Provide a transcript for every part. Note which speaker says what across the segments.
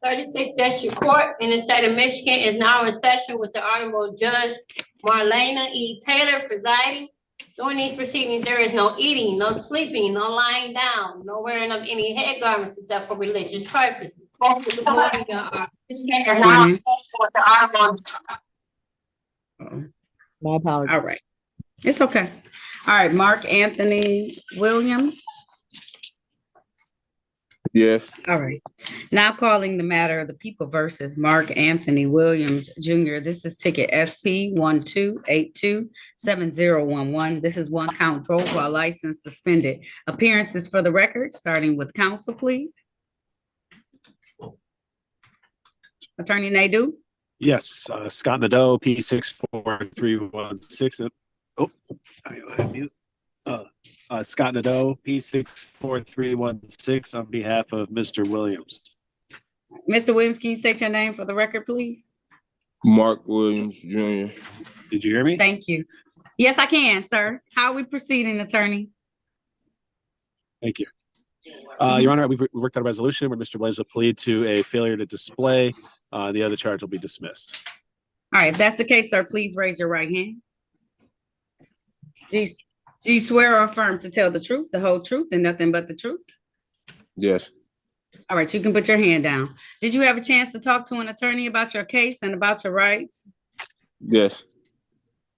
Speaker 1: 36 District Court in the state of Michigan is now in session with the Honorable Judge Marlena E. Taylor presiding. During these proceedings, there is no eating, no sleeping, no lying down, no wearing of any head garments except for religious purposes. Good morning,
Speaker 2: Good morning.
Speaker 3: My apologies.
Speaker 2: All right. It's okay. All right, Mark Anthony Williams.
Speaker 4: Yes.
Speaker 2: All right. Now calling the matter of the people versus Mark Anthony Williams Jr. This is ticket SP 12827011. This is one count drove while license suspended. Appearances for the record, starting with counsel, please. Attorney Nadeau.
Speaker 5: Yes, Scott Nadeau, P64316. Oh, I have mute. Scott Nadeau, P64316 on behalf of Mr. Williams.
Speaker 2: Mr. Williams, can you state your name for the record, please?
Speaker 4: Mark Williams Jr.
Speaker 5: Did you hear me?
Speaker 2: Thank you. Yes, I can, sir. How are we proceeding, attorney?
Speaker 5: Thank you. Your Honor, we've worked on a resolution where Mr. Williams will plead to a failure to display. The other charge will be dismissed.
Speaker 2: All right, if that's the case, sir, please raise your right hand. Do you swear or affirm to tell the truth, the whole truth, and nothing but the truth?
Speaker 4: Yes.
Speaker 2: All right, you can put your hand down. Did you have a chance to talk to an attorney about your case and about your rights?
Speaker 4: Yes.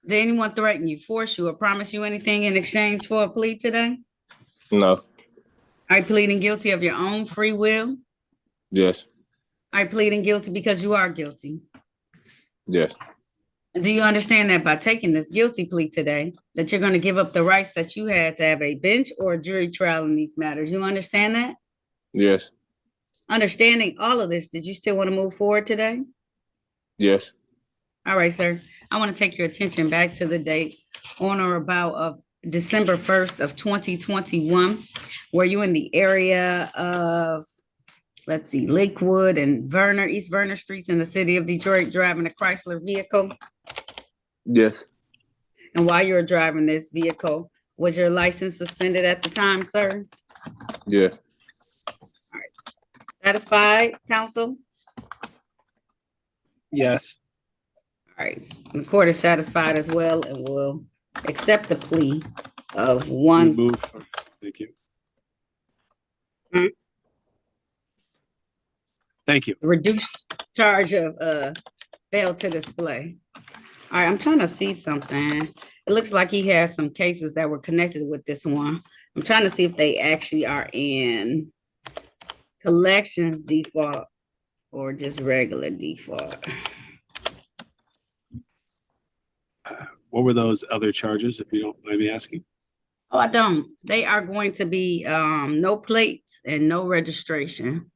Speaker 2: Did anyone threaten you, force you, or promise you anything in exchange for a plea today?
Speaker 4: No.
Speaker 2: Are you pleading guilty of your own free will?
Speaker 4: Yes.
Speaker 2: Are you pleading guilty because you are guilty?
Speaker 4: Yes.
Speaker 2: Do you understand that by taking this guilty plea today, that you're going to give up the rights that you had to have a bench or a jury trial in these matters? You understand that?
Speaker 4: Yes.
Speaker 2: Understanding all of this, did you still want to move forward today?
Speaker 4: Yes.
Speaker 2: All right, sir. I want to take your attention back to the date on or about of December 1st of 2021. Were you in the area of, let's see, Lakewood and Verner, East Verner Streets in the city of Detroit, driving a Chrysler vehicle?
Speaker 4: Yes.
Speaker 2: And while you were driving this vehicle, was your license suspended at the time, sir?
Speaker 4: Yes.
Speaker 2: Satisfied, counsel?
Speaker 5: Yes.
Speaker 2: All right, the court is satisfied as well and will accept the plea of one.
Speaker 5: Move. Thank you. Thank you.
Speaker 2: Reduced charge of fail to display. All right, I'm trying to see something. It looks like he has some cases that were connected with this one. I'm trying to see if they actually are in collections default or just regular default.
Speaker 5: What were those other charges, if you don't mind me asking?
Speaker 2: Oh, I don't. They are going to be no plates and no registration.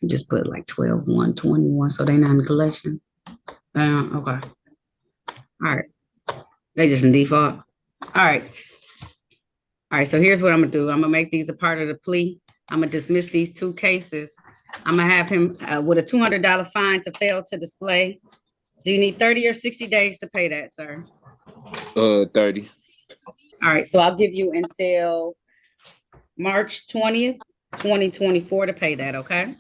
Speaker 2: Just put like 12/1/21, so they're not in collection. Okay. All right. They just in default. All right. All right. So here's what I'm gonna do. I'm gonna make these a part of the plea. I'm gonna dismiss these two cases. I'm gonna have him with a $200 fine to fail to display. Do you need 30 or 60 days to pay that, sir?
Speaker 4: 30.
Speaker 2: All right. So I'll give you until March 20th, 2024 to pay that. Okay.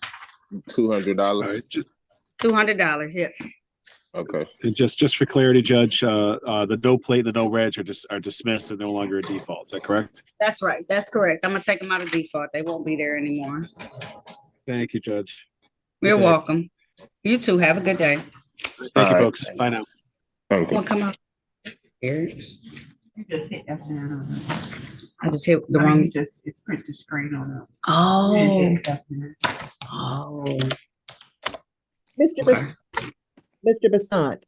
Speaker 4: $200.
Speaker 5: All right.
Speaker 2: $200. Yeah.
Speaker 4: Okay.
Speaker 5: And just for clarity, Judge, the no plate, the no reg are dismissed and no longer a default. Is that correct?
Speaker 2: That's right. That's correct. I'm gonna take them out of default. They won't be there anymore.
Speaker 5: Thank you, Judge.
Speaker 2: You're
Speaker 5: Okay.
Speaker 2: welcome. You too. Have a good day.
Speaker 5: Thank you,
Speaker 4: right.
Speaker 5: folks. Bye now.
Speaker 4: Thank you.
Speaker 2: Wanna come out here?
Speaker 3: You just hit F9
Speaker 2: I just hit the
Speaker 3: on
Speaker 2: wrong.
Speaker 3: it. It's print the screen on it.
Speaker 2: Oh.
Speaker 3: F9.
Speaker 2: Oh.
Speaker 6: Mr.
Speaker 2: Okay.
Speaker 6: Mr. Besant,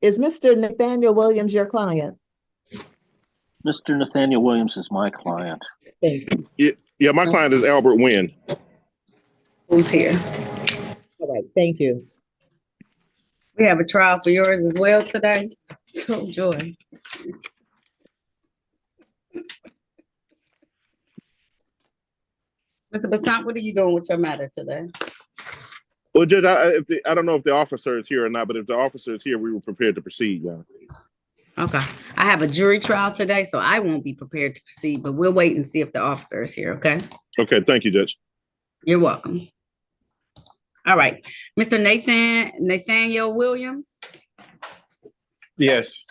Speaker 6: is Mr. Nathaniel Williams your client?
Speaker 7: Mr. Nathaniel Williams is my client.
Speaker 6: Thank you.
Speaker 4: Yeah, my client is Albert Wynn.
Speaker 2: Who's here?
Speaker 6: All right, thank you.
Speaker 2: We have a trial for yours as well today. Oh, joy. Mr. Besant, what are you doing with your matter today?
Speaker 4: Well, Judge, I don't know if the officer is here or not, but if the officer is here, we were prepared to proceed. Yeah.
Speaker 2: Okay. I have a jury trial today, so I won't be prepared to proceed, but we'll wait and see if the officer is here, okay?
Speaker 4: Okay, thank you, Judge.
Speaker 2: You're welcome. All right, Mr. Nathaniel Williams.
Speaker 8: Yes.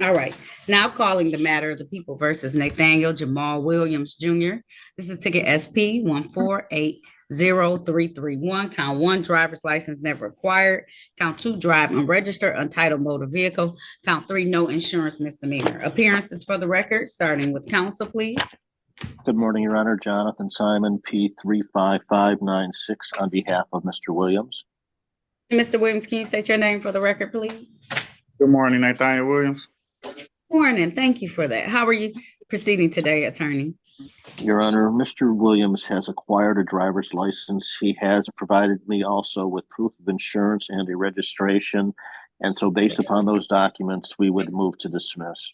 Speaker 2: All right, now calling the matter of the people versus Nathaniel Jamal Williams Jr. This is ticket SP 1480331. Count 1, driver's license never acquired. Count 2, drive unregistered, untitled motor vehicle. Count 3, no insurance misdemeanor. Appearances for the record, starting with counsel, please.
Speaker 7: Good morning, Your Honor. Jonathan Simon, P35596, on behalf of Mr. Williams.
Speaker 2: Mr. Williams, can you state your name for the record, please?
Speaker 8: Good morning, Nathaniel Williams.
Speaker 2: Morning, thank you for that. How are you proceeding today, attorney?
Speaker 7: Your Honor, Mr. Williams has acquired a driver's license. He has provided me also with proof of insurance and a registration. And so based upon those documents, we would move to dismiss.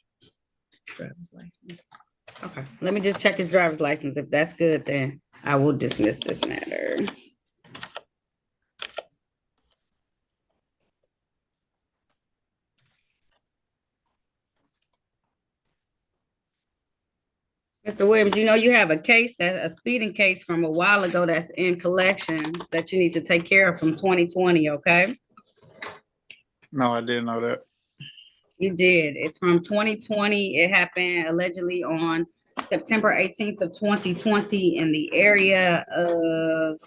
Speaker 2: Driver's license. Okay, let me just check his driver's license. If that's good, then I will dismiss this matter. Mr. Williams, you know you have a case, a speeding case from a while ago that's in collections that you need to take care of from 2020, okay?
Speaker 8: No, I didn't know that.
Speaker 2: You did. It's from 2020. It happened allegedly on September 18th of 2020 in the area of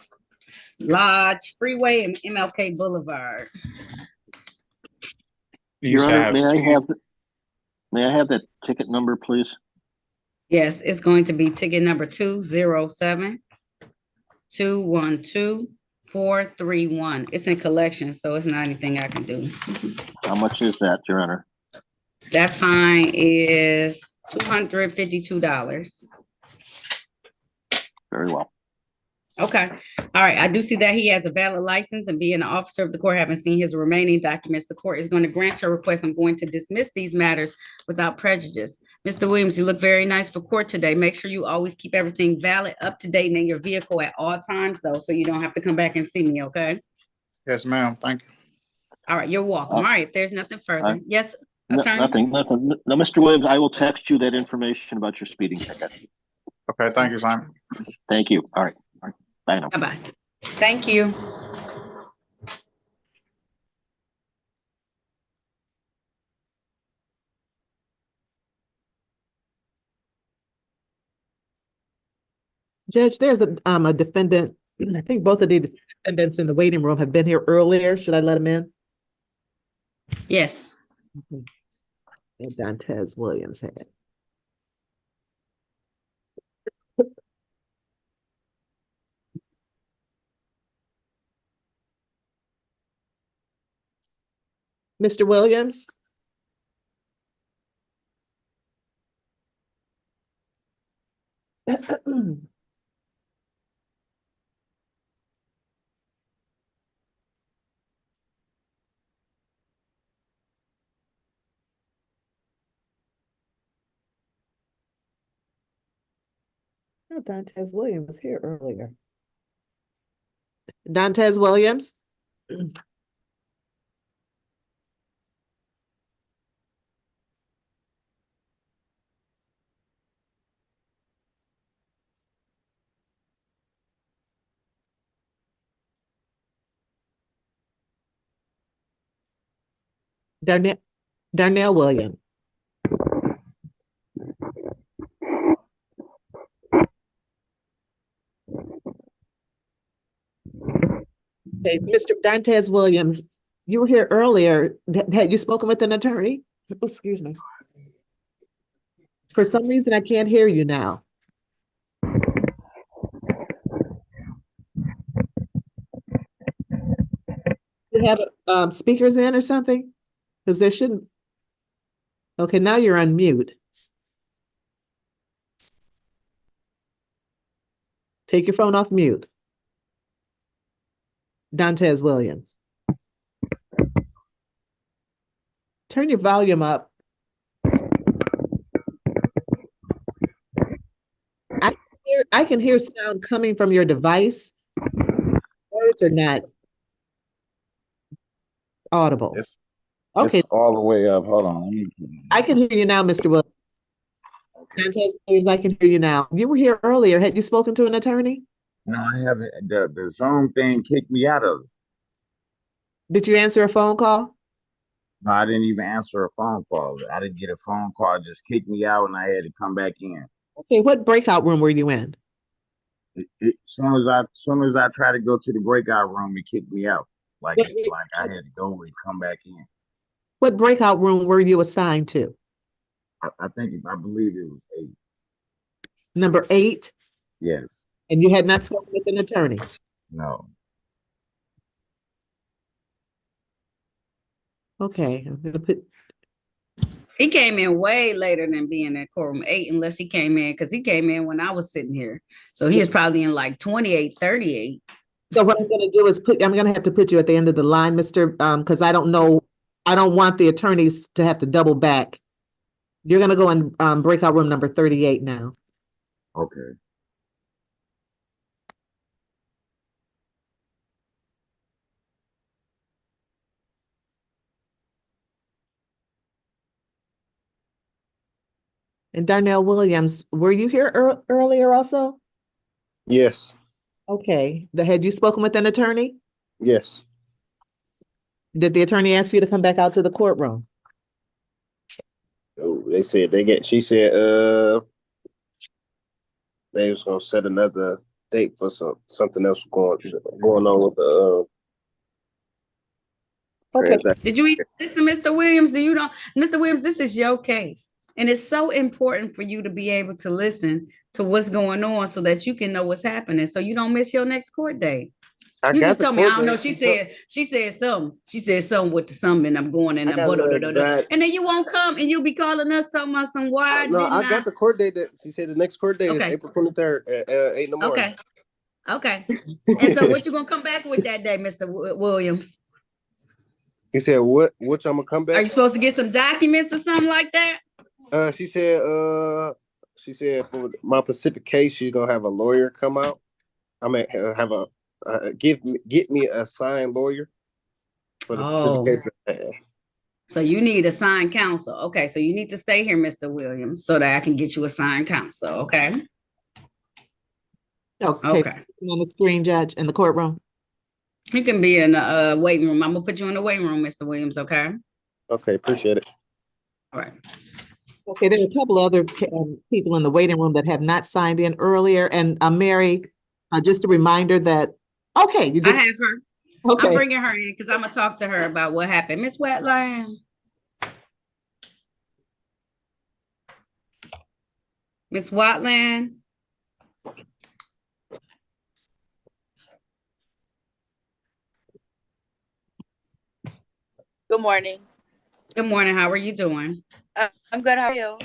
Speaker 2: Lodge Freeway and MLK Boulevard.
Speaker 8: You
Speaker 7: Your
Speaker 8: should
Speaker 7: Honor,
Speaker 8: have.
Speaker 7: may I have that ticket number, please?
Speaker 2: Yes, it's going to be ticket number 207-212-431. It's in collection, so it's not anything I can do.
Speaker 7: How much is that, Your Honor?
Speaker 2: That fine is $252.
Speaker 7: Very well.
Speaker 2: Okay. All right. I do see that he has a valid license, and being an officer of the court, having seen his remaining documents, the court is going to grant your request. I'm going to dismiss these matters without prejudice. Mr. Williams, you look very nice for court today. Make sure you always keep everything valid, up to date, and in your vehicle at all times, though, so you don't have to come back and see me, okay?
Speaker 8: Yes, ma'am. Thank you.
Speaker 2: All right. You're welcome. All right. If there's nothing further. Yes, attorney?
Speaker 7: Nothing. No, Mr. Williams, I will text you that information about your speeding ticket.
Speaker 8: Okay, thank you, Simon.
Speaker 7: Thank you. All right. Bye now.
Speaker 2: Bye-bye. Thank you.
Speaker 6: Judge, there's a defendant. I think both of the defendants in the waiting room have been here earlier. Should I let them in?
Speaker 2: Yes.
Speaker 6: And Dantes Williams had. Mr. Williams? Oh, Dantes Williams was here earlier. Dantes Williams? Darnell Williams. Okay, Mr. Dantes Williams, you were here earlier. Had you spoken with an attorney? Oh, excuse me. For some reason, I can't hear you now. You have speakers in or something? Because there shouldn't. Okay, now you're on mute. Take your phone off mute. Dantes Williams. Turn your volume up. I can hear sound coming from your device. Words are not audible.
Speaker 9: It's
Speaker 6: Okay,
Speaker 9: all the way up. Hold on.
Speaker 6: I can hear you now, Mr. Williams. Dantes Williams, I can hear you now. You were here earlier. Had you spoken to an attorney?
Speaker 9: No, I haven't. The Zoom thing kicked me out of it.
Speaker 6: Did you answer a phone call?
Speaker 9: No, I didn't even answer a phone call. I didn't get a phone call. It just kicked me out, and I had to come back in.
Speaker 6: Okay, what breakout room were you in?
Speaker 9: Soon as I tried to go to the breakout room, it kicked me out.
Speaker 6: What,
Speaker 9: Like I had to go and come back in.
Speaker 6: what breakout room were you assigned to?
Speaker 9: I believe it was 8.
Speaker 6: Number 8,
Speaker 9: Yes.
Speaker 6: and you had not spoken with an attorney.
Speaker 9: No.
Speaker 6: Okay, I'm gonna put,
Speaker 2: He came in way later than being at quorum 8, unless he came in, because he came in when I was sitting here. So he is probably in like 28, 38.
Speaker 6: so what I'm gonna do is I'm gonna have to put you at the end of the line, Mr. Because I don't know, I don't want the attorneys to have to double back. You're gonna go in breakout room number 38 now.
Speaker 9: Okay.
Speaker 6: And Darnell Williams, were you here earlier also?
Speaker 10: Yes,
Speaker 6: Okay, had you spoken with an attorney?
Speaker 10: yes.
Speaker 6: Did the attorney ask you to come back out to the courtroom?
Speaker 10: Oh, they said she said they was gonna set another date for something else going on with the
Speaker 6: Okay.
Speaker 10: transaction.
Speaker 2: Did you even listen, Mr. Williams? Mr. Williams, this is your case. And it's so important for you to be able to listen to what's going on so that you can know what's happening. So you don't miss your next court date.
Speaker 10: I
Speaker 2: You
Speaker 10: got
Speaker 2: just
Speaker 10: the
Speaker 2: told me, I
Speaker 10: court
Speaker 2: don't know.
Speaker 10: date.
Speaker 2: She said something. She said something with the something, and I'm going and
Speaker 10: I got the exact.
Speaker 2: and then you won't come and you'll be calling us talking about some why
Speaker 10: No,
Speaker 2: didn't
Speaker 10: I got the court date that she said the next court date is
Speaker 2: Okay.
Speaker 10: April 23rd at 8 in the morning.
Speaker 2: Okay. And so what you gonna come back with that day, Mr. Williams?
Speaker 10: He said which I'm gonna come
Speaker 2: Are
Speaker 10: back?
Speaker 2: you supposed to get some documents or something like that?
Speaker 10: She said for my Pacific case, she's gonna have a lawyer come out. I mean, have a get me a signed lawyer for the Pacific case.
Speaker 2: So you need a signed counsel. Okay, so you need to stay here, Mr. Williams, so that I can get you a signed counsel. Okay.
Speaker 6: Okay. On the screen, Judge, in the courtroom.
Speaker 2: You can be in the waiting room. I'm gonna put you in the waiting room, Mr. Williams. Okay.
Speaker 10: Okay, appreciate it.
Speaker 2: All right.
Speaker 6: Okay, there are a couple other people in the waiting room that have not signed in earlier. And Mary, just a reminder that, okay, you just.
Speaker 2: I have her.
Speaker 6: Okay.
Speaker 2: I'm bringing her in because I'm gonna talk to her about what happened. Miss Wetland. Miss Watland.
Speaker 11: Good morning.
Speaker 2: Good morning. How are you doing?
Speaker 11: I'm good. How are you?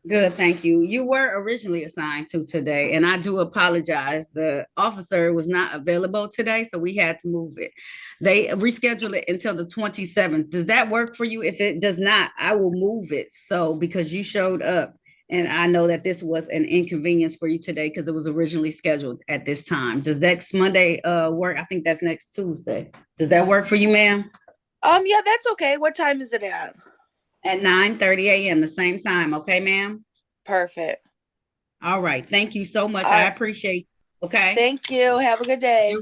Speaker 2: Good, thank you. You were originally assigned to today, and I do apologize. The officer was not available today, so we had to move it. They rescheduled it until the 27th. Does that work for you? If it does not, I will move it. So because you showed up, and I know that this was an inconvenience for you today because it was originally scheduled at this time. Does next Monday work? I think that's next Tuesday. Does that work for you, ma'am?
Speaker 11: Yeah, that's okay. What time is it at?
Speaker 2: At 9:30 a.m., the same time. Okay, ma'am?
Speaker 11: Perfect.
Speaker 2: All right. Thank you so much. I appreciate it. Okay.
Speaker 11: Thank you. Have a good day.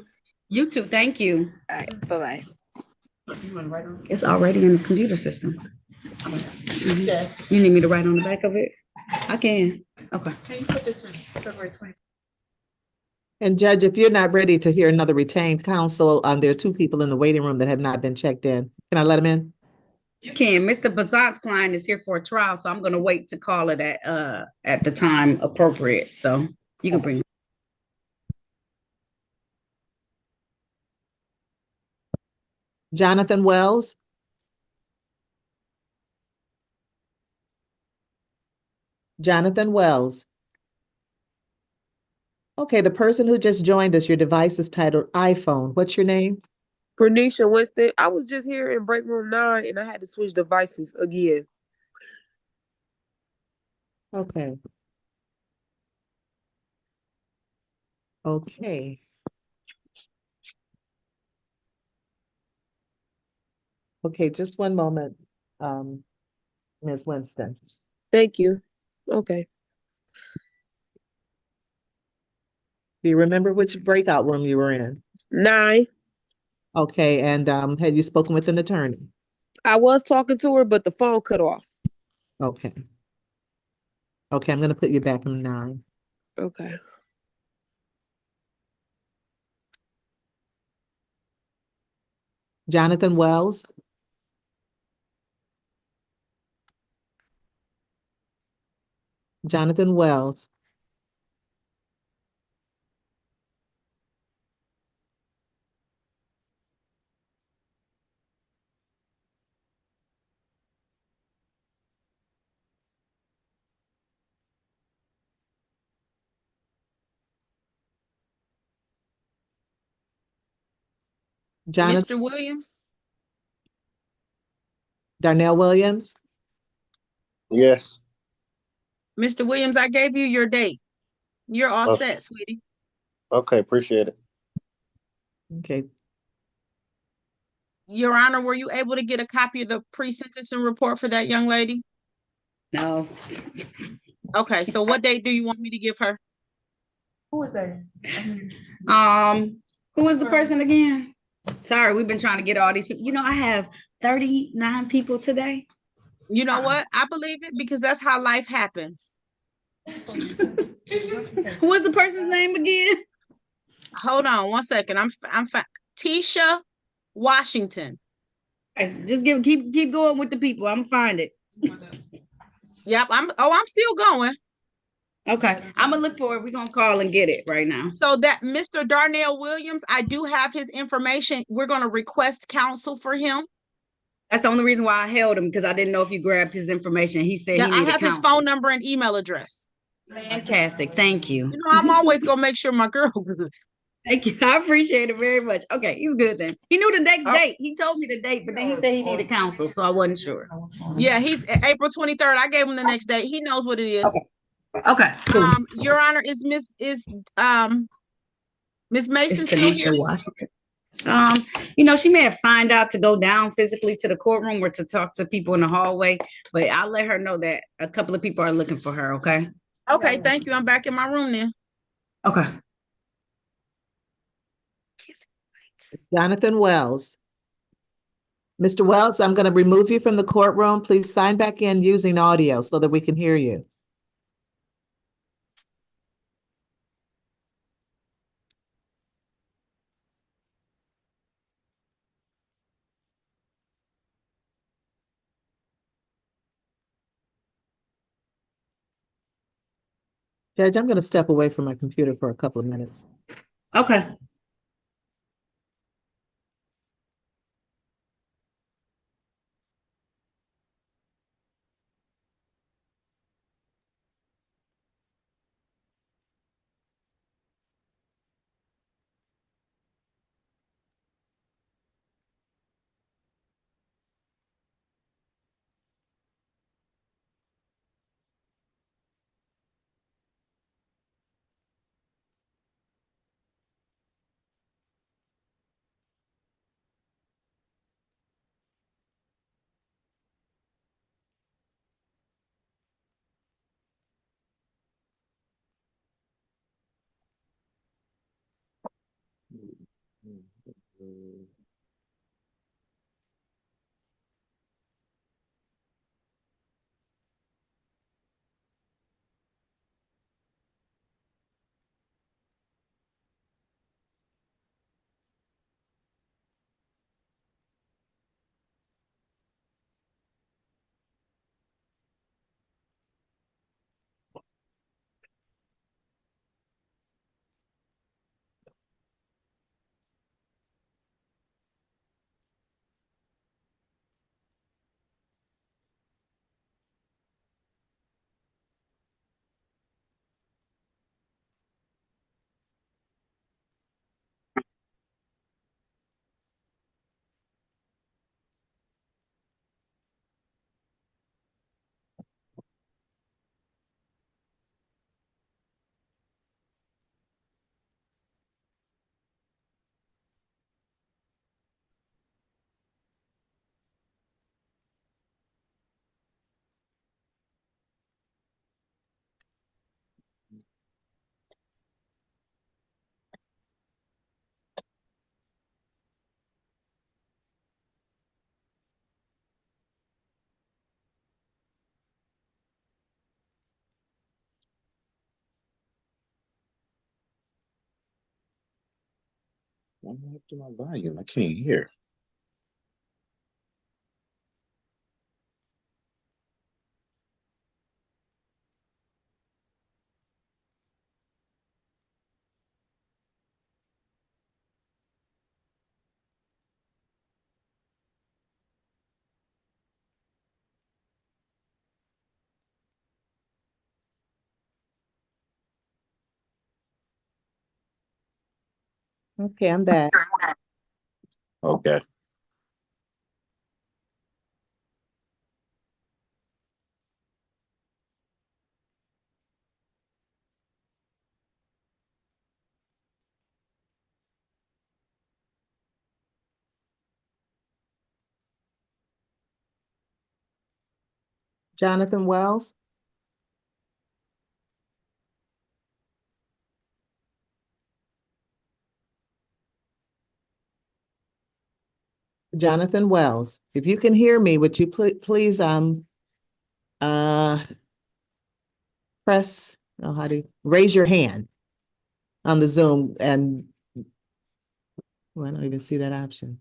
Speaker 2: You too. Thank you.
Speaker 11: All right. Bye-bye.
Speaker 2: It's already in the computer system. Mhm. You need me to write on the back of it? I can. Okay.
Speaker 3: Can you put this in February 20?
Speaker 6: And Judge, if you're not ready to hear another retained counsel, there are 2 people in the waiting room that have not been checked in. Can I let them in?
Speaker 2: You can. Mr. Bazant's client is here for a trial, so I'm going to wait to call it at the time appropriate. So you can bring.
Speaker 6: Jonathan Wells. Jonathan Wells. Okay, the person who just joined us, your device is titled iPhone. What's your name?
Speaker 12: Bernicia Winston. I was just here in break room 9 and I had to switch devices again.
Speaker 6: Okay. Okay. Okay, just one moment, Ms. Winston.
Speaker 12: Thank you. Okay.
Speaker 6: Do you remember which breakout room you were in?
Speaker 12: 9.
Speaker 6: Okay, and had you spoken with an attorney?
Speaker 12: I was talking to her, but the phone cut off.
Speaker 6: Okay. Okay, I'm gonna put you back in 9.
Speaker 12: Okay.
Speaker 6: Jonathan Wells. Jonathan Wells. Jonathan
Speaker 3: Mr. Williams,
Speaker 6: Darnell Williams.
Speaker 10: Yes.
Speaker 3: Mr. Williams, I gave you your date. You're all
Speaker 10: Okay.
Speaker 3: set, sweetie.
Speaker 10: Okay, appreciate it.
Speaker 6: Okay.
Speaker 3: Your Honor, were you able to get a copy of the pre-sentencing report for that young lady?
Speaker 2: No.
Speaker 3: Okay, so what date do you want me to give her?
Speaker 2: Who is that? Who is the person again? Sorry, we've been trying to get all these people. You know, I have 39 people today.
Speaker 3: You know what? I believe it because that's how life happens.
Speaker 2: Who is the person's name again?
Speaker 3: Hold on one second. I'm Tisha Washington.
Speaker 2: Okay, just keep going with the people. I'm gonna find it.
Speaker 3: Yep, I'm still going.
Speaker 2: Okay, I'm gonna look for it. We're gonna call and get it right now.
Speaker 3: So that Mr. Darnell Williams, I do have his information. We're gonna request counsel for him.
Speaker 2: That's the only reason why I held him, because I didn't know if you grabbed his information. He said
Speaker 3: Yeah,
Speaker 2: he
Speaker 3: I
Speaker 2: needed
Speaker 3: have his
Speaker 2: counsel.
Speaker 3: phone number and email address.
Speaker 2: Fantastic, thank you.
Speaker 3: You know, I'm always gonna make sure my girl good.
Speaker 2: Thank you. I appreciate it very much. Okay, he's good then. He knew the next date. He told me the date, but then he said he needed counsel, so I wasn't sure.
Speaker 3: Yeah, he's April 23rd. I gave him the next date. He knows what it is.
Speaker 2: Okay. Cool.
Speaker 3: Your Honor, is Miss Mason
Speaker 2: It's
Speaker 3: still here?
Speaker 2: Tanisha Washington. She may have signed out to go down physically to the courtroom or to talk to people in the hallway, but I'll let her know that a couple of people are looking for her. Okay.
Speaker 3: Okay, thank you. I'm back in my room then.
Speaker 2: Okay.
Speaker 6: Jonathan Wells. Mr. Wells, I'm going to remove you from the courtroom. Please sign back in using audio so that we can hear you. Judge, I'm going to step away from my computer for a couple of minutes.
Speaker 2: Okay.
Speaker 9: I'm gonna have to my volume. I can't hear.
Speaker 6: Okay, I'm back.
Speaker 9: Okay.
Speaker 6: Jonathan Wells? Jonathan Wells, if you can hear me, would you please uh press, oh, how do you raise your hand on the Zoom and I don't even see that option.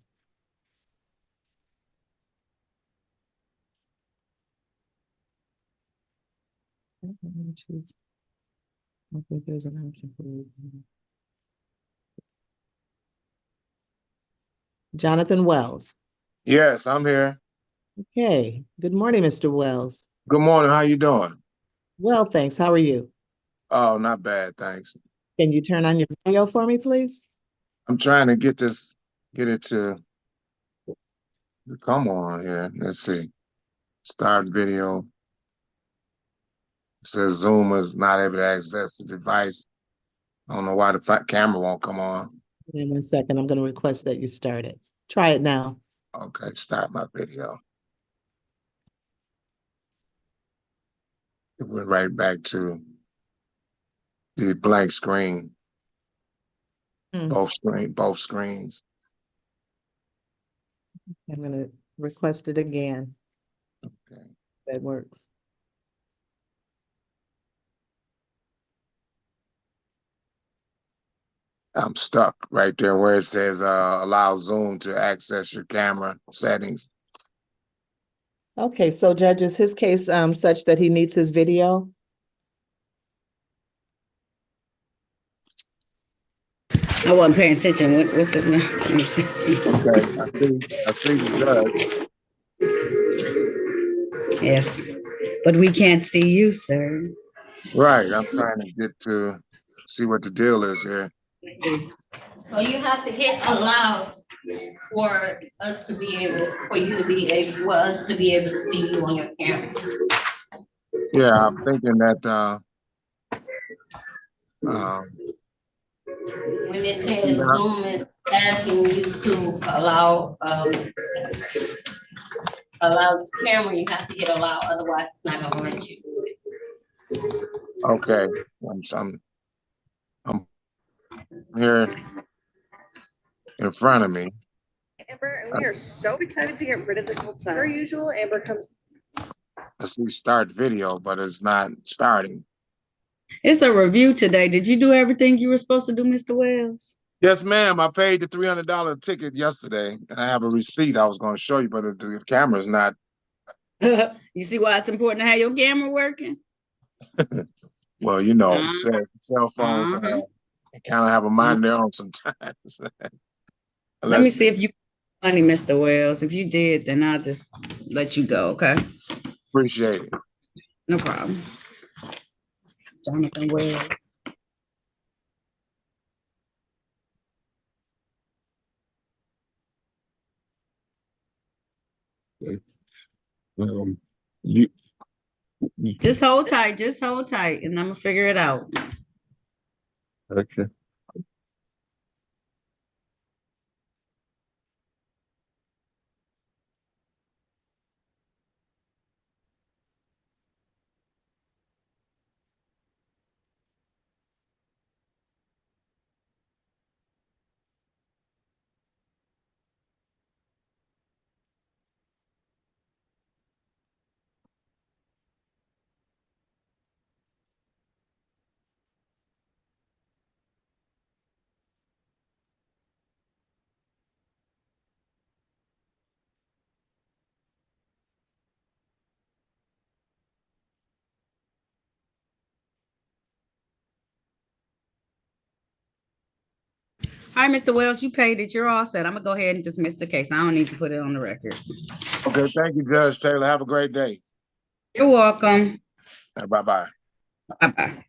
Speaker 6: I don't think there's an option for you. Jonathan Wells.
Speaker 9: Yes, I'm here.
Speaker 6: Okay, good morning, Mr. Wells.
Speaker 9: Good morning. How you doing?
Speaker 6: Well, thanks. How are you?
Speaker 9: Oh, not bad, thanks.
Speaker 6: Can you turn on your video for me, please?
Speaker 9: I'm trying to get it to come on here. Let's see. Start video. It says Zoom is not able to access the device. I don't know why the camera won't come on.
Speaker 6: In 1 second, I'm going to request that you start it. Try it now.
Speaker 9: Okay, start my video. It went right back to the blank screen. Both screens.
Speaker 6: I'm going to request it again.
Speaker 9: Okay.
Speaker 6: That works.
Speaker 9: I'm stuck right there where it says allow Zoom to access your camera settings.
Speaker 6: Okay, so Judge, is his case such that he needs his video?
Speaker 2: I wasn't paying attention. What's it now? Let me see.
Speaker 9: Okay, I see the judge.
Speaker 2: Yes, but we can't see you, sir.
Speaker 9: Right, I'm trying to get to see what the deal is here.
Speaker 1: So you have to hit allow for us to be able, for you to be able, for us to be able to see you on your camera.
Speaker 9: Yeah, I'm thinking that
Speaker 1: When it says Zoom is asking you to allow allow the camera, you have to hit allow, otherwise it's not gonna let you.
Speaker 9: okay, I'm here in front of me.
Speaker 13: Amber, and we are so excited to get rid of this whole time. Per usual, Amber comes.
Speaker 9: I see start video, but it's not starting.
Speaker 2: It's a review today. Did you do everything you were supposed to do, Mr. Wells?
Speaker 9: Yes, ma'am. I paid the $300 ticket yesterday, and I have a receipt I was going to show you, but the camera's not.
Speaker 2: You see why it's important to have your camera working?
Speaker 9: Well, you know, cell phones kind of have a mind of their own sometimes.
Speaker 2: Let me see if you funny, Mr. Wells. If you did, then I'll just let you go, okay?
Speaker 9: Appreciate it.
Speaker 2: No problem. Jonathan Wells.
Speaker 9: You
Speaker 2: just hold tight, and I'm gonna figure it out.
Speaker 9: Okay.
Speaker 2: All right, Mr. Wells, you paid it. You're all set. I'm gonna go ahead and dismiss the case. I don't need to put it on the record.
Speaker 9: Okay, thank you, Judge Taylor. Have a great day.
Speaker 2: You're welcome.
Speaker 9: Bye-bye.
Speaker 2: Bye-bye.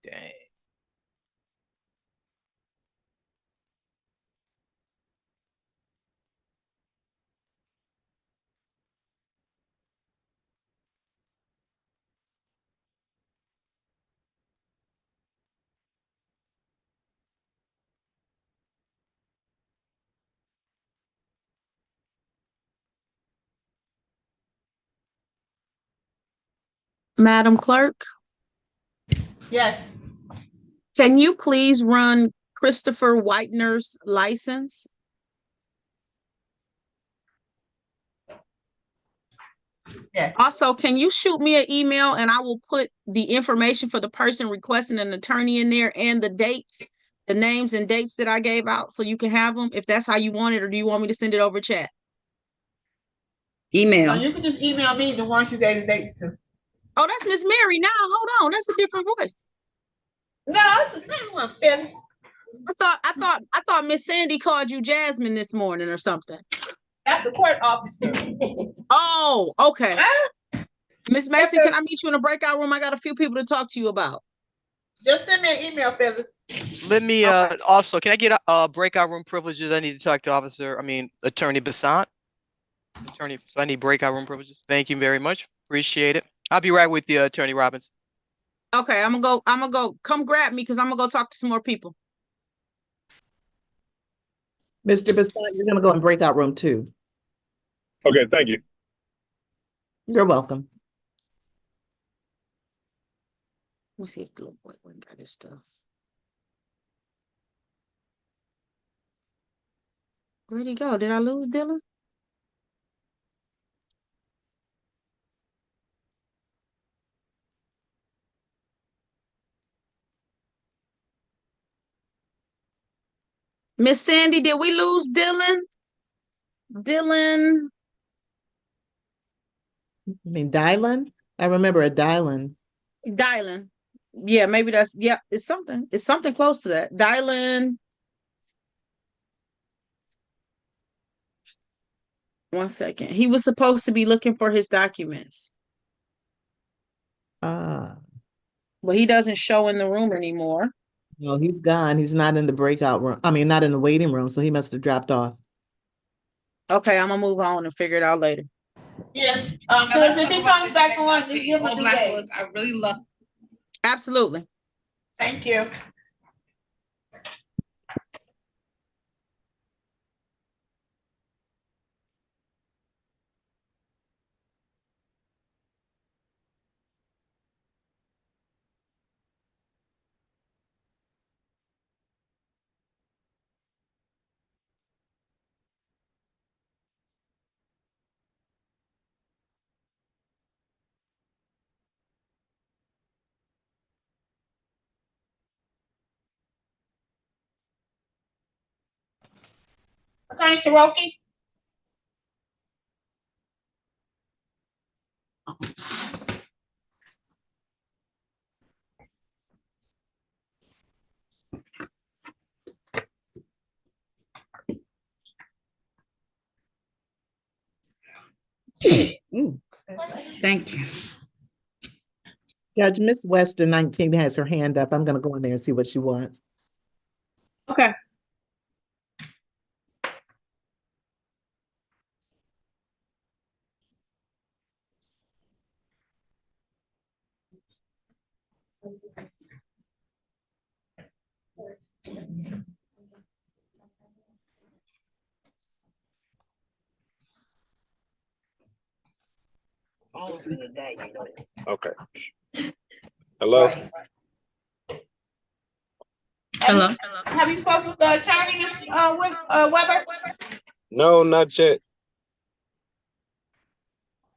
Speaker 14: Dang.
Speaker 3: Madam Clerk,
Speaker 6: Yes.
Speaker 3: can you please run Christopher Whitener's license?
Speaker 6: Yes.
Speaker 3: Also, can you shoot me an email and I will put the information for the person requesting an attorney in there and the dates, the names and dates that I gave out so you can have them if that's how you want it, or do you want me to send it over chat?
Speaker 2: Email.
Speaker 6: No, you can just email me the ones you gave the dates to.
Speaker 3: Oh, that's Miss Mary now. Hold on. That's a different voice.
Speaker 6: No, it's the same one, Philly.
Speaker 3: I thought Miss Sandy called you Jasmine this morning or something.
Speaker 6: That's the court officer.
Speaker 3: Oh, okay. Miss Mason, can I meet you in a breakout room? I got a few people to talk to you about.
Speaker 6: Just send me an email, Philly.
Speaker 14: Let me also, can I get breakout room privileges? I need to talk to Attorney Basant. So I need breakout room privileges. Thank you very much. Appreciate it. I'll be right with you, Attorney Robbins.
Speaker 3: Okay, I'm gonna go. Come grab me because I'm gonna go talk to some more people.
Speaker 6: Mr. Basant, you're gonna go in breakout room 2.
Speaker 4: Okay, thank you.
Speaker 6: You're welcome.
Speaker 3: Let me see if the little boy went and got his stuff. Where'd he go? Did I lose Dylan? Miss Sandy, did we lose Dylan? Dylan.
Speaker 6: I mean, Dylan? I remember a Dylan.
Speaker 3: Dylan. Yeah, maybe that's, yeah, it's something. It's something close to that. Dylan. One second. He was supposed to be looking for his documents.
Speaker 6: Ah.
Speaker 3: But he doesn't show in the room anymore.
Speaker 6: No, he's gone. He's not in the breakout room. I mean, not in the waiting room, so he must have dropped off.
Speaker 3: Okay, I'm gonna move on and figure it out later.
Speaker 6: Yes, because if he comes back on, just give him a day.
Speaker 2: I really love.
Speaker 3: Absolutely.
Speaker 6: Thank you. Attorney Shiroki?
Speaker 2: Thank you.
Speaker 6: Judge, Miss Weston 19 has her hand up. I'm gonna go in there and see what she wants.
Speaker 2: Okay.
Speaker 15: Okay. Hello?
Speaker 2: Hello?
Speaker 16: Have you spoken with the attorney, Weber?
Speaker 15: No, not yet.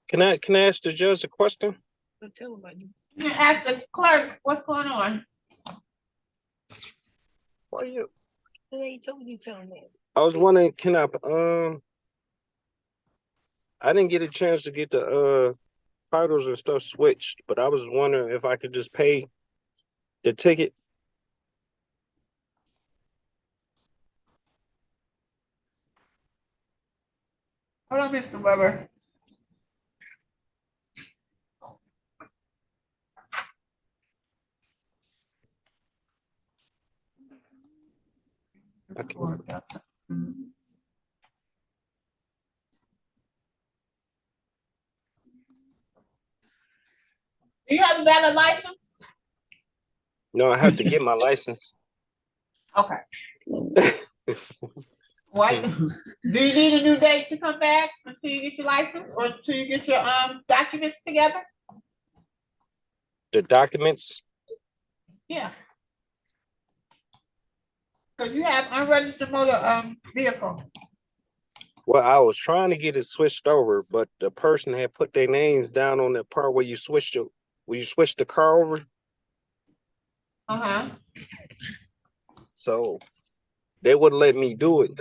Speaker 15: Can I ask the judge a question?
Speaker 16: You can ask the clerk what's going on.
Speaker 15: Why you? I was wondering, I didn't get a chance to get the titles and stuff switched, but I was wondering if I could just pay the ticket.
Speaker 16: Hold on, Mr. Weber. Do you have a valid license?
Speaker 15: No, I have to get my license.
Speaker 16: Okay. What? Do you need a new date to come back until you get your license or until you get your documents together?
Speaker 15: The documents?
Speaker 16: Yeah. Because you have unregistered motor vehicle.
Speaker 15: Well, I was trying to get it switched over, but the person had put their names down on the part where you switch the car over.
Speaker 16: Uh-huh.
Speaker 15: So they wouldn't let me do it.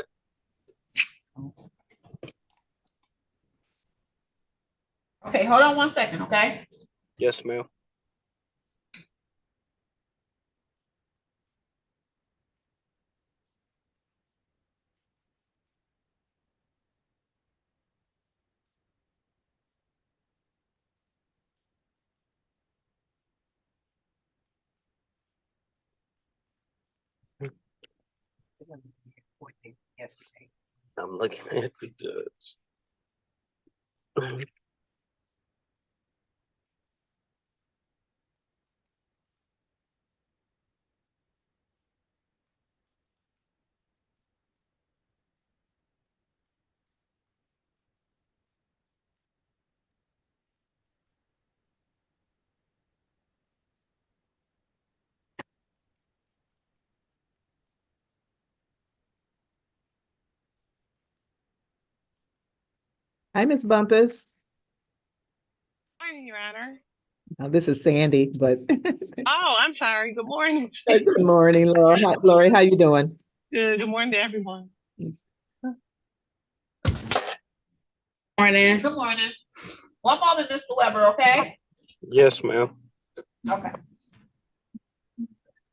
Speaker 16: Okay, hold on 1 second, okay?
Speaker 15: Yes, ma'am. I'm looking at the judge.
Speaker 6: Hi, Miss Bumpus.
Speaker 17: Morning, Your Honor.
Speaker 6: This is Sandy, but
Speaker 17: Oh, I'm sorry. Good morning.
Speaker 6: good morning, Laura. Hi, Lori, how you doing?
Speaker 17: Good morning to everyone.
Speaker 2: Morning.
Speaker 16: Good morning. One moment, Mr. Weber, okay?
Speaker 15: Yes, ma'am.
Speaker 16: Okay.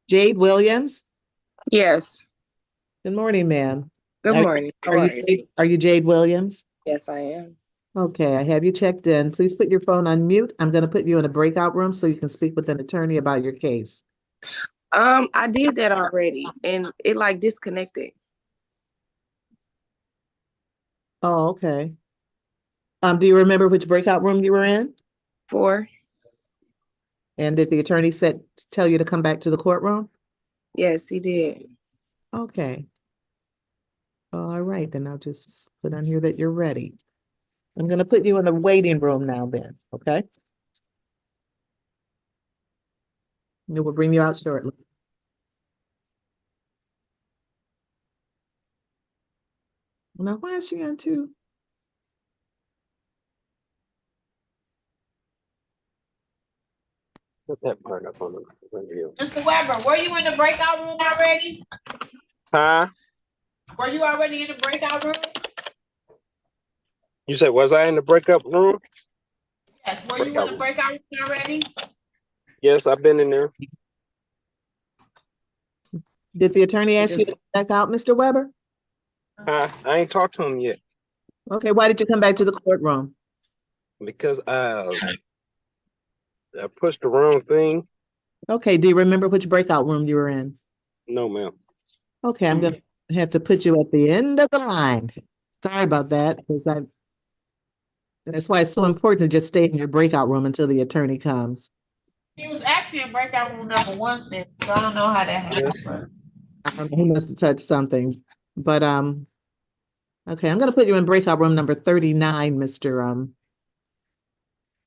Speaker 6: Jade Williams.
Speaker 12: Yes.
Speaker 6: Good morning, ma'am.
Speaker 12: Good
Speaker 6: Are-
Speaker 12: morning. How
Speaker 6: Are
Speaker 12: are
Speaker 6: you,
Speaker 12: you?
Speaker 6: are you Jade Williams?
Speaker 12: Yes, I am.
Speaker 6: Okay, I have you checked in. Please put your phone on mute. I'm going to put you in a breakout room so you can speak with an attorney about your case.
Speaker 12: I did that already and it like disconnected.
Speaker 6: Oh, okay. Do you remember which breakout room you were in?
Speaker 12: 4.
Speaker 6: And did the attorney tell you to come back to the courtroom?
Speaker 12: Yes, he did.
Speaker 6: Okay. All right, then I'll just put on here that you're ready. I'm going to put you in the waiting room now then, okay? And we'll bring you out shortly. Now, why is she on two?
Speaker 15: Put that part up on the review.
Speaker 16: Mr. Weber, were you in the breakout room already?
Speaker 15: Huh?
Speaker 16: Were you already in the breakout room?
Speaker 15: You said, was I in the breakup room?
Speaker 16: Yes. Were you in the breakout room already?
Speaker 15: Yes, I've been in there.
Speaker 6: Did the attorney ask you to come back out, Mr. Weber?
Speaker 15: Huh? I ain't talked to him yet.
Speaker 6: Okay, why did you come back to the courtroom?
Speaker 15: Because I pushed the wrong thing.
Speaker 6: Okay, do you remember which breakout room you were in?
Speaker 15: No, ma'am.
Speaker 6: Okay, I'm gonna have to put you at the end of the line. Sorry about that, because that's why it's so important to just stay in your breakout room until the attorney comes.
Speaker 16: He was actually in breakout room number 1, so I don't know how that happened.
Speaker 15: Yes.
Speaker 6: I don't know, he must have touched something, but okay, I'm gonna put you in breakout room number 39, Mr.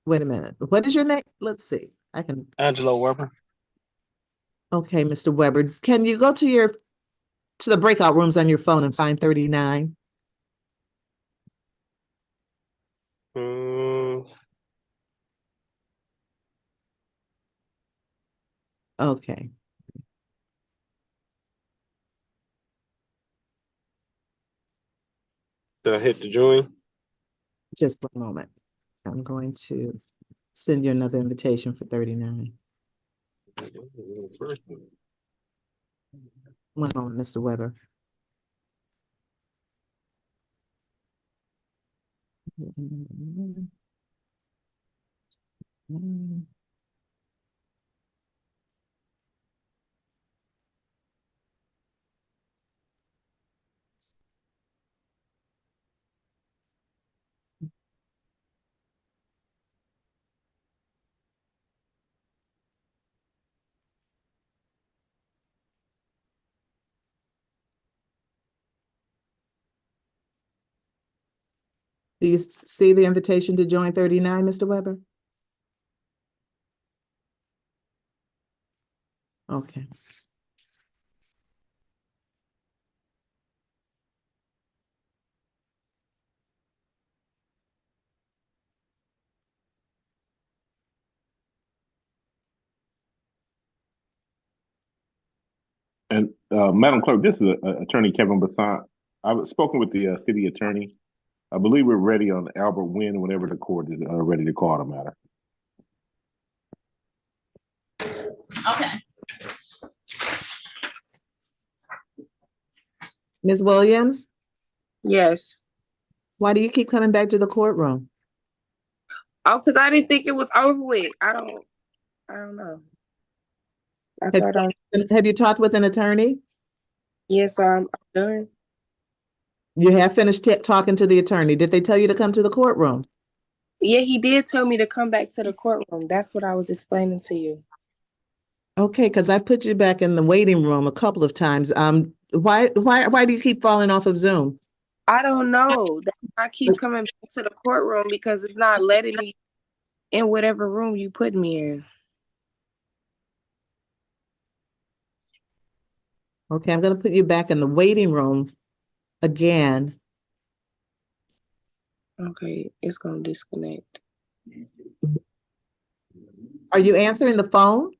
Speaker 6: Wait a minute. What is your name? Let's see. I can,
Speaker 15: Angelo Weber.
Speaker 6: okay, Mr. Weber, can you go to the breakout rooms on your phone and find 39? Okay,
Speaker 15: Did I hit the join?
Speaker 6: just one moment. I'm going to send you another invitation for 39. One moment, Mr. Weber. Do you see the invitation to join 39, Mr. Weber? Okay.
Speaker 4: And Madam Clerk, this is Attorney Kevin Basant. I've spoken with the city attorney. I believe we're ready on Albert Wynn whenever the court is ready to call the matter.
Speaker 13: Okay.
Speaker 6: Ms. Williams,
Speaker 12: Yes.
Speaker 6: why do you keep coming back to the courtroom?
Speaker 12: Oh, because I didn't think it was over with. I don't know. I thought
Speaker 6: Have you talked with an attorney?
Speaker 12: yes, I'm done.
Speaker 6: You have finished talking to the attorney. Did they tell you to come to the courtroom?
Speaker 12: Yeah, he did tell me to come back to the courtroom. That's what I was explaining to you.
Speaker 6: Okay, because I put you back in the waiting room a couple of times. Why do you keep falling off of Zoom?
Speaker 12: I don't know. I keep coming back to the courtroom because it's not letting me in whatever room you put me in.
Speaker 6: Okay, I'm going to put you back in the waiting room again.
Speaker 12: Okay, it's going to disconnect.
Speaker 6: Are you answering the phone?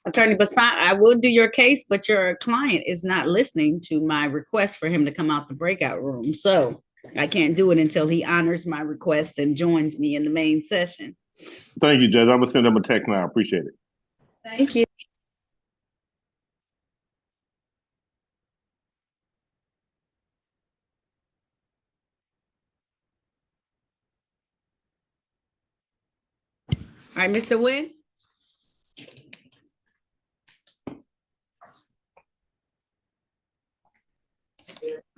Speaker 2: Attorney Basant, I will do your case, but your client is not listening to my request for him to come out the breakout room. So I can't do it until he honors my request and joins me in the main session.
Speaker 4: Thank you, Judge. I'm gonna send him a text now. I appreciate it.
Speaker 2: Thank you. All right, Mr. Wynn.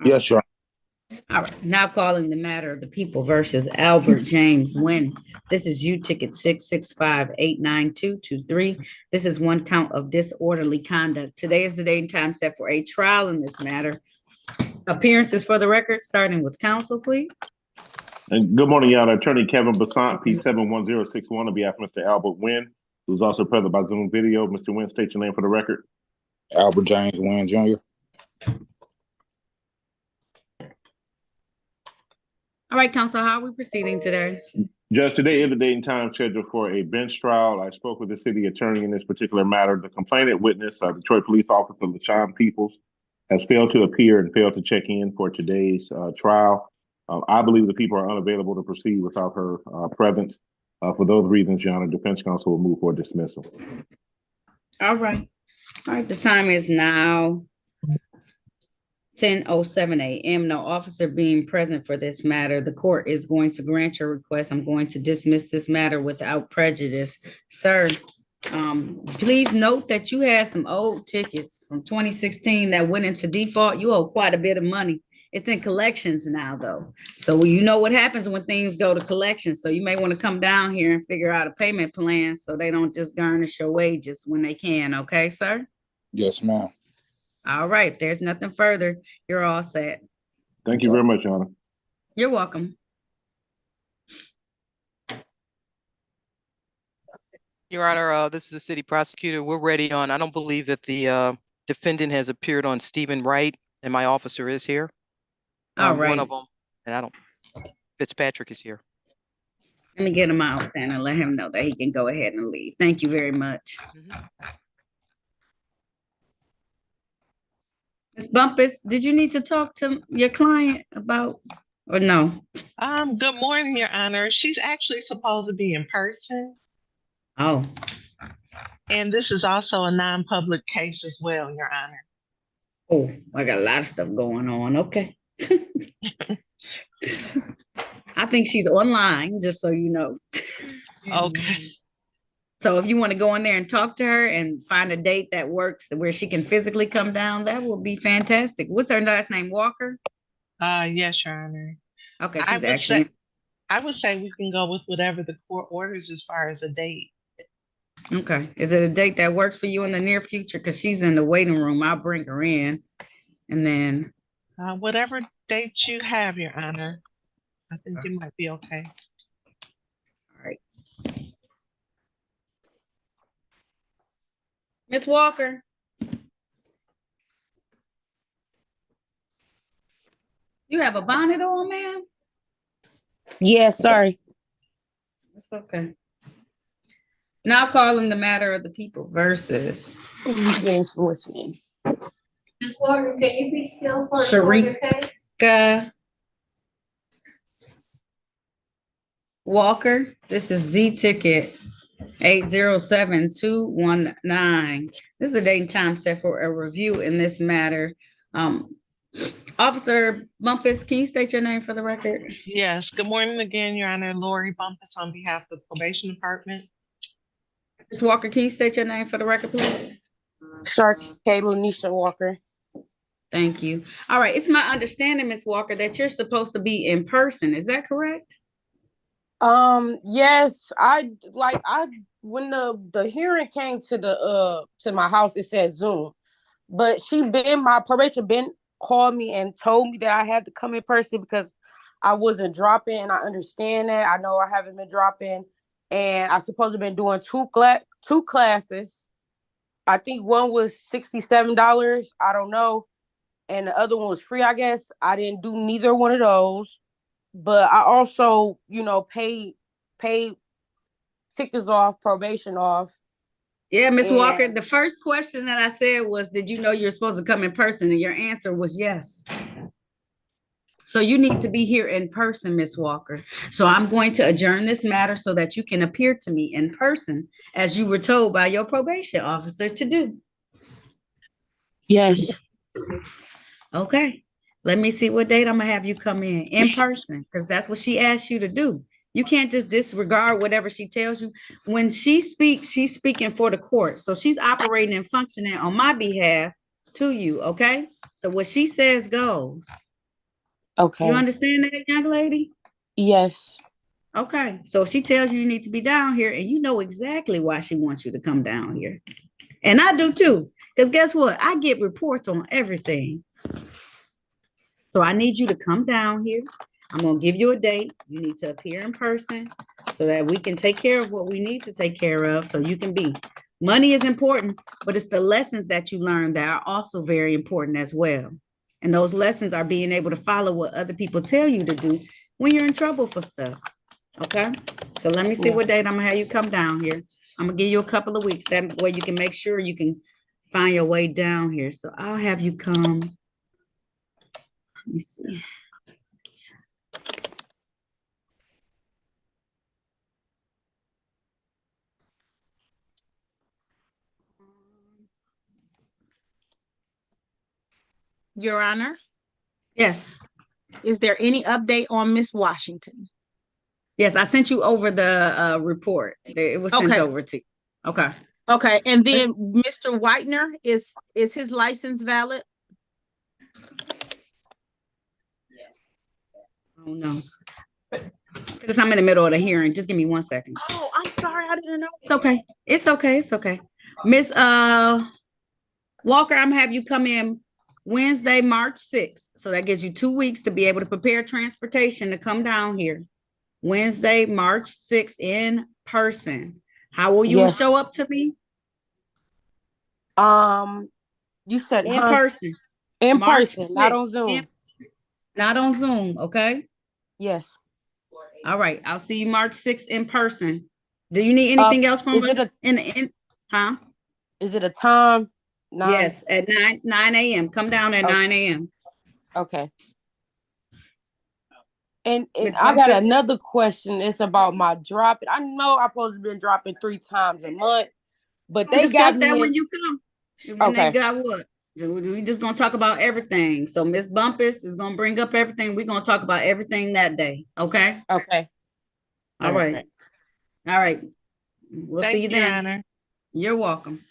Speaker 10: Yes, Your
Speaker 2: All right, now calling the matter of the people versus Albert James Wynn. This is U ticket 665-89223. This is one count of disorderly conduct. Today is the date and time set for a trial in this matter. Appearances for the record, starting with counsel, please.
Speaker 4: And good morning, y'all. Attorney Kevin Basant, P71061, on behalf of Mr. Albert Wynn. who's also present by Zoom video. Mr. Nguyen, state your name for the record.
Speaker 18: Albert James Nguyen Jr.
Speaker 2: All right, counsel, how are we proceeding today?
Speaker 4: Judge, today is the date and time scheduled for a bench trial. I spoke with the city attorney in this particular matter. The complainant witness, Detroit Police Officer LaShawn Peoples, has failed to appear and failed to check in for today's trial. I believe the people are unavailable to proceed without her presence. For those reasons, Your Honor, defense counsel will move for dismissal.
Speaker 2: All right. All right, the time is now 10:07 a.m. No officer being present for this matter. The court is going to grant your request. I'm going to dismiss this matter without prejudice. Sir, please note that you had some old tickets from 2016 that went into default. You owe quite a bit of money. It's in collections now, though. So you know what happens when things go to collections. So you may want to come down here and figure out a payment plan so they don't just garnish your wages when they can. Okay, sir?
Speaker 18: Yes, ma'am.
Speaker 2: All right. There's nothing further. You're all set.
Speaker 4: Thank you very much, Your Honor.
Speaker 2: You're welcome.
Speaker 14: Your Honor, this is the city prosecutor. We're ready on. I don't believe that the defendant has appeared on Stephen Wright, and my officer is here.
Speaker 2: All right.
Speaker 14: One of them, and Fitzpatrick is here.
Speaker 2: Let me get him out then and let him know that he can go ahead and leave. Thank you very much. Ms. Bumpus, did you need to talk to your client about, or no?
Speaker 17: Good morning, Your Honor. She's actually supposed to be in person.
Speaker 2: Oh.
Speaker 17: And this is also a non-public case as well, Your Honor.
Speaker 2: Oh, I got a lot of stuff going on. Okay. I think she's online, just so you know.
Speaker 17: Okay.
Speaker 2: So if you want to go in there and talk to her and find a date that works where she can physically come down, that will be fantastic. What's her last name? Walker?
Speaker 17: Yes, Your Honor.
Speaker 2: Okay, she's actually.
Speaker 17: I would say we can go with whatever the court orders as far as a date.
Speaker 2: Okay. Is it a date that works for you in the near future? Because she's in the waiting room. I'll bring her in. And then.
Speaker 17: Whatever date you have, Your Honor. I think it might be okay.
Speaker 2: All right. Miss Walker. You have a bonnet on, ma'am?
Speaker 12: Yes, sorry.
Speaker 2: It's okay. Now calling the matter of the people versus.
Speaker 12: Yes, listening.
Speaker 1: Ms. Walker, can you be still for the case?
Speaker 2: Sharika Walker, this is Z ticket 807219. This is the date and time set for a review in this matter. Officer Bumpus, can you state your name for the record?
Speaker 17: Yes. Good morning again, Your Honor. Lori Bumpus on behalf of the probation department.
Speaker 2: Ms. Walker, can you state your name for the record, please?
Speaker 12: Shark Lanisha Walker.
Speaker 2: Thank you. All right. It's my understanding, Ms. Walker, that you're supposed to be in person. Is that correct?
Speaker 12: Yes, when the hearing came to my house, it said Zoom, but my probation called me and told me that I had to come in person because I wasn't dropping, and I understand that. I know I haven't been dropping, and I supposed to have been doing two classes. I think one was $67, I don't know, and the other one was free, I guess. I didn't do neither one of those. But I also, paid sickness off, probation off.
Speaker 2: Yeah, Ms. Walker, the first question that I said was, did you know you're supposed to come in person? And your answer was yes. So you need to be here in person, Ms. Walker. So I'm going to adjourn this matter so that you can appear to me in person, as you were told by your probation officer to do.
Speaker 12: Yes.
Speaker 2: Okay. Let me see what date I'm gonna have you come in person, because that's what she asked you to do. You can't just disregard whatever she tells you. When she speaks, she's speaking for the court. So she's operating and functioning on my behalf to you, okay? So what she says goes.
Speaker 12: Okay.
Speaker 2: You understand that, young lady?
Speaker 12: Yes.
Speaker 2: Okay. So if she tells you need to be down here, and you know exactly why she wants you to come down here. And I do too, because guess what? I get reports on everything. So I need you to come down here. I'm going to give you a date. You need to appear in person so so that we can take care of what we need to take care of so you can be. Money is important, but it's the lessons that you learn that are also very important as well. And those lessons are being able to follow what other people tell you to do when you're in trouble for stuff. Okay? So let me see what date I'm gonna have you come down here. I'm gonna give you a couple of weeks. That way you can make sure you can find your way down here. So I'll have you come. Let me see.
Speaker 3: Your Honor,
Speaker 2: Yes.
Speaker 3: is there any update on Miss Washington?
Speaker 2: Yes, I sent you over the report. It was sent
Speaker 3: Okay.
Speaker 2: over to you. Okay.
Speaker 3: Okay, and then Mr. Whitener, is his license valid?
Speaker 2: Oh no. Because I'm in the middle of the hearing. Just give me 1 second.
Speaker 3: Oh, I'm sorry, I didn't know.
Speaker 2: It's okay. It's okay. It's okay. Miss Walker, I'm gonna have you come in Wednesday, March 6th. So that gives you 2 weeks to be able to prepare transportation to come down here. Wednesday, March 6th in person. How will you
Speaker 12: Yes.
Speaker 2: show up to me?
Speaker 12: You said
Speaker 2: In person.
Speaker 12: In
Speaker 2: March
Speaker 12: person, not
Speaker 2: 6th.
Speaker 12: on Zoom.
Speaker 2: Not on Zoom, okay?
Speaker 12: Yes.
Speaker 2: All right. I'll see you March 6th in person. Do you need anything else from
Speaker 12: is it
Speaker 2: us? Huh?
Speaker 12: Is it a time? 9?
Speaker 2: Yes, at 9 a.m. Come down at 9 a.m.
Speaker 12: Okay. And
Speaker 2: Miss
Speaker 12: I got
Speaker 2: Bumpus?
Speaker 12: another question. It's about my dropping. I know I'm supposed to be dropping 3 times a month, but
Speaker 2: We'll
Speaker 12: they got
Speaker 2: discuss
Speaker 12: me
Speaker 2: that
Speaker 12: in.
Speaker 2: when you come. When they
Speaker 12: Okay.
Speaker 2: got what? We just gonna talk about everything. So Miss Bumpus is gonna bring up everything. We're gonna talk about everything that day. Okay.
Speaker 12: Okay.
Speaker 2: All right. All right. We'll see you
Speaker 17: Thank you, Your
Speaker 2: then.
Speaker 17: Honor.
Speaker 2: You're welcome.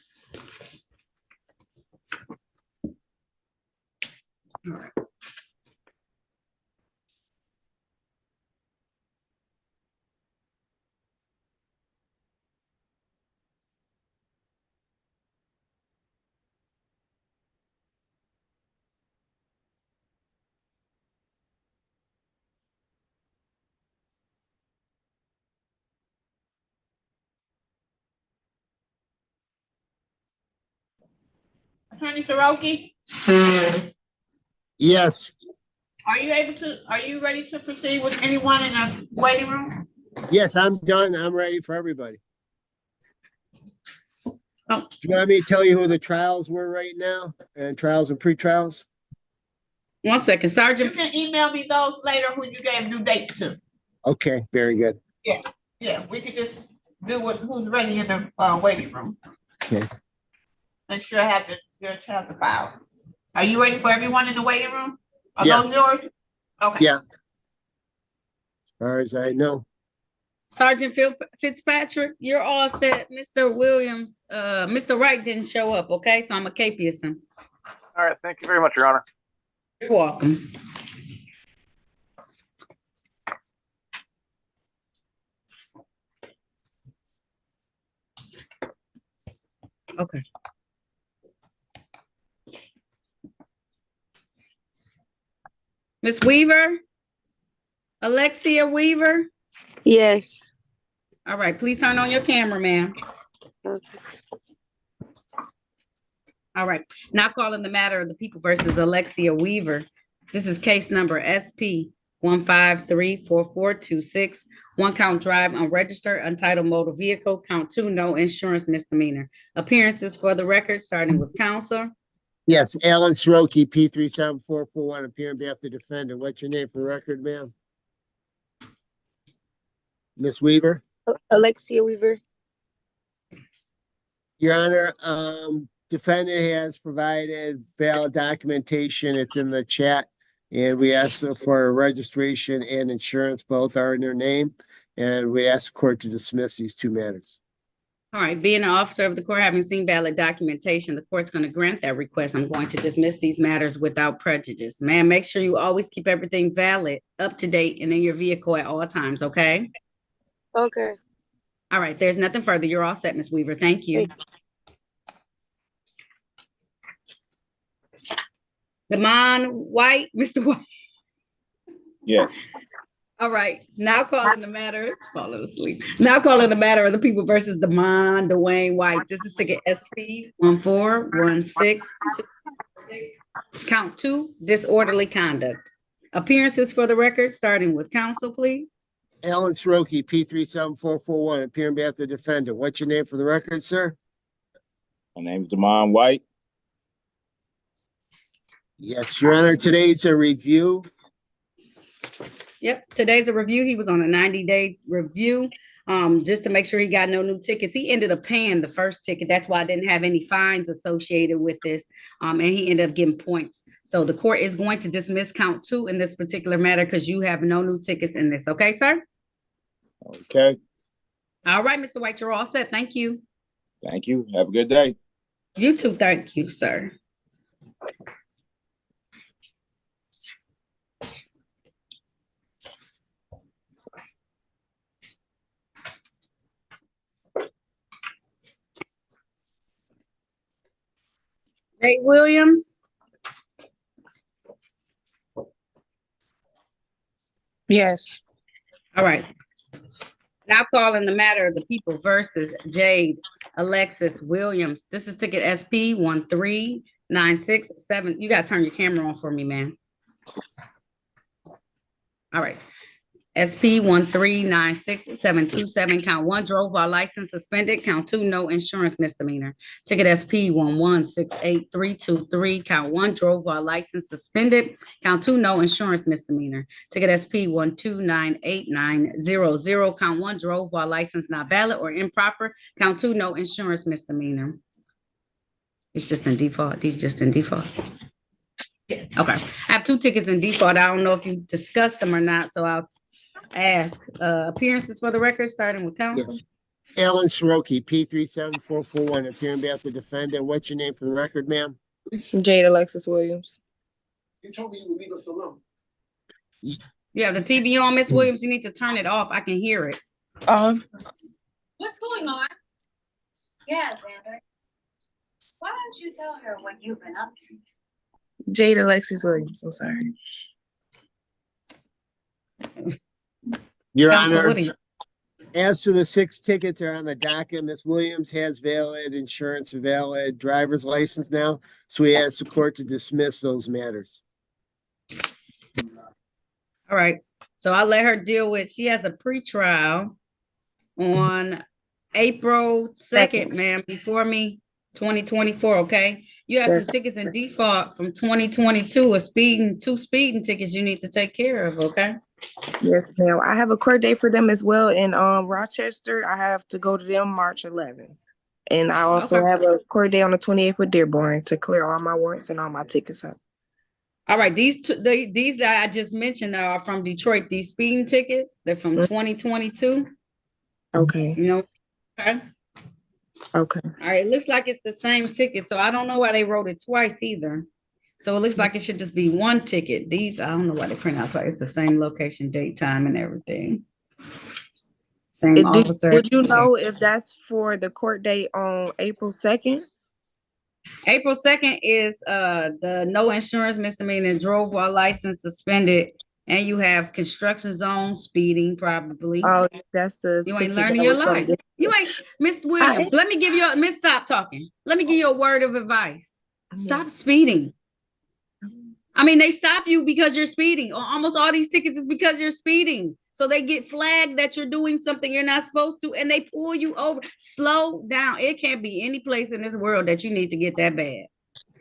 Speaker 2: All right.
Speaker 16: Attorney Soroki,
Speaker 10: Yes,
Speaker 16: are you ready to proceed with anyone in the waiting room?
Speaker 10: yes, I'm done. I'm ready for everybody.
Speaker 2: Oh.
Speaker 10: Do you want me to tell you who the trials were right now and trials and pre-trials?
Speaker 2: 1 second, Sergeant.
Speaker 16: You can email me those later who you gave new dates to.
Speaker 10: Okay, very good.
Speaker 16: Yeah, we could just do who's ready in the waiting room.
Speaker 10: Okay.
Speaker 16: Make sure I have the file. Are you ready for everyone in the waiting room? Are
Speaker 10: Yes.
Speaker 16: those yours? Okay.
Speaker 10: Yeah. As far as I know.
Speaker 2: Sergeant Fitzpatrick, you're all set. Mr. Williams, Mr. Wright didn't show up, okay? So I'm a capious him.
Speaker 19: All right, thank you very much, Your Honor.
Speaker 2: You're welcome. Okay. Miss Weaver? Alexia Weaver?
Speaker 11: Yes.
Speaker 2: All right, please turn on your camera, ma'am. All right, now calling the matter of the people versus Alexia Weaver. This is case number SP 1534426. One count drive unregistered, untitled motor vehicle. Count 2, no insurance misdemeanor. Appearances for the record, starting with counsel.
Speaker 10: Yes, Alan Sroki, P37441, appearing on behalf of the defendant. What's your name for the record, ma'am? Miss Weaver?
Speaker 11: Alexia Weaver.
Speaker 10: Your Honor, defendant has provided valid documentation. It's in the chat. And we asked for registration and insurance. Both are in their name. And we ask the court to dismiss these 2 matters.
Speaker 2: All right, being an officer of the court, having seen valid documentation, the court's going to grant that request. I'm going to dismiss these matters without prejudice. Ma'am, make sure you always keep everything valid, up to date, and in your vehicle at all times, okay?
Speaker 11: Okay.
Speaker 2: All right, there's nothing further. You're all set, Ms. Weaver. Thank you. Lamont White, Mr. White.
Speaker 18: Yes.
Speaker 2: All right, now calling the matter, it's falling asleep. Now calling the matter of the people versus Demond Dwayne White. This is ticket SP 141626. Count 2, disorderly conduct. Appearances for the record, starting with counsel, please.
Speaker 10: Alan Sroki, P37441, appearing on behalf of the defendant. What's your name for the record, sir?
Speaker 18: My name's Demond White.
Speaker 10: Yes, Your Honor, today's a review.
Speaker 2: Yep, today's a review. He was on a 90-day review, just to make sure he got no new tickets. He ended up paying the first ticket. That's why I didn't have any fines associated with this, and he ended up getting points. So the court is going to dismiss count 2 in this particular matter because you have no new tickets in this. Okay, sir?
Speaker 18: Okay.
Speaker 2: All right, Mr. White, you're all set. Thank you.
Speaker 18: Thank you. Have a good day.
Speaker 2: You too. Thank you, sir. Nate Williams.
Speaker 12: Yes.
Speaker 2: All right. Now calling the matter of the people versus Jade Alexis Williams. This is ticket SP 13967. You got to turn your camera on for me, man. All right. SP 1396727. Count 1, drove while license suspended. Count 2, no insurance misdemeanor. Ticket SP 1168323. Count 1, drove while license suspended. Count 2, no insurance misdemeanor. Ticket SP 1298900. Count 1, drove while license not valid or improper. Count 2, no insurance misdemeanor. It's just in default. These just in default. Okay. I have 2 tickets in default. I don't know if you discussed them or not, so I'll ask. Appearances for the record, starting with counsel.
Speaker 10: Yes. Alan Sroki, P37441, appearing on behalf of the defendant. What's your name for the record, ma'am?
Speaker 12: Jade Alexis Williams.
Speaker 10: You told me you would leave us alone.
Speaker 2: You have the TV on, Miss Williams. You need to turn it off. I can hear it.
Speaker 20: What's going on? Yeah, Xander. Why don't you tell her what you've been up to?
Speaker 12: Jade Alexis Williams. I'm sorry.
Speaker 10: Your
Speaker 2: Counsel,
Speaker 10: Honor,
Speaker 2: what do you-
Speaker 10: as to the 6 tickets are on the docket, Ms. Williams has valid insurance, valid driver's license now, so we ask the court to dismiss those matters.
Speaker 2: All right. So I'll let her deal with, she has a pretrial on April 2nd, ma'am, before me, 2024, okay? You have
Speaker 12: Yes.
Speaker 2: some tickets in default from 2022, 2 speeding tickets you need to take care of, okay?
Speaker 12: Yes, ma'am. I have a court date for them as well in Rochester. I have to go to them March 11th. And I also
Speaker 2: Okay.
Speaker 12: have a court date on the 28th with Dearborn to clear all my warrants and all my tickets up.
Speaker 2: All right, these that I just mentioned are from Detroit. These speeding tickets, they're from 2022.
Speaker 12: Okay.
Speaker 2: You know, okay.
Speaker 12: Okay.
Speaker 2: All right, it looks like it's the same ticket, so I don't know why they wrote it twice either. So it looks like it should just be 1 ticket. These, I don't know why they print out twice. It's the same location, date, time, and everything. Same officer.
Speaker 12: Would you know if that's for the court date on April 2nd?
Speaker 2: April 2nd is the no insurance misdemeanor, drove while license suspended, and you have construction zone speeding probably.
Speaker 12: Oh, that's the
Speaker 2: You ain't
Speaker 12: ticket
Speaker 2: learning
Speaker 12: that
Speaker 2: your
Speaker 12: was from
Speaker 2: life.
Speaker 12: this-
Speaker 2: You ain't, Miss Williams. Let me give you Miss, stop talking. Let me give you a word of advice. Stop speeding. I mean, they stop you because you're speeding. Almost all these tickets is because you're speeding. So they get flagged that you're doing something you're not supposed to, and they pull you over. Slow down. It can't be any place in this world that you need to get that bad.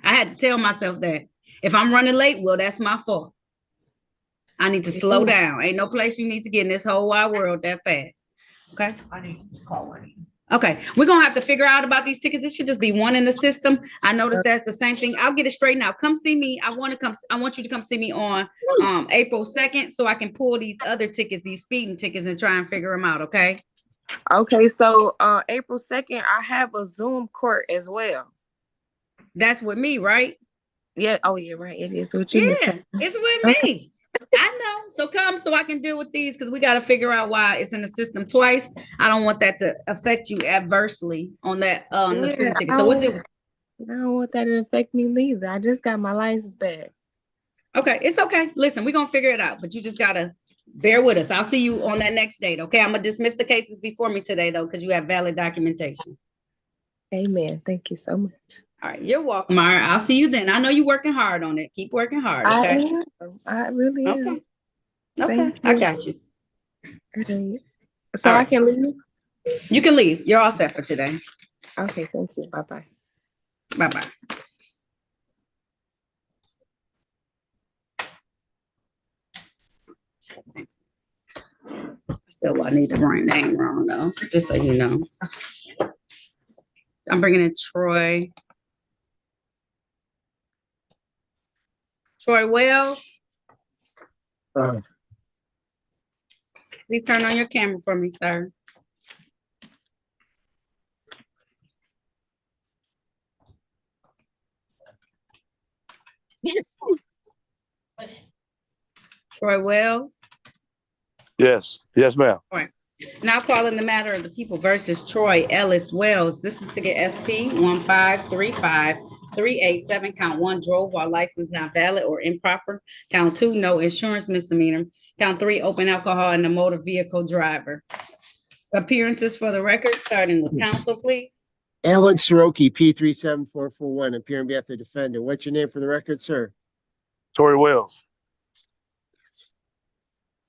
Speaker 2: I had to tell myself that. If I'm running late, well, that's my fault. I need to slow down. Ain't no place you need to get in this whole wide world that fast. Okay?
Speaker 16: I need to call one.
Speaker 2: Okay, we're gonna have to figure out about these tickets. It should just be 1 in the system. I noticed that's the same thing. I'll get it straightened out. Come see me. I want you to come see me on April 2nd so I can pull these other tickets, these speeding tickets, and try and figure them out. Okay.
Speaker 12: Okay, so April 2nd, I have a Zoom court as well.
Speaker 2: That's with me, right?
Speaker 12: Yeah. Oh, yeah, right. It is with you. Miss
Speaker 2: Yeah,
Speaker 12: Taylor.
Speaker 2: it's with me. I know. So come so I can deal with these because we got to figure out why it's in the system twice. I don't want that to affect you adversely on that the speeding ticket. So what's it?
Speaker 12: I don't want that to affect me neither. I just got my license back.
Speaker 2: Okay, it's okay. Listen, we're gonna figure it out, but you just gotta Bear with us. I'll see you on that next date. Okay, I'm gonna dismiss the cases before me today though, because you have valid documentation.
Speaker 21: Amen. Thank you so much.
Speaker 2: All right, you're welcome, Mara. I'll see you then. I know you're working hard on it. Keep working hard.
Speaker 21: I
Speaker 2: Okay.
Speaker 21: am. I really am.
Speaker 2: Okay. Okay.
Speaker 21: Thank
Speaker 2: I
Speaker 21: you.
Speaker 2: got you.
Speaker 21: Right. So
Speaker 2: All
Speaker 21: I
Speaker 2: right.
Speaker 21: can leave?
Speaker 2: You can leave. You're all set for today.
Speaker 21: Okay, thank you. Bye-bye.
Speaker 2: Bye-bye. Still, I need to write name wrong though, just so you know. I'm bringing in Troy. Troy Wells. Please turn on your camera for me, sir. Troy Wells.
Speaker 22: Yes, ma'am.
Speaker 2: All right. Now calling the matter of the people versus Troy Ellis Wells. This is ticket SP 1535387. Count 1, drove while license not valid or improper. Count 2, no insurance misdemeanor. Count 3, open alcohol in the motor vehicle driver. Appearances for the record, starting with counsel, please.
Speaker 10: Alan Soroki, P37441, appearing on behalf of the defendant. What's your name for the record, sir?
Speaker 22: Tory Wells.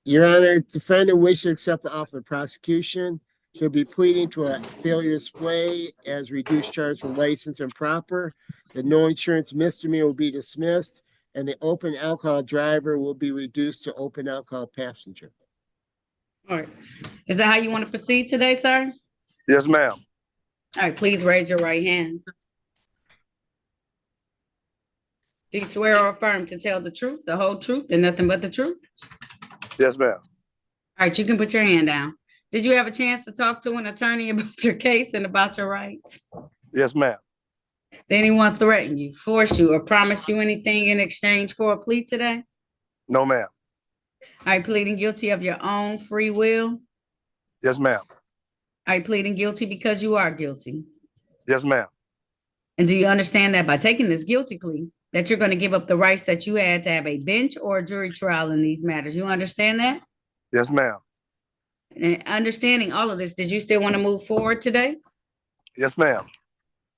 Speaker 10: Your Honor, defendant wishes to accept the offer of prosecution. He'll be pleading to a failure to display as reduced charge for license improper. The no insurance misdemeanor will be dismissed, and the open alcohol driver will be reduced to open alcohol passenger.
Speaker 2: All right. Is that how you want to proceed today, sir?
Speaker 22: Yes, ma'am.
Speaker 2: All right, please raise your right hand. Do you swear or affirm to tell the truth, the whole truth, and nothing but the truth?
Speaker 22: Yes, ma'am.
Speaker 2: All right, you can put your hand down. Did you have a chance to talk to an attorney about your case and about your rights?
Speaker 22: Yes, ma'am.
Speaker 2: Did anyone threaten you, force you, or promise you anything in exchange for a plea today?
Speaker 22: No, ma'am.
Speaker 2: All right, pleading guilty of your own free will?
Speaker 22: Yes, ma'am.
Speaker 2: Are you pleading guilty because you are guilty?
Speaker 22: Yes, ma'am.
Speaker 2: And do you understand that by taking this guilty plea, that you're going to give up the rights that you had to have a bench or a jury trial in these matters? You understand that?
Speaker 22: Yes, ma'am.
Speaker 2: And understanding all of this, did you still want to move forward today?
Speaker 22: Yes, ma'am.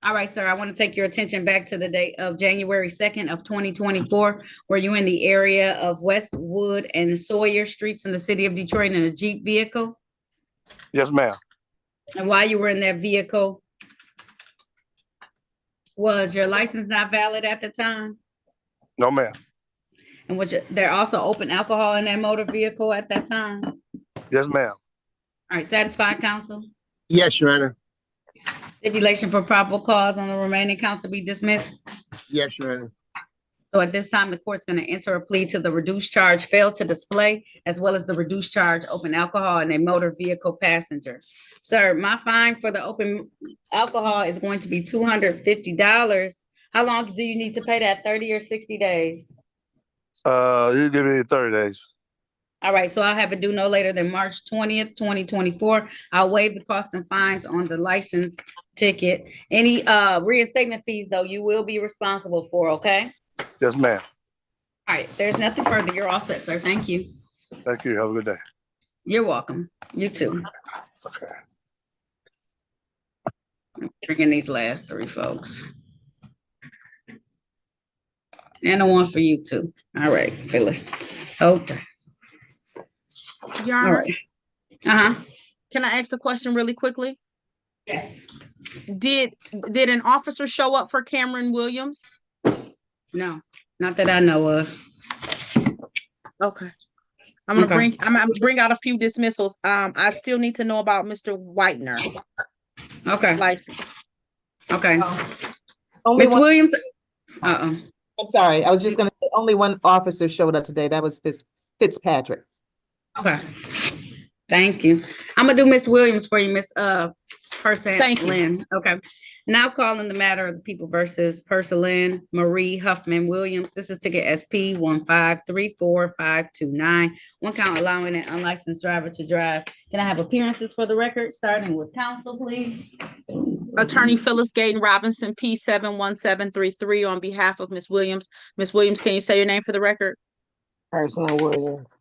Speaker 2: All right, sir, I want to take your attention back to the date of January 2nd of 2024. Were you in the area of Westwood and Sawyer Streets in the city of Detroit in a Jeep vehicle?
Speaker 22: Yes, ma'am.
Speaker 2: And while you were in that vehicle, was your license not valid at the time?
Speaker 22: No, ma'am.
Speaker 2: And was there also open alcohol in that motor vehicle at that time?
Speaker 22: Yes, ma'am.
Speaker 2: All right, satisfied, counsel?
Speaker 10: Yes, Your Honor.
Speaker 2: Stipulation for probable cause on the remaining count to be dismissed?
Speaker 10: Yes, Your Honor.
Speaker 2: So at this time, the court's going to enter a plea to the reduced charge fail to display, as well as the reduced charge open alcohol in a motor vehicle passenger. Sir, my fine for the open alcohol is going to be $250. How long do you need to pay that, 30 or 60 days?
Speaker 22: You give me 30 days.
Speaker 2: All right, so I'll have it due no later than March 20th, 2024. I'll waive the cost and fines on the license ticket. Any reinstatement fees, though, you will be responsible for, okay?
Speaker 22: Yes, ma'am.
Speaker 2: All right, there's nothing further. You're all set, sir. Thank you.
Speaker 22: Thank you. Have a good day.
Speaker 2: You're welcome. You too.
Speaker 22: Okay.
Speaker 2: Bringing these last three folks. And the one for you too. All right, Phyllis. Okay.
Speaker 3: Your
Speaker 2: All
Speaker 3: Honor,
Speaker 2: right. Uh-huh.
Speaker 3: can I ask a question really quickly?
Speaker 2: Yes.
Speaker 3: Did an officer show up for Cameron Williams?
Speaker 2: No, not that I know of.
Speaker 3: Okay. I'm gonna
Speaker 2: Okay.
Speaker 3: bring out a few dismissals. I still need to know about Mr. Whitener.
Speaker 2: Okay.
Speaker 3: License.
Speaker 2: Okay.
Speaker 6: Only
Speaker 2: Miss
Speaker 6: one-
Speaker 2: Williams? Uh-oh.
Speaker 6: I'm sorry. I was just gonna say only one officer showed up today. That was Fitzpatrick.
Speaker 2: Okay. Thank you. I'm gonna do Miss Williams for you, Miss Person
Speaker 3: Thank you.
Speaker 2: Lynn. Okay. Now calling the matter of the people versus Purslane Marie Huffman Williams. This is ticket SP 1534529. One count allowing an unlicensed driver to drive. Can I have appearances for the record, starting with counsel, please?
Speaker 3: Attorney Phyllis Gayton Robinson, P71733 on behalf of Ms. Williams. Ms. Williams, can you say your name for the record?
Speaker 12: Personal Williams.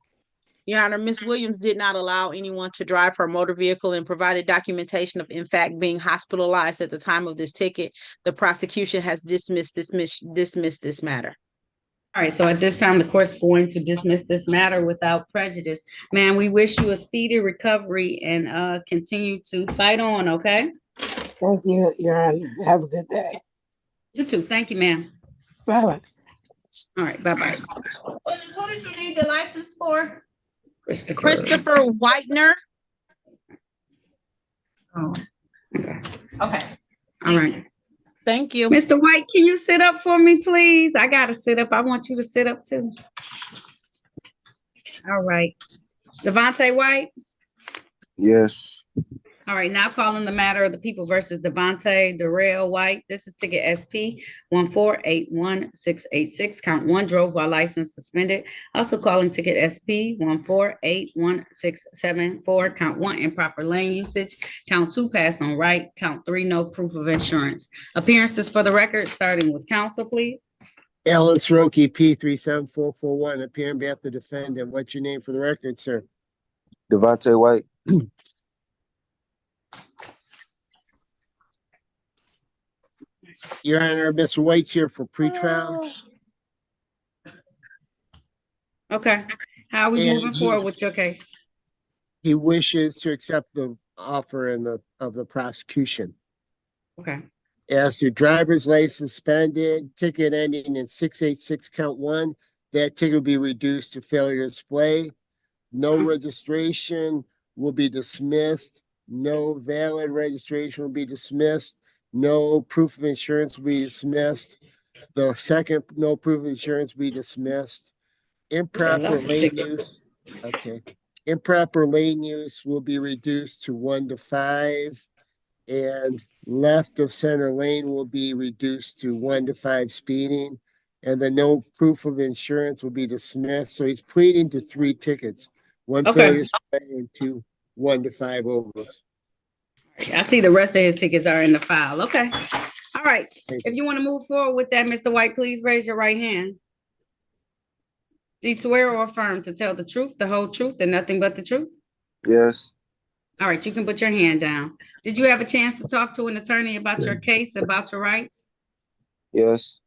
Speaker 3: Your Honor, Ms. Williams did not allow anyone to drive her motor vehicle and provided documentation of, in fact, being hospitalized at the time of this ticket. The prosecution has dismissed this matter.
Speaker 2: All right, so at this time, the court's going to dismiss this matter without prejudice. Man, we wish you a speedy recovery and continue to fight on, okay?
Speaker 5: Thank you, Your Honor. Have a good day.
Speaker 2: You too. Thank you, ma'am.
Speaker 5: Bye-bye.
Speaker 2: All right, bye-bye.
Speaker 16: What did you need the license for?
Speaker 3: Christopher Whitener.
Speaker 2: Oh, okay.
Speaker 3: Okay.
Speaker 2: All right.
Speaker 3: Thank you.
Speaker 2: Mr. White, can you sit up for me, please? I gotta sit up. I want you to sit up too. All right. Devontae White?
Speaker 10: Yes.
Speaker 2: All right, now calling the matter of the people versus Devontae Darrell White. This is ticket SP 1481686. Count 1, drove while license suspended. Also calling ticket SP 1481674. Count 1, improper lane usage. Count 2, pass on right. Count 3, no proof of insurance. Appearances for the record, starting with counsel, please.
Speaker 8: Alan Soroki, P374441, appearing on behalf of the defendant. What's your name for the record, sir?
Speaker 10: Devontae White.
Speaker 8: Your Honor, Mr. White's here for pretrial.
Speaker 2: Okay. How are we moving forward with your case?
Speaker 8: He wishes to accept the offer of the prosecution.
Speaker 2: Okay.
Speaker 8: As your driver's license suspended, ticket ending in 686 count 1, that ticket will be reduced to failure to display. No registration will be dismissed. No valid registration will be dismissed. No proof of insurance will be dismissed. The second no proof of insurance will be dismissed. Improper lane use. Okay. Improper lane use will be reduced to 1 to 5. And left of center lane will be reduced to 1 to 5 speeding. And the no proof of insurance will be dismissed. So he's pleading to 3 tickets. 1 failure to display and 2 1 to 5 overs.
Speaker 2: I see the rest of his tickets are in the file. Okay. All right. If you want to move forward with that, Mr. White, please raise your right hand. Do you swear or affirm to tell the truth, the whole truth, and nothing but the truth?
Speaker 10: Yes.
Speaker 2: All right, you can put your hand down. Did you have a chance to talk to an attorney about your case, about your rights?
Speaker 10: Yes.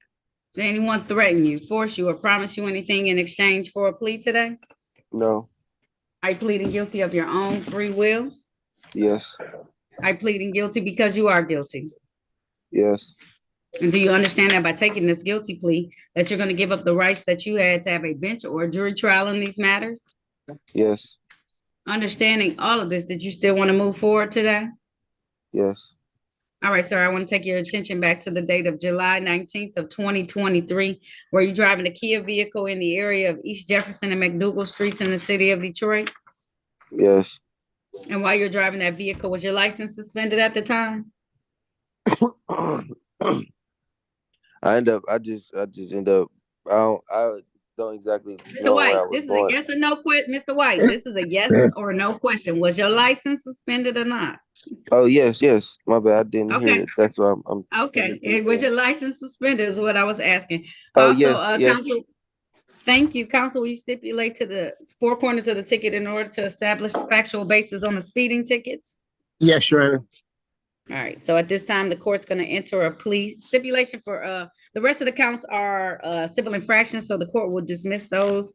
Speaker 2: Did anyone threaten you, force you, or promise you anything in exchange for a plea today?
Speaker 10: No.
Speaker 2: Are you pleading guilty of your own free will?
Speaker 10: Yes.
Speaker 2: Are you pleading guilty because you are guilty?
Speaker 10: Yes.
Speaker 2: And do you understand that by taking this guilty plea, that you're going to give up the rights that you had to have a bench or a jury trial in these matters?
Speaker 10: Yes.
Speaker 2: Understanding all of this, did you still want to move forward today?
Speaker 10: Yes.
Speaker 2: All right, sir, I want to take your attention back to the date of July 19th of 2023. Were you driving a Kia vehicle in the area of East Jefferson and McDougal Streets in the city of Detroit?
Speaker 10: Yes.
Speaker 2: And while you're driving that vehicle, was your license suspended at the time?
Speaker 10: I just end up, I don't exactly
Speaker 2: Mr.
Speaker 10: know
Speaker 2: White,
Speaker 10: where I was
Speaker 2: this is
Speaker 10: going.
Speaker 2: a yes or no question. Mr. White, this is a yes or no question. Was your license suspended or not?
Speaker 10: Oh, yes, yes. My bad. I didn't hear
Speaker 2: Okay.
Speaker 10: it. That's why I'm
Speaker 2: Okay. Was your license suspended is what I was asking.
Speaker 10: Oh,
Speaker 2: Also,
Speaker 10: yes, yes.
Speaker 2: counsel, thank you. Counsel, will you stipulate to the 4 corners of the ticket in order to establish a factual basis on the speeding tickets?
Speaker 8: Yes, Your Honor.
Speaker 2: All right, so at this time, the court's going to enter a plea stipulation for the rest of the counts are civil infractions, so the court will dismiss those.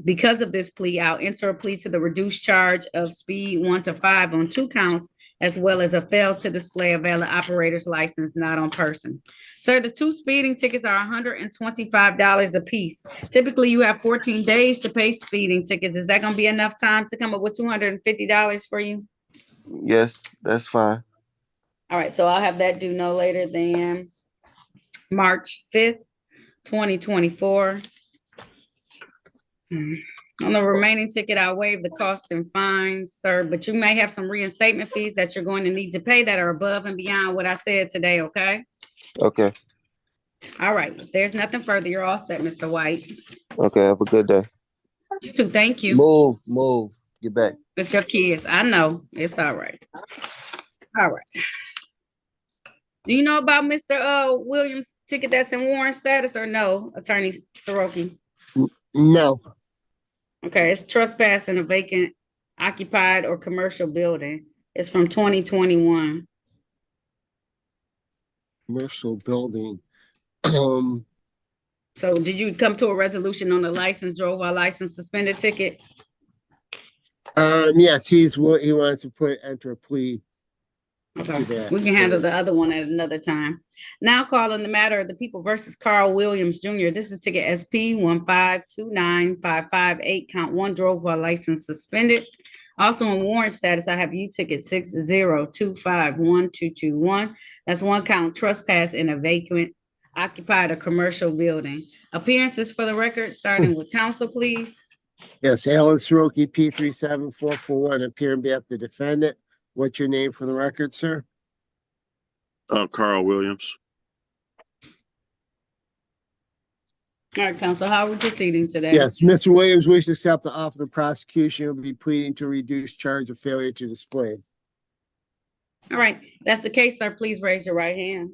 Speaker 2: Because of this plea, I'll enter a plea to the reduced charge of speed 1 to 5 on 2 counts, as well as a fail to display a valid operator's license not on person. Sir, the 2 speeding tickets are $125 a piece. Typically, you have 14 days to pay speeding tickets. Is that going to be enough time to come up with $250 for you?
Speaker 10: Yes, that's fine.
Speaker 2: All right, so I'll have that due no later than March 5th, 2024. On the remaining ticket, I'll waive the cost and fines, sir, but you may have some reinstatement fees that you're going to need to pay that are above and beyond what I said today, okay?
Speaker 10: Okay.
Speaker 2: All right, if there's nothing further, you're all set, Mr. White.
Speaker 10: Okay, have a good day.
Speaker 2: You too, thank you.
Speaker 10: Move. Get back.
Speaker 2: It's your kids, I know, it's all right. All right. Do you know about Mr. Williams' ticket that's in warrant status or no, Attorney Soroki?
Speaker 8: No.
Speaker 2: Okay, it's trespass in a vacant, occupied or commercial building. It's from 2021.
Speaker 8: Commercial building.
Speaker 2: So did you come to a resolution on the license, drove while license suspended ticket?
Speaker 8: Yes, he wants to enter a plea to
Speaker 2: Okay,
Speaker 8: that.
Speaker 2: we can handle the other one at another time. Now calling the matter of the people versus Carl Williams Jr. This is ticket SP 1529558, count 1, drove while license suspended. Also in warrant status, I have U ticket 602512221. That's 1 count trespass in a vacant, occupied or commercial building. Appearances for the record, starting with counsel, please.
Speaker 8: Yes, Alan Soroki, P37441, appear on behalf of the defendant. What's your name for the record, sir?
Speaker 7: Carl Williams.
Speaker 2: All right, counsel, how are we proceeding today?
Speaker 8: Yes, Mr. Williams wishes to accept the offer of the prosecution. Will be pleading to reduce charge of failure to display.
Speaker 2: All right, that's the case, sir. Please raise your right hand.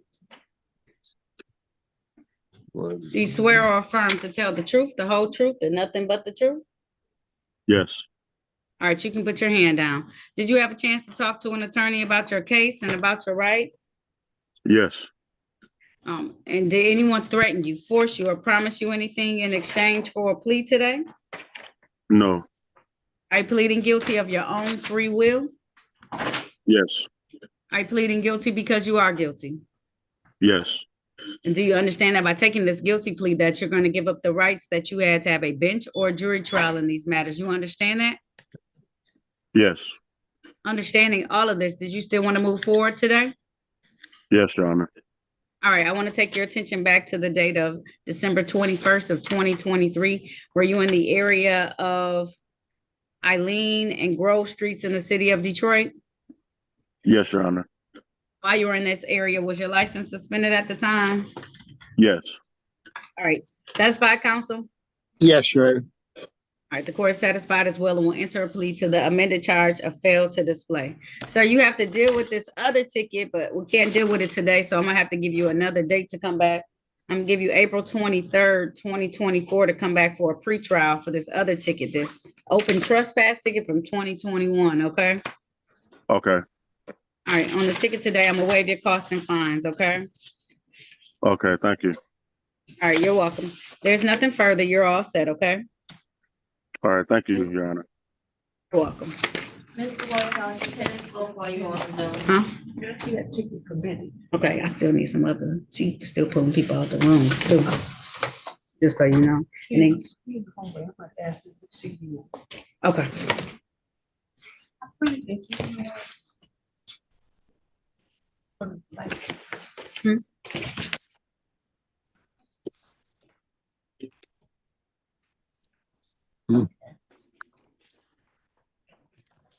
Speaker 2: Do you swear or affirm to tell the truth, the whole truth, and nothing but the truth?
Speaker 7: Yes.
Speaker 2: All right, you can put your hand down. Did you have a chance to talk to an attorney about your case and about your rights?
Speaker 7: Yes.
Speaker 2: And did anyone threaten you, force you, or promise you anything in exchange for a plea today?
Speaker 7: No.
Speaker 2: Are you pleading guilty of your own free will?
Speaker 7: Yes.
Speaker 2: Are you pleading guilty because you are guilty?
Speaker 7: Yes.
Speaker 2: And do you understand that by taking this guilty plea that you're going to give up the rights that you had to have a bench or jury trial in these matters? You understand that?
Speaker 7: Yes.
Speaker 2: Understanding all of this, did you still want to move forward today?
Speaker 7: Yes, Your Honor.
Speaker 2: All right, I want to take your attention back to the date of December 21st of 2023. Were you in the area of Eileen and Grove Streets in the city of Detroit?
Speaker 7: Yes, Your Honor.
Speaker 2: While you were in this area, was your license suspended at the time?
Speaker 7: Yes.
Speaker 2: All right, satisfied, counsel?
Speaker 8: Yes, sure.
Speaker 2: All right, the court is satisfied as well and will enter a plea to the amended charge of fail to display. So you have to deal with this other ticket, but we can't deal with it today, so I'm gonna have to give you another date to come back. I'm gonna give you April 23rd, 2024 to come back for a pretrial for this other ticket, this open trespass ticket from 2021, okay?
Speaker 7: Okay.
Speaker 2: All right, on the ticket today, I'm gonna waive your costs and fines, okay?
Speaker 7: Okay, thank you.
Speaker 2: All right, you're welcome. There's nothing further. You're all set, okay?
Speaker 7: All right, thank you, Your Honor.
Speaker 2: You're welcome.
Speaker 1: Mr. Whitehouse, you can spoke while you on the Zoom.
Speaker 2: Huh? Okay, I still need some other, she's still pulling people out the rooms too. Just so you know. And then- Okay. Hmm?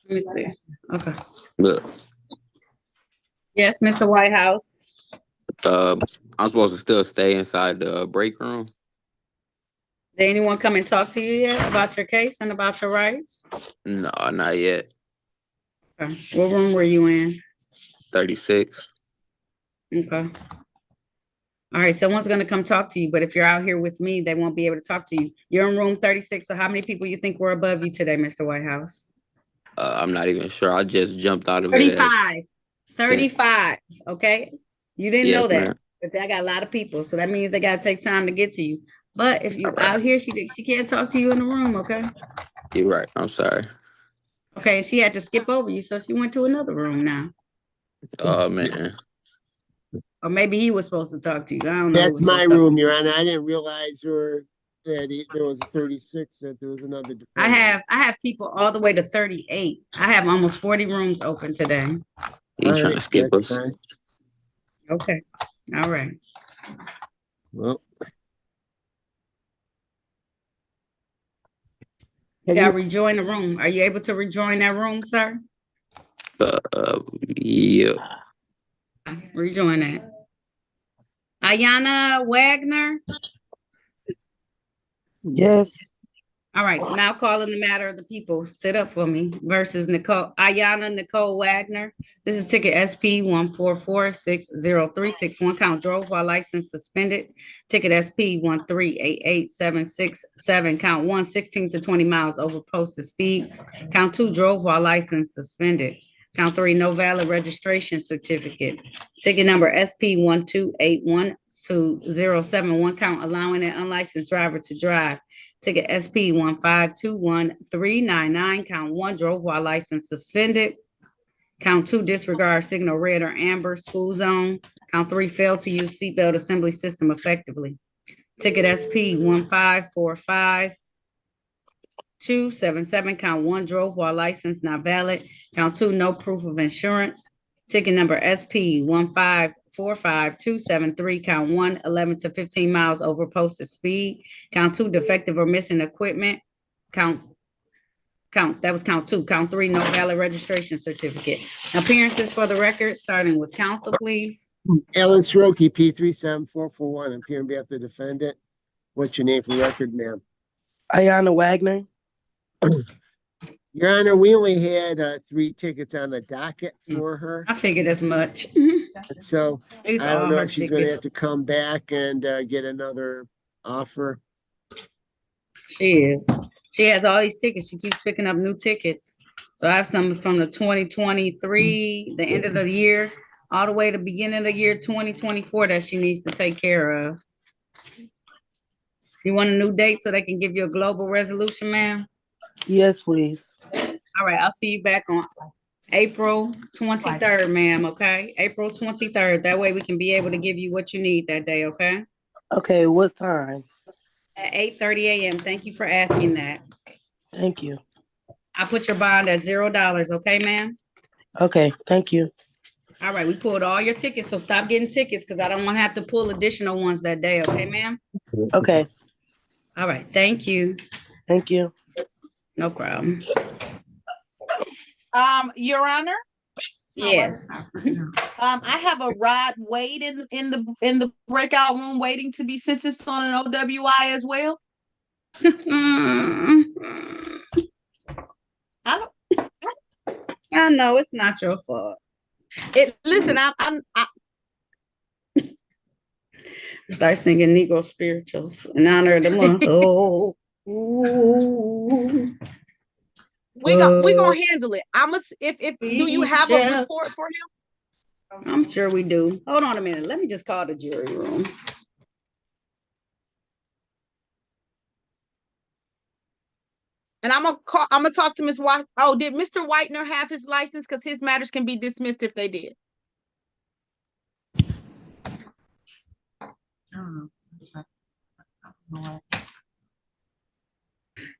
Speaker 2: Let me see. Okay.
Speaker 9: Look,
Speaker 2: Yes, Mr. Whitehouse.
Speaker 9: I'm supposed to still stay inside the break room.
Speaker 2: Did anyone come and talk to you yet about your case and about your rights?
Speaker 9: No, not yet.
Speaker 2: Okay. What room were you in?
Speaker 9: 36.
Speaker 2: Okay. All right, someone's gonna come talk to you, but if you're out here with me, they won't be able to talk to you. You're in room 36, so how many people you think were above you today, Mr. Whitehouse?
Speaker 9: I'm not even sure. I just jumped out of it.
Speaker 2: 35. 35, okay? You didn't know
Speaker 9: Yes,
Speaker 2: that,
Speaker 9: ma'am.
Speaker 2: but I got a lot of people, so that means they gotta take time to get to you. But if you're out here, she can't talk to you in the room, okay?
Speaker 9: You're right. I'm sorry.
Speaker 2: Okay, she had to skip over you, so she went to another room now.
Speaker 9: Oh, man.
Speaker 2: Or maybe he was supposed to talk to you. I don't know.
Speaker 8: That's my room, Your Honor. I didn't realize there was a 36, that there was another.
Speaker 2: I have people all the way to 38. I have almost 40 rooms open today.
Speaker 9: You trying to skip us?
Speaker 8: Fine.
Speaker 2: Okay. All right.
Speaker 8: Well.
Speaker 2: Yeah, rejoin the room. Are you able to rejoin that room, sir?
Speaker 9: Yeah.
Speaker 2: Rejoin that. Ayana Wagner.
Speaker 5: Yes.
Speaker 2: All right, now calling the matter of the people, sit up for me, versus Ayana Nicole Wagner. This is ticket SP 1446036. Count drove while license suspended. Ticket SP 1388767. Count 1, 16 to 20 miles over posted speed. Count 2, drove while license suspended. Count 3, no valid registration certificate. Ticket number SP 1281207. Count allowing an unlicensed driver to drive. Ticket SP 1521399. Count 1, drove while license suspended. Count 2, disregard signal red or amber school zone. Count 3, failed to use seatbelt assembly system effectively. Ticket SP 1545277. Count 1, drove while license not valid. Count 2, no proof of insurance. Ticket number SP 1545273. Count 1, 11 to 15 miles over posted speed. Count 2, defective or missing equipment. That was count 2. Count 3, no valid registration certificate. Appearances for the record, starting with counsel, please.
Speaker 8: Alan Sroki, P37441, appearing on behalf of the defendant. What's your name for the record, ma'am?
Speaker 12: Ayana Wagner.
Speaker 8: Your Honor, we only had 3 tickets on the docket for her.
Speaker 2: I figured as much.
Speaker 8: So I
Speaker 2: These are
Speaker 8: don't know
Speaker 2: her
Speaker 8: if she's going to
Speaker 2: tickets.
Speaker 8: have to come back and get another offer.
Speaker 2: She is. She has all these tickets. She keeps picking up new tickets. So I have some from the 2023, the end of the year, all the way to beginning of the year 2024 that she needs to take care of. You want a new date so they can give you a global resolution, ma'am?
Speaker 12: Yes, please.
Speaker 2: All right, I'll see you back on April 23rd, ma'am, okay? April 23rd. That way we can be able to give you what you need that day, okay?
Speaker 12: Okay, what time?
Speaker 2: At 8:30 a.m. Thank you for asking that.
Speaker 12: Thank you.
Speaker 2: I put your bond at $0, okay, ma'am?
Speaker 12: Okay, thank you.
Speaker 2: All right, we pulled all your tickets, so stop getting tickets because I don't want to have to pull additional ones that day, okay, ma'am?
Speaker 12: Okay.
Speaker 2: All right, thank you.
Speaker 12: Thank you.
Speaker 2: No problem.
Speaker 3: Your Honor,
Speaker 2: Yes.
Speaker 3: I have a Rod Wade in the breakout room waiting to be sentenced on an OWI as well.
Speaker 2: I know it's not your fault.
Speaker 3: Listen,
Speaker 2: Start singing Negro spirituals in honor of the month. Oh, ooh.
Speaker 3: we gonna handle it. If do you have a report for him?
Speaker 2: I'm sure we do. Hold on a minute. Let me just call the jury room.
Speaker 3: And I'm gonna talk to Ms. White. Oh, did Mr. Whitener have his license? Because his matters can be dismissed if they did.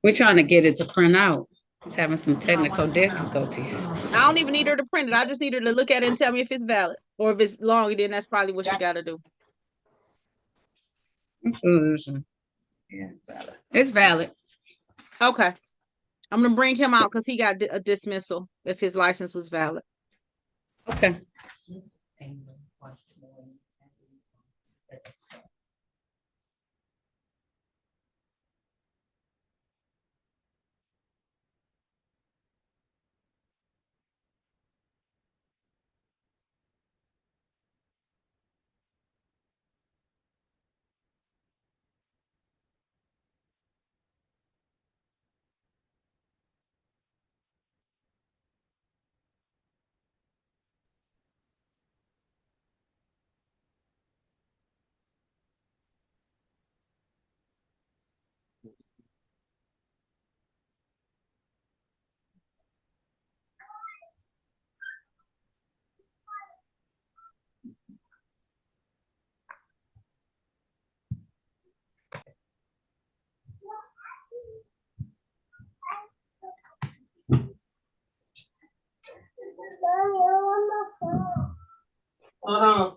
Speaker 2: We're trying to get it to print out. It's having some technical difficulties.
Speaker 3: I don't even need her to print it. I just need her to look at it and tell me if it's valid. Or if it's long, then that's probably what she gotta do.
Speaker 2: It's valid.
Speaker 3: Okay. I'm gonna bring him out because he got a dismissal if his license was valid.
Speaker 2: Okay.
Speaker 12: Hold on.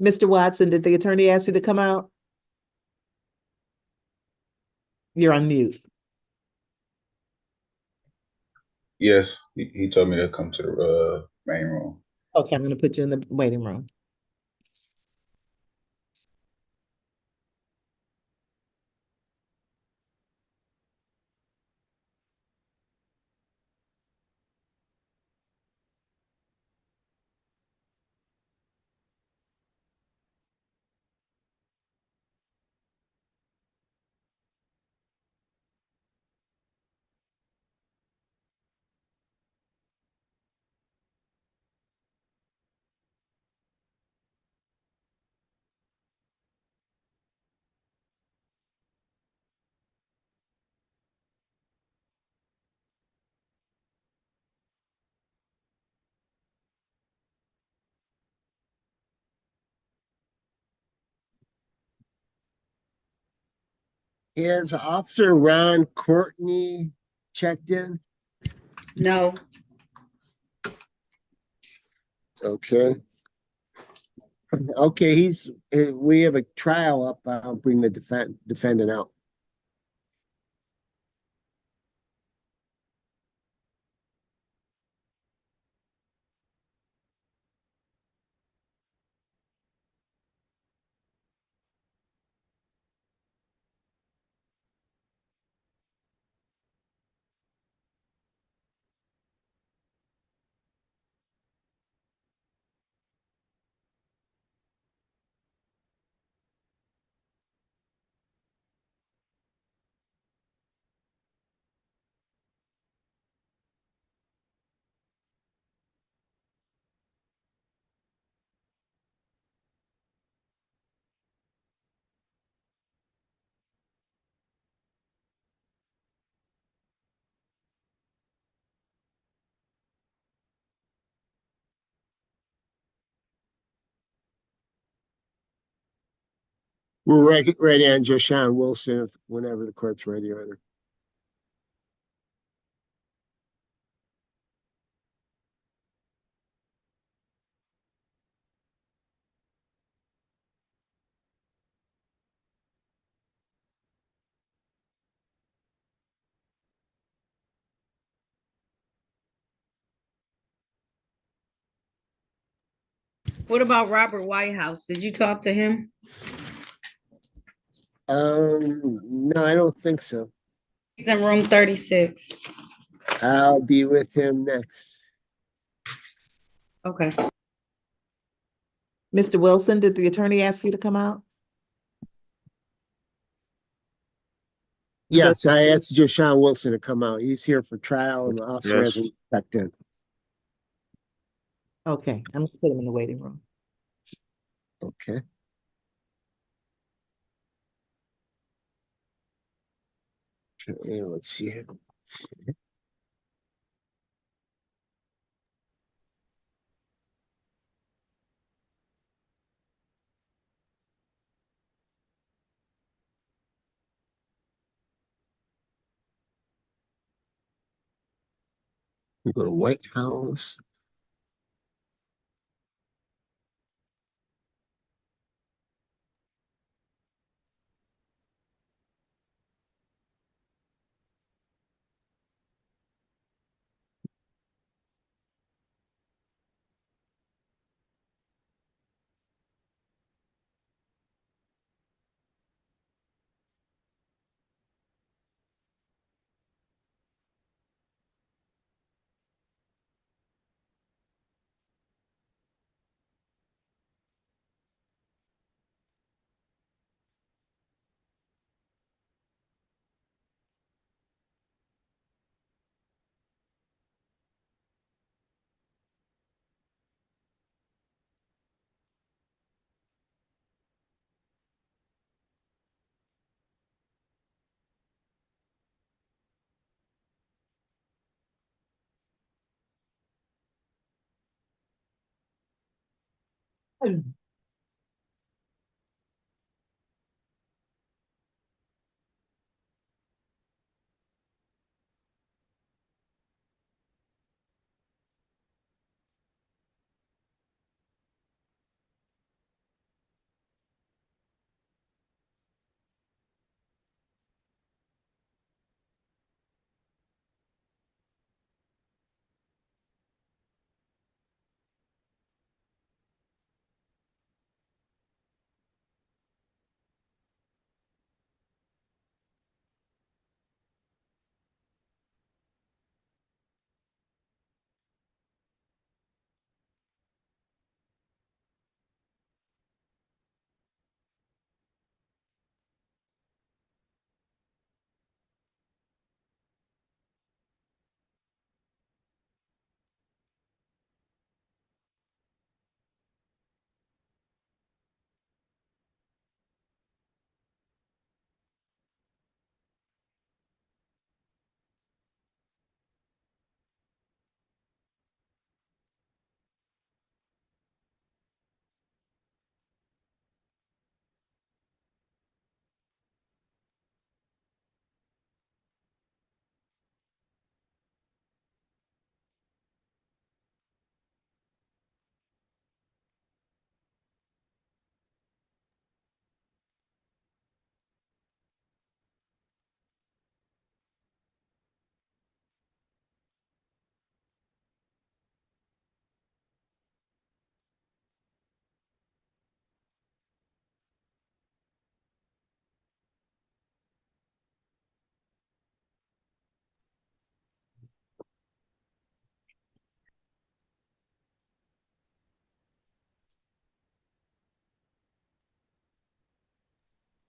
Speaker 6: Mr. Watson, did the attorney ask you to come out? You're on mute.
Speaker 13: Yes, he told me to come to the main room.
Speaker 6: Okay, I'm gonna put you in the waiting room.
Speaker 8: Is Officer Ron Courtney checked in?
Speaker 2: No.
Speaker 8: Okay. Okay, we have a trial up. I'll bring the defendant out. We're ready on Joshawn Wilson whenever the court's ready, Your Honor.
Speaker 2: What about Robert Whitehouse? Did you talk to him?
Speaker 8: No, I don't think so.
Speaker 2: He's in room 36.
Speaker 8: I'll be with him next.
Speaker 2: Okay.
Speaker 6: Mr. Wilson, did the attorney ask you to come out?
Speaker 8: Yes, I asked Joshawn Wilson to come out. He's here for trial and the officer
Speaker 18: Yes.
Speaker 8: hasn't checked in.
Speaker 6: Okay, I'm gonna put him in the waiting room.
Speaker 8: Okay. Okay, let's see here. We go to White House.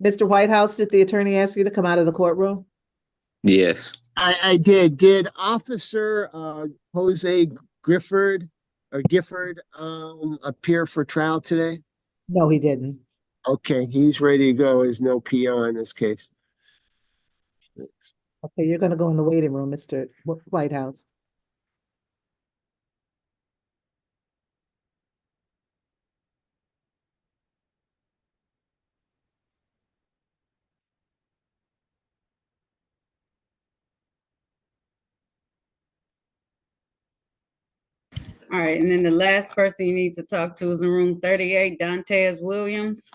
Speaker 6: Mr. Whitehouse, did the attorney ask you to come out of the courtroom?
Speaker 9: Yes.
Speaker 8: I did. Did Officer Jose Gifford appear for trial today?
Speaker 6: No, he didn't.
Speaker 8: Okay, he's ready to go. There's no PR in this case.
Speaker 6: Okay, you're gonna go in the waiting room, Mr. Whitehouse.
Speaker 2: All right, and then the last person you need to talk to is in room 38, Dantes Williams.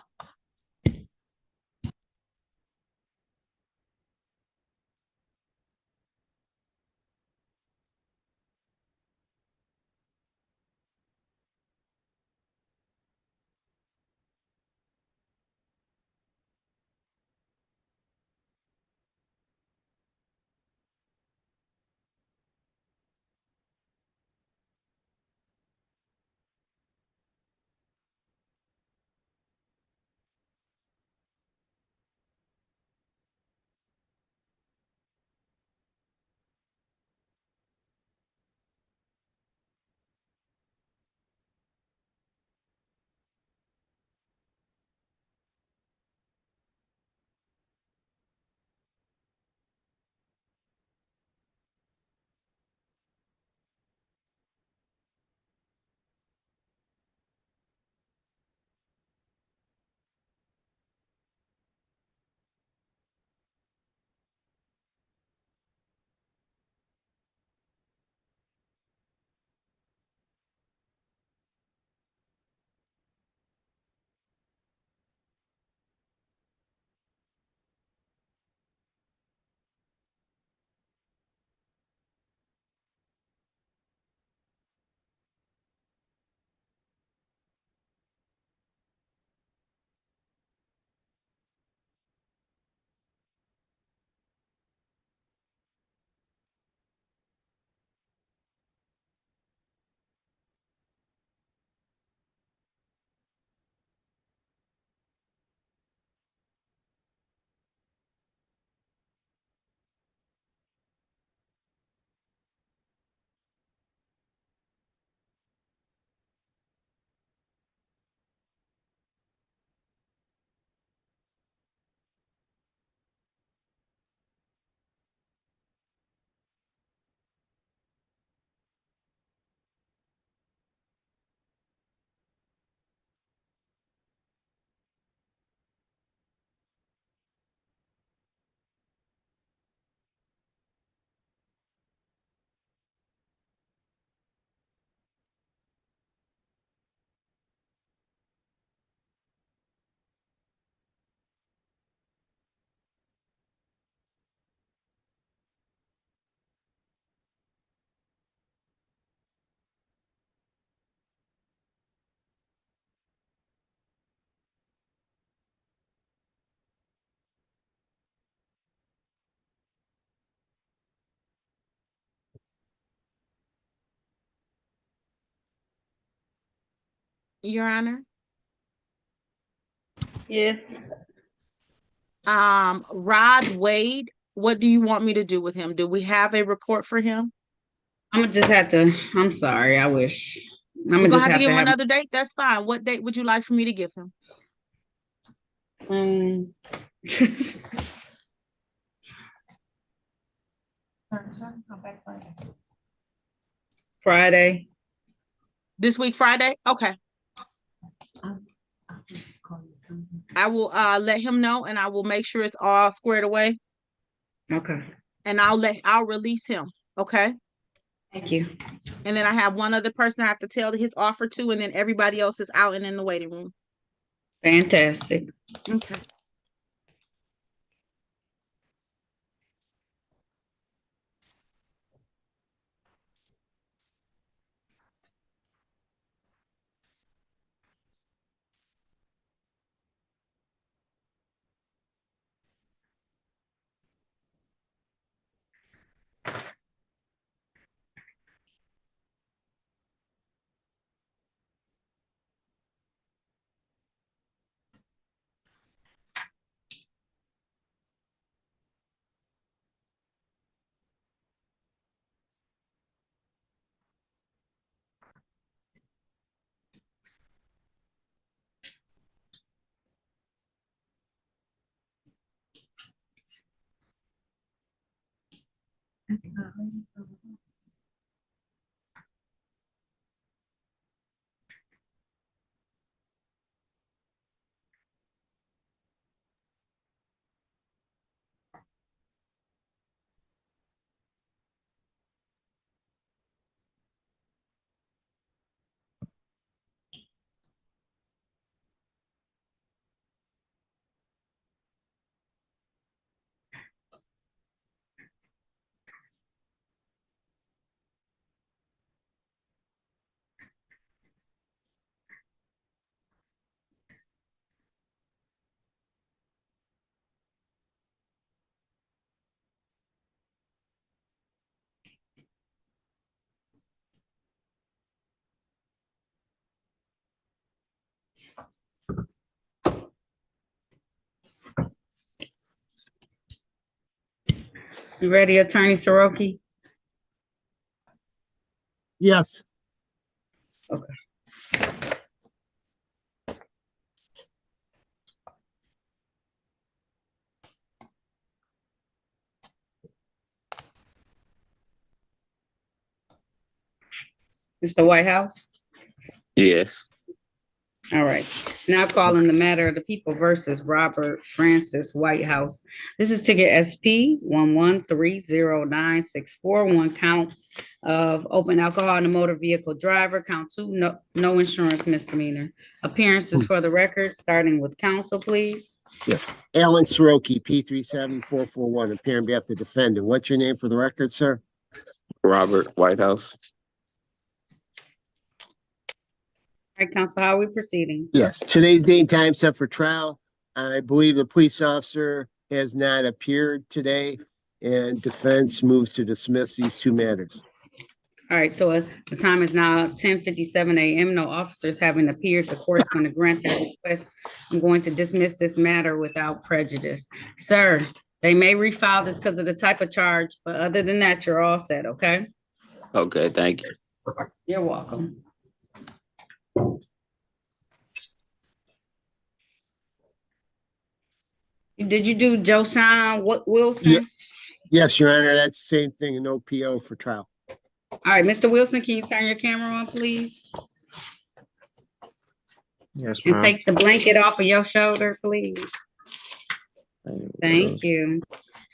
Speaker 3: Your Honor.
Speaker 2: Yes.
Speaker 3: Rod Wade, what do you want me to do with him? Do we have a report for him?
Speaker 2: I'm gonna just have to, I'm sorry, I wish. I'm
Speaker 3: You're
Speaker 2: gonna
Speaker 3: gonna
Speaker 2: just
Speaker 3: have to
Speaker 2: have
Speaker 3: give
Speaker 2: to
Speaker 3: him
Speaker 2: have.
Speaker 3: another date? That's fine. What date would you like for me to give him?
Speaker 2: Friday.
Speaker 3: This week, Friday? Okay. I will let him know and I will make sure it's all squared away.
Speaker 2: Okay.
Speaker 3: And I'll release him. Okay.
Speaker 2: Thank you.
Speaker 3: And then I have one other person I have to tell his offer to, and then everybody else is out and in the waiting room.
Speaker 2: Fantastic.
Speaker 3: Okay.
Speaker 2: You ready, Attorney Soroki?
Speaker 8: Yes.
Speaker 2: Okay. Mr. Whitehouse?
Speaker 9: Yes.
Speaker 2: All right. Now calling the matter of the people versus Robert Francis Whitehouse. This is ticket SP 11309641, one count of open alcohol in a motor vehicle driver. Count two, no insurance misdemeanor. Appearances for the record, starting with counsel, please.
Speaker 8: Yes. Alan Soroki, P37441, appearing on behalf of the defendant. What's your name for the record, sir?
Speaker 9: Robert Whitehouse.
Speaker 2: All right, counsel, how are we proceeding?
Speaker 8: Yes. Today's date and time set for trial. I believe the police officer has not appeared today, and defense moves to dismiss these two matters.
Speaker 2: All right, so the time is now 10:57 a.m. No officers having appeared. The court's going to grant that request. I'm going to dismiss this matter without prejudice. Sir, they may refile this because of the type of charge, but other than that, you're all set, okay?
Speaker 9: Okay, thank you.
Speaker 2: You're welcome. Did you do Joshawn Wilson?
Speaker 8: Yeah. Yes, Your Honor, that's the same thing, an OPO for trial.
Speaker 2: All right, Mr. Wilson, can you turn your camera on, please?
Speaker 10: Yes,
Speaker 2: And
Speaker 10: ma'am.
Speaker 2: take the blanket off of your shoulder, please. Thank you.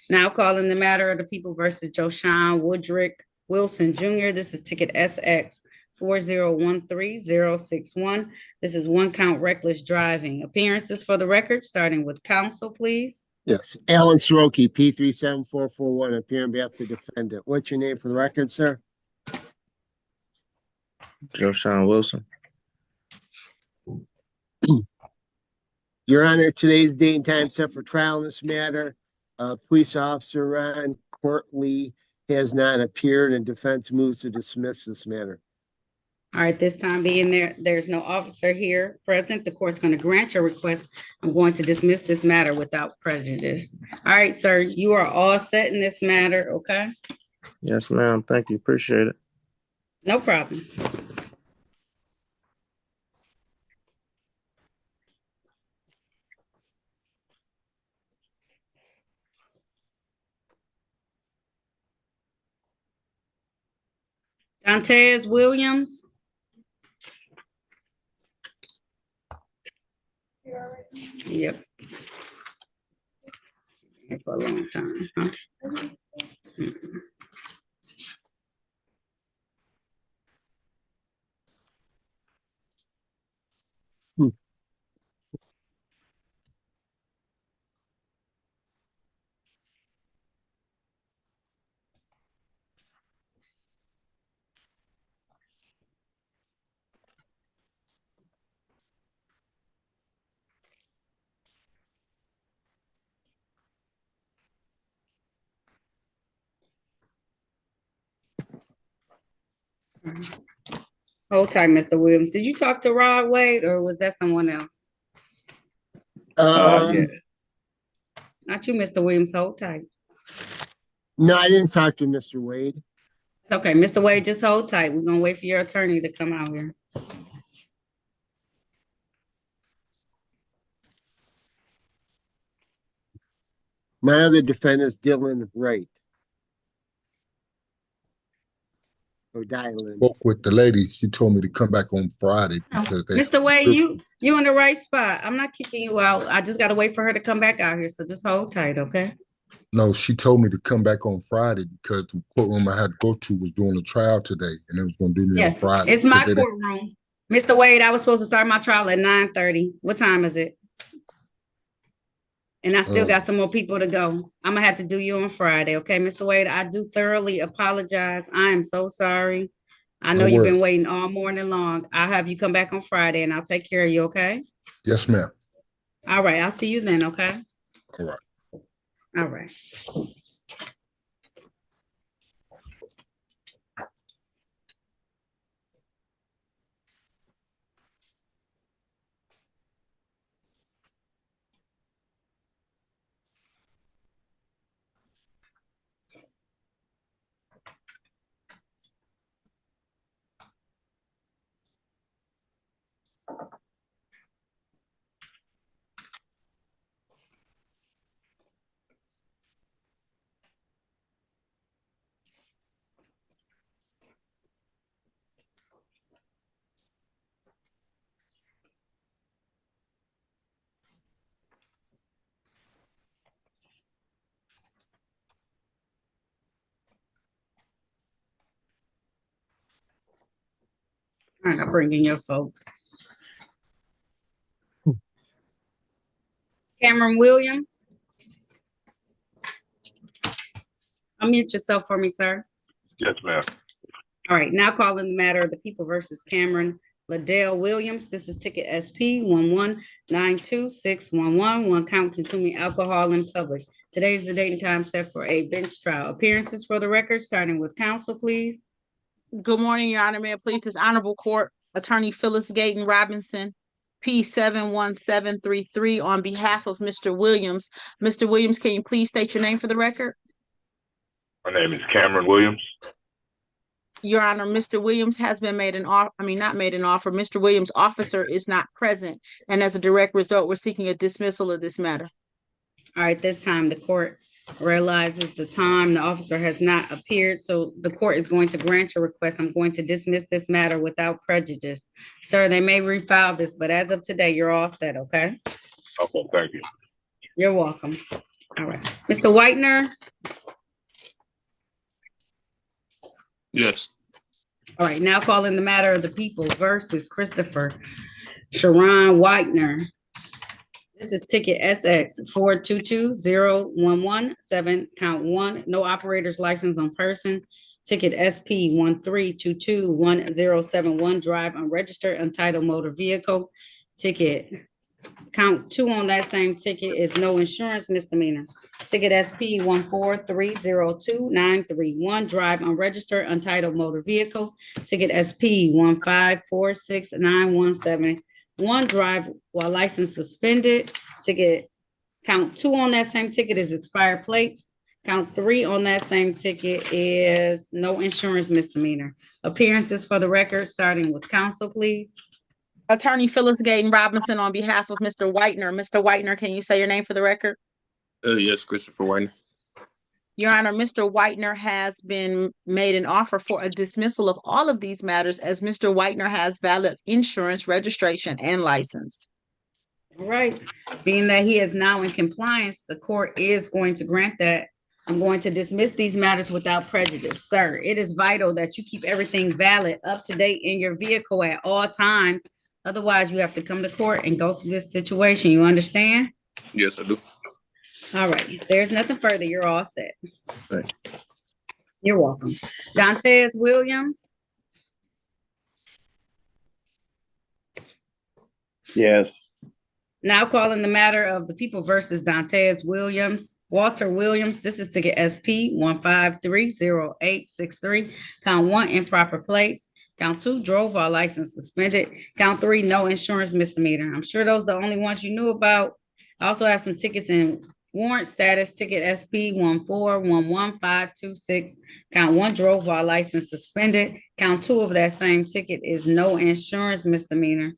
Speaker 2: Now calling the matter of the people versus Joshawn Woodrick Wilson Jr. This is ticket SX 4013061. This is one count reckless driving. Appearances for the record, starting with counsel, please.
Speaker 8: Yes, Alan Soroki, P37441, appearing on behalf of the defendant. What's your name for the record, sir?
Speaker 10: Joshawn Wilson.
Speaker 8: Your Honor, today's date and time set for trial in this matter. Police officer Ron Courtley has not appeared, and defense moves to dismiss this matter.
Speaker 2: All right, this time being there's no officer here present. The court's going to grant your request. I'm going to dismiss this matter without prejudice. All right, sir, you are all set in this matter, okay?
Speaker 10: Yes, ma'am. Thank you. Appreciate it.
Speaker 2: No problem. Dantes Williams. Yep. Here for a long time, huh? Hold tight, Mr. Williams. Did you talk to Rod Wade or was that someone else?
Speaker 8: Yeah.
Speaker 2: Not you, Mr. Williams. Hold tight.
Speaker 8: No, I didn't talk to Mr. Wade.
Speaker 2: It's okay, Mr. Wade, just hold tight. We're gonna wait for your attorney to come out here.
Speaker 8: My other defendant is Dylan Wright. or dial-in.
Speaker 4: Spoke with the lady. She told me to come back on Friday because they.
Speaker 2: Mr. Wade, you in the right spot. I'm not kicking you out. I just gotta wait for her to come back out here. So just hold tight, okay?
Speaker 4: No, she told me to come back on Friday because the courtroom I had to go to was doing a trial today, and it was going to do me on
Speaker 2: Yes,
Speaker 4: Friday.
Speaker 2: it's my
Speaker 4: 'Cause they didn't-
Speaker 2: courtroom. Mr. Wade, I was supposed to start my trial at 9:30. What time is it? And I still got some more people to go. I'm gonna have to do you on Friday, okay, Mr. Wade? I do thoroughly apologize. I am so sorry. I know
Speaker 4: No
Speaker 2: you've been
Speaker 4: worries.
Speaker 2: waiting all morning long. I'll have you come back on Friday and I'll take care of you, okay?
Speaker 4: Yes, ma'am.
Speaker 2: All right, I'll see you then, okay?
Speaker 4: All right.
Speaker 2: All right. All right, I'll bring in your folks. Cameron Williams. Unmute yourself for me, sir.
Speaker 7: Yes, ma'am.
Speaker 2: All right, now calling the matter of the people versus Cameron Liddell Williams. This is ticket SP 1192611, one count consuming alcohol in public. Today is the date and time set for a bench trial. Appearances for the record, starting with counsel, please.
Speaker 3: Good morning, Your Honor. May it please this honorable court, Attorney Phyllis Gayton Robinson, P 71733, on behalf of Mr. Williams. Mr. Williams, can you please state your name for the record?
Speaker 7: My name is Cameron Williams.
Speaker 3: Your Honor, Mr. Williams has been made an offer, not made an offer. Mr. Williams' officer is not present, and as a direct result, we're seeking a dismissal of this matter.
Speaker 2: All right, this time the court realizes the time the officer has not appeared, so the court is going to grant your request. I'm going to dismiss this matter without prejudice. Sir, they may refile this, but as of today, you're all set, okay?
Speaker 7: Okay, thank you.
Speaker 2: You're welcome. All right, Mr. Whitener.
Speaker 9: Yes.
Speaker 2: All right, now calling the matter of the people versus Christopher Sharon Whitener. This is ticket SX 4220117, count 1, no operator's license on person. Ticket SP 13221071, drive unregistered untitled motor vehicle. Ticket count 2 on that same ticket is no insurance misdemeanor. Ticket SP 1430291, drive unregistered untitled motor vehicle. Ticket SP 1546917, one drive while license suspended. Ticket count 2 on that same ticket is expired plates. Count 3 on that same ticket is no insurance misdemeanor. Appearances for the record, starting with counsel, please.
Speaker 3: Attorney Phyllis Gayton Robinson, on behalf of Mr. Whitener. Mr. Whitener, can you say your name for the record?
Speaker 9: Yes, Christopher Whitener.
Speaker 3: Your Honor, Mr. Whitener has been made an offer for a dismissal of all of these matters as Mr. Whitener has valid insurance, registration, and license.
Speaker 2: All right, being that he is now in compliance, the court is going to grant that. I'm going to dismiss these matters without prejudice. Sir, it is vital that you keep everything valid, up to date in your vehicle at all times. Otherwise, you have to come to court and go through this situation. You understand?
Speaker 9: Yes, I do.
Speaker 2: All right, if there's nothing further, you're all set.
Speaker 9: Thank you.
Speaker 2: You're welcome. Dantes Williams.
Speaker 7: Yes.
Speaker 2: Now calling the matter of the people versus Dantes Williams. Walter Williams, this is ticket SP 1530863. Count 1, improper plates. Count 2, drove while license suspended. Count 3, no insurance misdemeanor. I'm sure those are the only ones you knew about. I also have some tickets in warrant status. Ticket SP 1411526. Count 1, drove while license suspended. Count 2 of that same ticket is no insurance misdemeanor.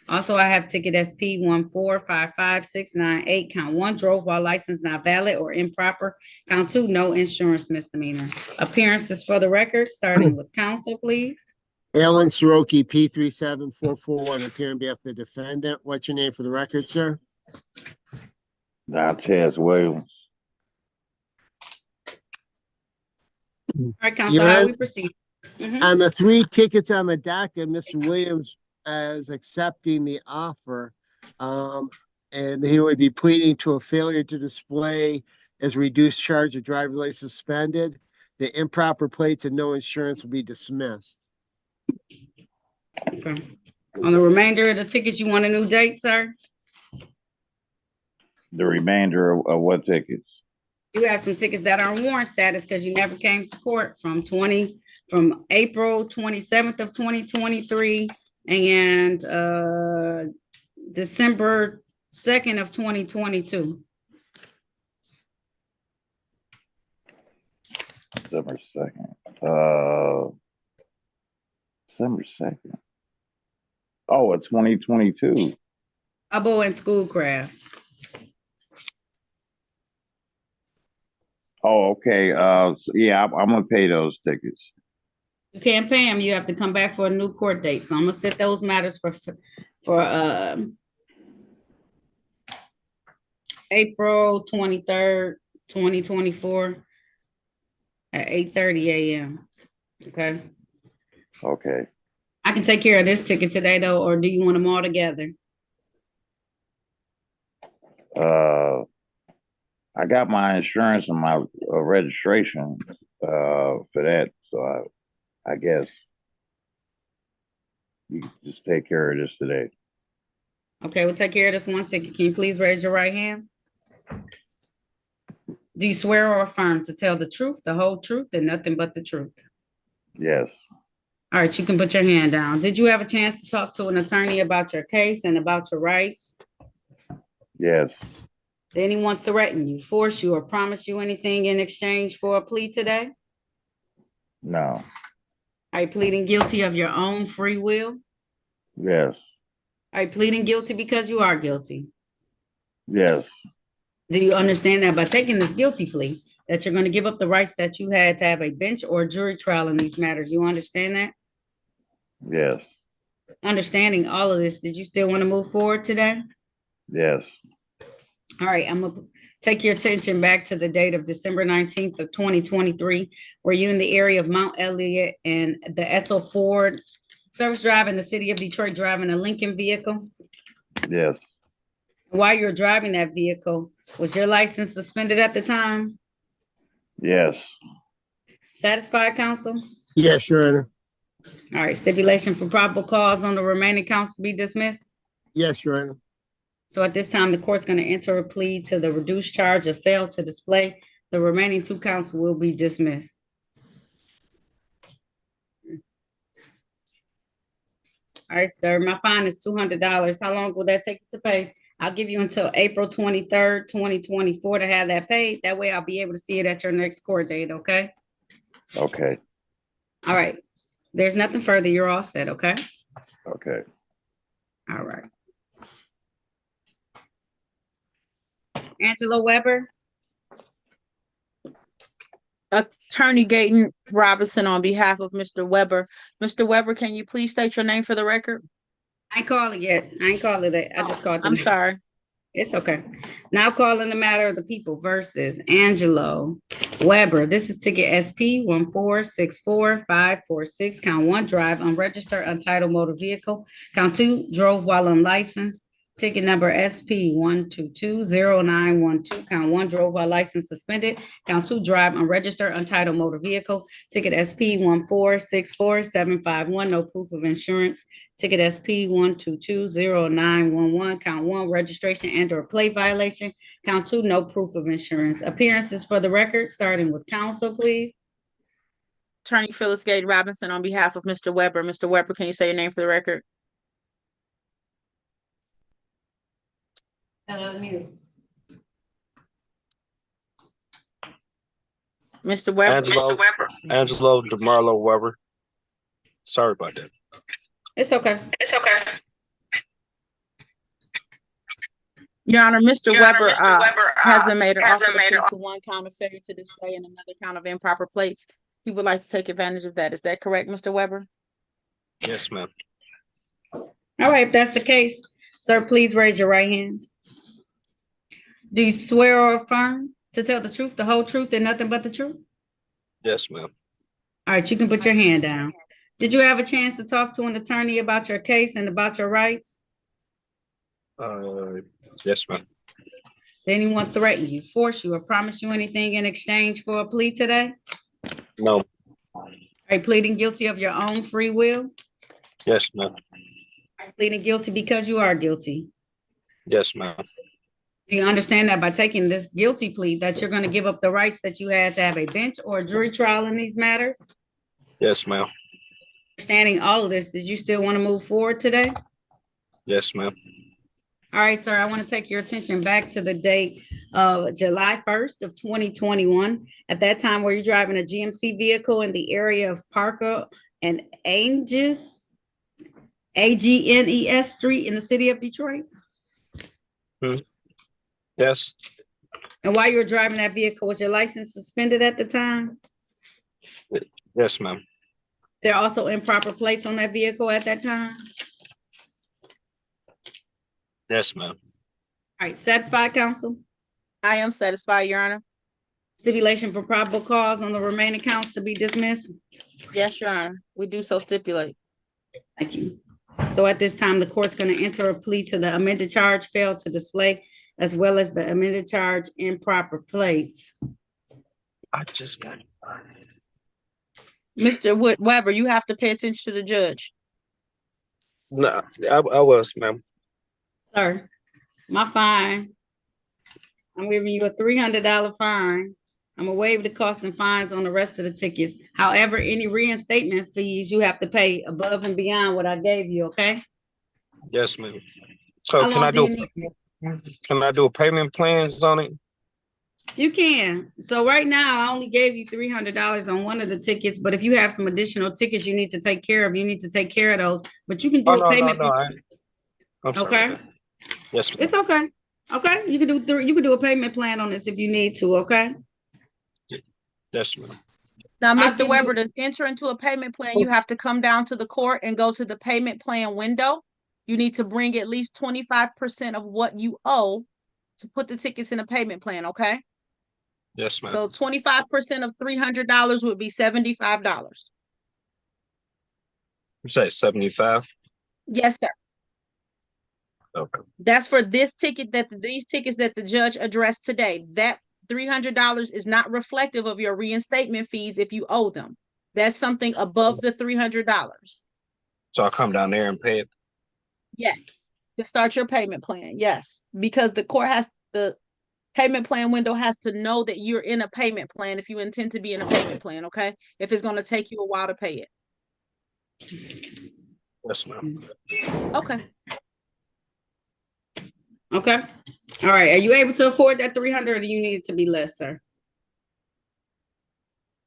Speaker 2: Also, I have ticket SP 1455698, count one, drove while license not valid or improper. Count two, no insurance misdemeanor. Appearances for the record, starting with counsel, please.
Speaker 8: Alan Soroki, P37441, appearing on behalf of the defendant. What's your name for the record, sir?
Speaker 14: Dantes Williams.
Speaker 2: All right, counsel, how we proceed?
Speaker 8: On the three tickets on the docket, Mr. Williams is accepting the offer. And he would be pleading to a failure to display as reduced charge of driver's license suspended. The improper plates and no insurance will be dismissed.
Speaker 2: Okay. On the remainder of the tickets, you want a new date, sir?
Speaker 14: The remainder of what tickets?
Speaker 2: You have some tickets that are on warrant status because you never came to court from April 27th of 2023 and December 2nd of 2022.
Speaker 14: December 2nd. December 2nd. Oh, it's 2022.
Speaker 2: Abo and Schoolcraft.
Speaker 14: Oh, okay. So yeah, I'm gonna pay those tickets.
Speaker 2: You can't pay them. You have to come back for a new court date. So I'm gonna set those matters for April 23rd, 2024 at 8:30 a.m. Okay.
Speaker 14: Okay.
Speaker 2: I can take care of this ticket today though, or do you want them all together?
Speaker 14: I got my insurance and my registration for that, so I guess you can just take care of this today.
Speaker 2: Okay, we'll take care of this one ticket. Can you please raise your right hand? Do you swear or affirm to tell the truth, the whole truth, and nothing but the truth?
Speaker 14: Yes.
Speaker 2: All right, you can put your hand down. Did you have a chance to talk to an attorney about your case and about your rights?
Speaker 14: Yes.
Speaker 2: Did anyone threaten you, force you, or promise you anything in exchange for a plea today?
Speaker 14: No.
Speaker 2: Are you pleading guilty of your own free will?
Speaker 14: Yes.
Speaker 2: Are you pleading guilty because you are guilty?
Speaker 14: Yes.
Speaker 2: Do you understand that by taking this guilty plea, that you're going to give up the rights that you had to have a bench or jury trial in these matters? You understand that?
Speaker 14: Yes.
Speaker 2: Understanding all of this, did you still want to move forward today?
Speaker 14: Yes.
Speaker 2: All right, I'm gonna take your attention back to the date of December 19th of 2023. Were you in the area of Mount Elliott and the Etzel Ford service drive in the city of Detroit driving a Lincoln vehicle?
Speaker 14: Yes.
Speaker 2: While you were driving that vehicle, was your license suspended at the time?
Speaker 14: Yes.
Speaker 2: Satisfied, counsel?
Speaker 8: Yes, Your Honor.
Speaker 2: All right, stipulation for probable cause on the remaining counts to be dismissed?
Speaker 8: Yes, Your Honor.
Speaker 2: So at this time, the court's going to enter a plea to the reduced charge of fail to display. The remaining two counts will be dismissed. All right, sir, my fine is $200. How long will that take you to pay? I'll give you until April 23rd, 2024 to have that paid. That way I'll be able to see it at your next court date, okay?
Speaker 14: Okay.
Speaker 2: All right. There's nothing further. You're all set, okay?
Speaker 14: Okay.
Speaker 2: All right. Angela Weber.
Speaker 3: Attorney Gayton Robinson on behalf of Mr. Weber. Mr. Weber, can you please state your name for the record?
Speaker 2: I ain't call it yet. I ain't call it. I just called.
Speaker 3: I'm sorry.
Speaker 2: It's okay. Now calling the matter of the people versus Angelo Weber. This is ticket SP 1464546. Count one, drive unregistered untitled motor vehicle. Count two, drove while unlicensed. Ticket number SP 1220912. Count one, drove while license suspended. Count two, drive unregistered untitled motor vehicle. Ticket SP 1464751. No proof of insurance. Ticket SP 1220911. Count one, registration and or plate violation. Count two, no proof of insurance. Appearances for the record, starting with counsel, please.
Speaker 3: Attorney Phyllis Gayton Robinson on behalf of Mr. Weber. Mr. Weber, can you say your name for the record?
Speaker 2: Hello, mute.
Speaker 3: Mr. Weber.
Speaker 15: Angelo DeMarlo Weber. Sorry about that.
Speaker 2: It's okay.
Speaker 15: It's okay.
Speaker 3: Your Honor, Mr. Weber, has been made an
Speaker 20: has
Speaker 3: offer
Speaker 20: been
Speaker 3: to
Speaker 20: made
Speaker 3: plead to one count of failure to display and another count of improper plates. He would like to take advantage of that. Is that correct, Mr. Weber?
Speaker 15: Yes, ma'am.
Speaker 2: All right, if that's the case, sir, please raise your right hand. Do you swear or affirm to tell the truth, the whole truth, and nothing but the truth?
Speaker 15: Yes, ma'am.
Speaker 2: All right, you can put your hand down. Did you have a chance to talk to an attorney about your case and about your rights?
Speaker 15: Yes, ma'am.
Speaker 2: Did anyone threaten you, force you, or promise you anything in exchange for a plea today?
Speaker 15: No.
Speaker 2: Are you pleading guilty of your own free will?
Speaker 15: Yes, ma'am.
Speaker 2: Are you pleading guilty because you are guilty?
Speaker 15: Yes, ma'am.
Speaker 2: Do you understand that by taking this guilty plea that you're going to give up the rights that you had to have a bench or a jury trial in these matters?
Speaker 15: Yes, ma'am.
Speaker 2: Understanding all of this, did you still want to move forward today?
Speaker 15: Yes, ma'am.
Speaker 2: All right, sir, I want to take your attention back to the date of July 1st of 2021. At that time, were you driving a GMC vehicle in the area of Parker and Agnes Street in the city of Detroit?
Speaker 15: Yes.
Speaker 2: And while you were driving that vehicle, was your license suspended at the time?
Speaker 15: Yes, ma'am.
Speaker 2: There are also improper plates on that vehicle at that time?
Speaker 15: Yes, ma'am.
Speaker 2: All right, satisfied, counsel?
Speaker 3: I am satisfied, Your Honor.
Speaker 2: Stipulation for probable cause on the remaining counts to be dismissed?
Speaker 3: Yes, Your Honor. We do so stipulate.
Speaker 2: Thank you. So at this time, the court's going to enter a plea to the amended charge failed to display, as well as the amended charge improper plates.
Speaker 15: I just got it.
Speaker 3: Mr. Weber, you have to pay attention to the judge.
Speaker 15: No, I was, ma'am.
Speaker 2: Sir, my fine. I'm giving you a $300 fine. I'm gonna waive the cost and fines on the rest of the tickets. However, any reinstatement fees you have to pay above and beyond what I gave you, okay?
Speaker 15: Yes, ma'am. So
Speaker 2: How long do you need?
Speaker 15: can I do payment plans on it?
Speaker 2: You can. So right now, I only gave you $300 on one of the tickets, but if you have some additional tickets you need to take care of, you need to take care of those. But you can do
Speaker 15: Oh,
Speaker 2: a
Speaker 15: no,
Speaker 2: payment.
Speaker 15: I'm sorry.
Speaker 2: Okay,
Speaker 15: Yes, ma'am.
Speaker 2: it's okay. Okay, you can do you can do a payment plan on this if you need to. Okay.
Speaker 15: Yes, ma'am.
Speaker 3: Now,
Speaker 2: I'll
Speaker 3: Mr.
Speaker 2: give
Speaker 3: Weber, to enter into a payment plan, you have to come down to the court and go to the payment plan window. You need to bring at least 25% of what you owe to put the tickets in a payment plan, okay?
Speaker 15: Yes, ma'am.
Speaker 3: So 25% of $300 would be $75.
Speaker 15: You say 75?
Speaker 3: Yes, sir.
Speaker 15: Okay.
Speaker 3: That's for this ticket these tickets that the judge addressed today. That $300 is not reflective of your reinstatement fees if you owe them. That's something above the $300.
Speaker 15: So I'll come down there and pay it?
Speaker 3: Yes, to start your payment plan. Yes, because the payment plan window has to know that you're in a payment plan if you intend to be in a payment plan, okay? If it's going to take you a while to pay it.
Speaker 15: Yes, ma'am.
Speaker 3: Okay.
Speaker 2: Okay. All right. Are you able to afford that 300 or do you need it to be less, sir?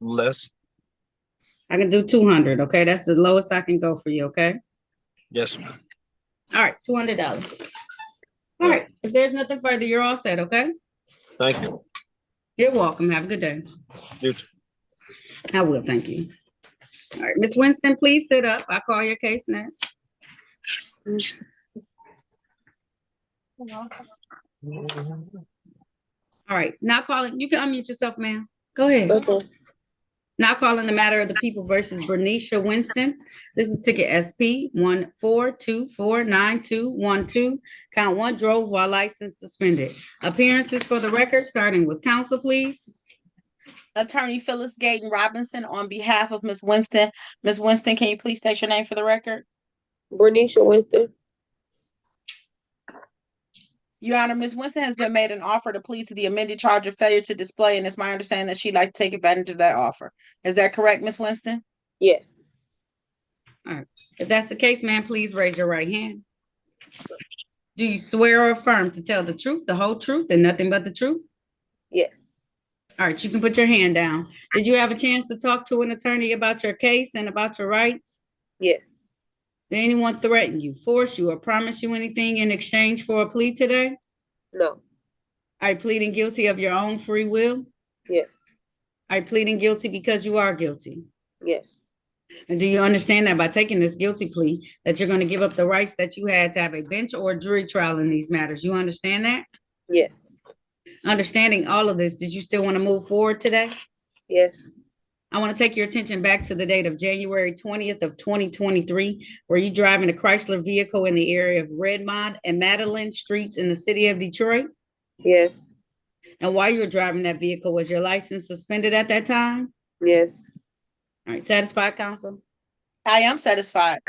Speaker 15: Less?
Speaker 2: I can do 200. Okay. That's the lowest I can go for you. Okay.
Speaker 15: Yes, ma'am.
Speaker 2: All right. $200. All right. If there's nothing further, you're all set. Okay.
Speaker 15: Thank you.
Speaker 2: You're welcome. Have a good day.
Speaker 15: You too.
Speaker 2: I will. Thank you. All right. Ms. Winston, please sit up. I'll call your case next. All right. Now calling, you can unmute yourself, ma'am. Go ahead.
Speaker 11: Okay.
Speaker 2: Now calling the matter of the people versus Bernicia Winston. This is ticket SP 1424912. Count 1, drove while license suspended. Appearances for the record, starting with counsel, please.
Speaker 3: Attorney Phyllis Gayton Robinson on behalf of Ms. Winston. Ms. Winston, can you please state your name for the record?
Speaker 11: Bernicia Winston.
Speaker 3: Your Honor, Ms. Winston has been made an offer to plead to the amended charge of failure to display, and it's my understanding that she'd like to take advantage of that offer. Is that correct, Ms. Winston?
Speaker 11: Yes.
Speaker 2: All right. If that's the case, ma'am, please raise your right hand. Do you swear or affirm to tell the truth, the whole truth, and nothing but the truth?
Speaker 11: Yes.
Speaker 2: All right, you can put your hand down. Did you have a chance to talk to an attorney about your case and about your rights?
Speaker 11: Yes.
Speaker 2: Did anyone threaten you, force you, or promise you anything in exchange for a plea today?
Speaker 11: No.
Speaker 2: Are you pleading guilty of your own free will?
Speaker 11: Yes.
Speaker 2: Are you pleading guilty because you are guilty?
Speaker 11: Yes.
Speaker 2: And do you understand that by taking this guilty plea, that you're going to give up the rights that you had to have a bench or a jury trial in these matters? You understand that?
Speaker 11: Yes.
Speaker 2: Understanding all of this, did you still want to move forward today?
Speaker 11: Yes.
Speaker 2: I want to take your attention back to the date of January 20th of 2023, where you driving a Chrysler vehicle in the area of Redmond and Madeline Streets in the city of Detroit.
Speaker 11: Yes.
Speaker 2: And while you were driving that vehicle, was your license suspended at that time?
Speaker 11: Yes.
Speaker 2: All right, satisfied, counsel?
Speaker 3: I am satisfied.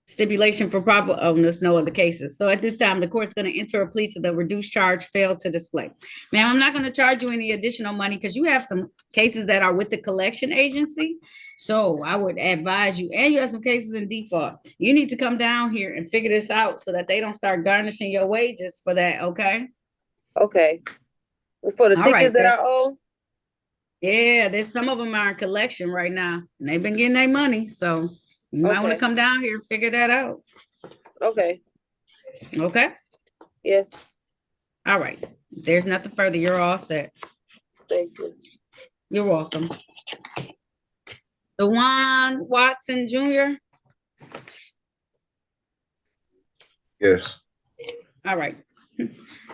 Speaker 2: Stipulation for proper, oh, there's no other cases. So at this time, the court's going to enter a plea to the reduced charge failed to display. Ma'am, I'm not going to charge you any additional money because you have some cases that are with the collection agency. So I would advise you, and you have some cases in default. You need to come down here and figure this out so that they don't start garnishing your wages for that, okay?
Speaker 11: Okay. For the
Speaker 2: All
Speaker 11: tickets
Speaker 2: right,
Speaker 11: that
Speaker 2: sir.
Speaker 11: I owe?
Speaker 2: Yeah, there's some of them are in collection right now, and they've been getting their money. So you might want to
Speaker 11: Okay.
Speaker 2: come down here and figure that out.
Speaker 11: Okay.
Speaker 2: Okay?
Speaker 11: Yes.
Speaker 2: All right. There's nothing further. You're all set.
Speaker 11: Thank you.
Speaker 2: You're welcome. DeJuan Watson Jr.
Speaker 13: Yes.
Speaker 2: All right.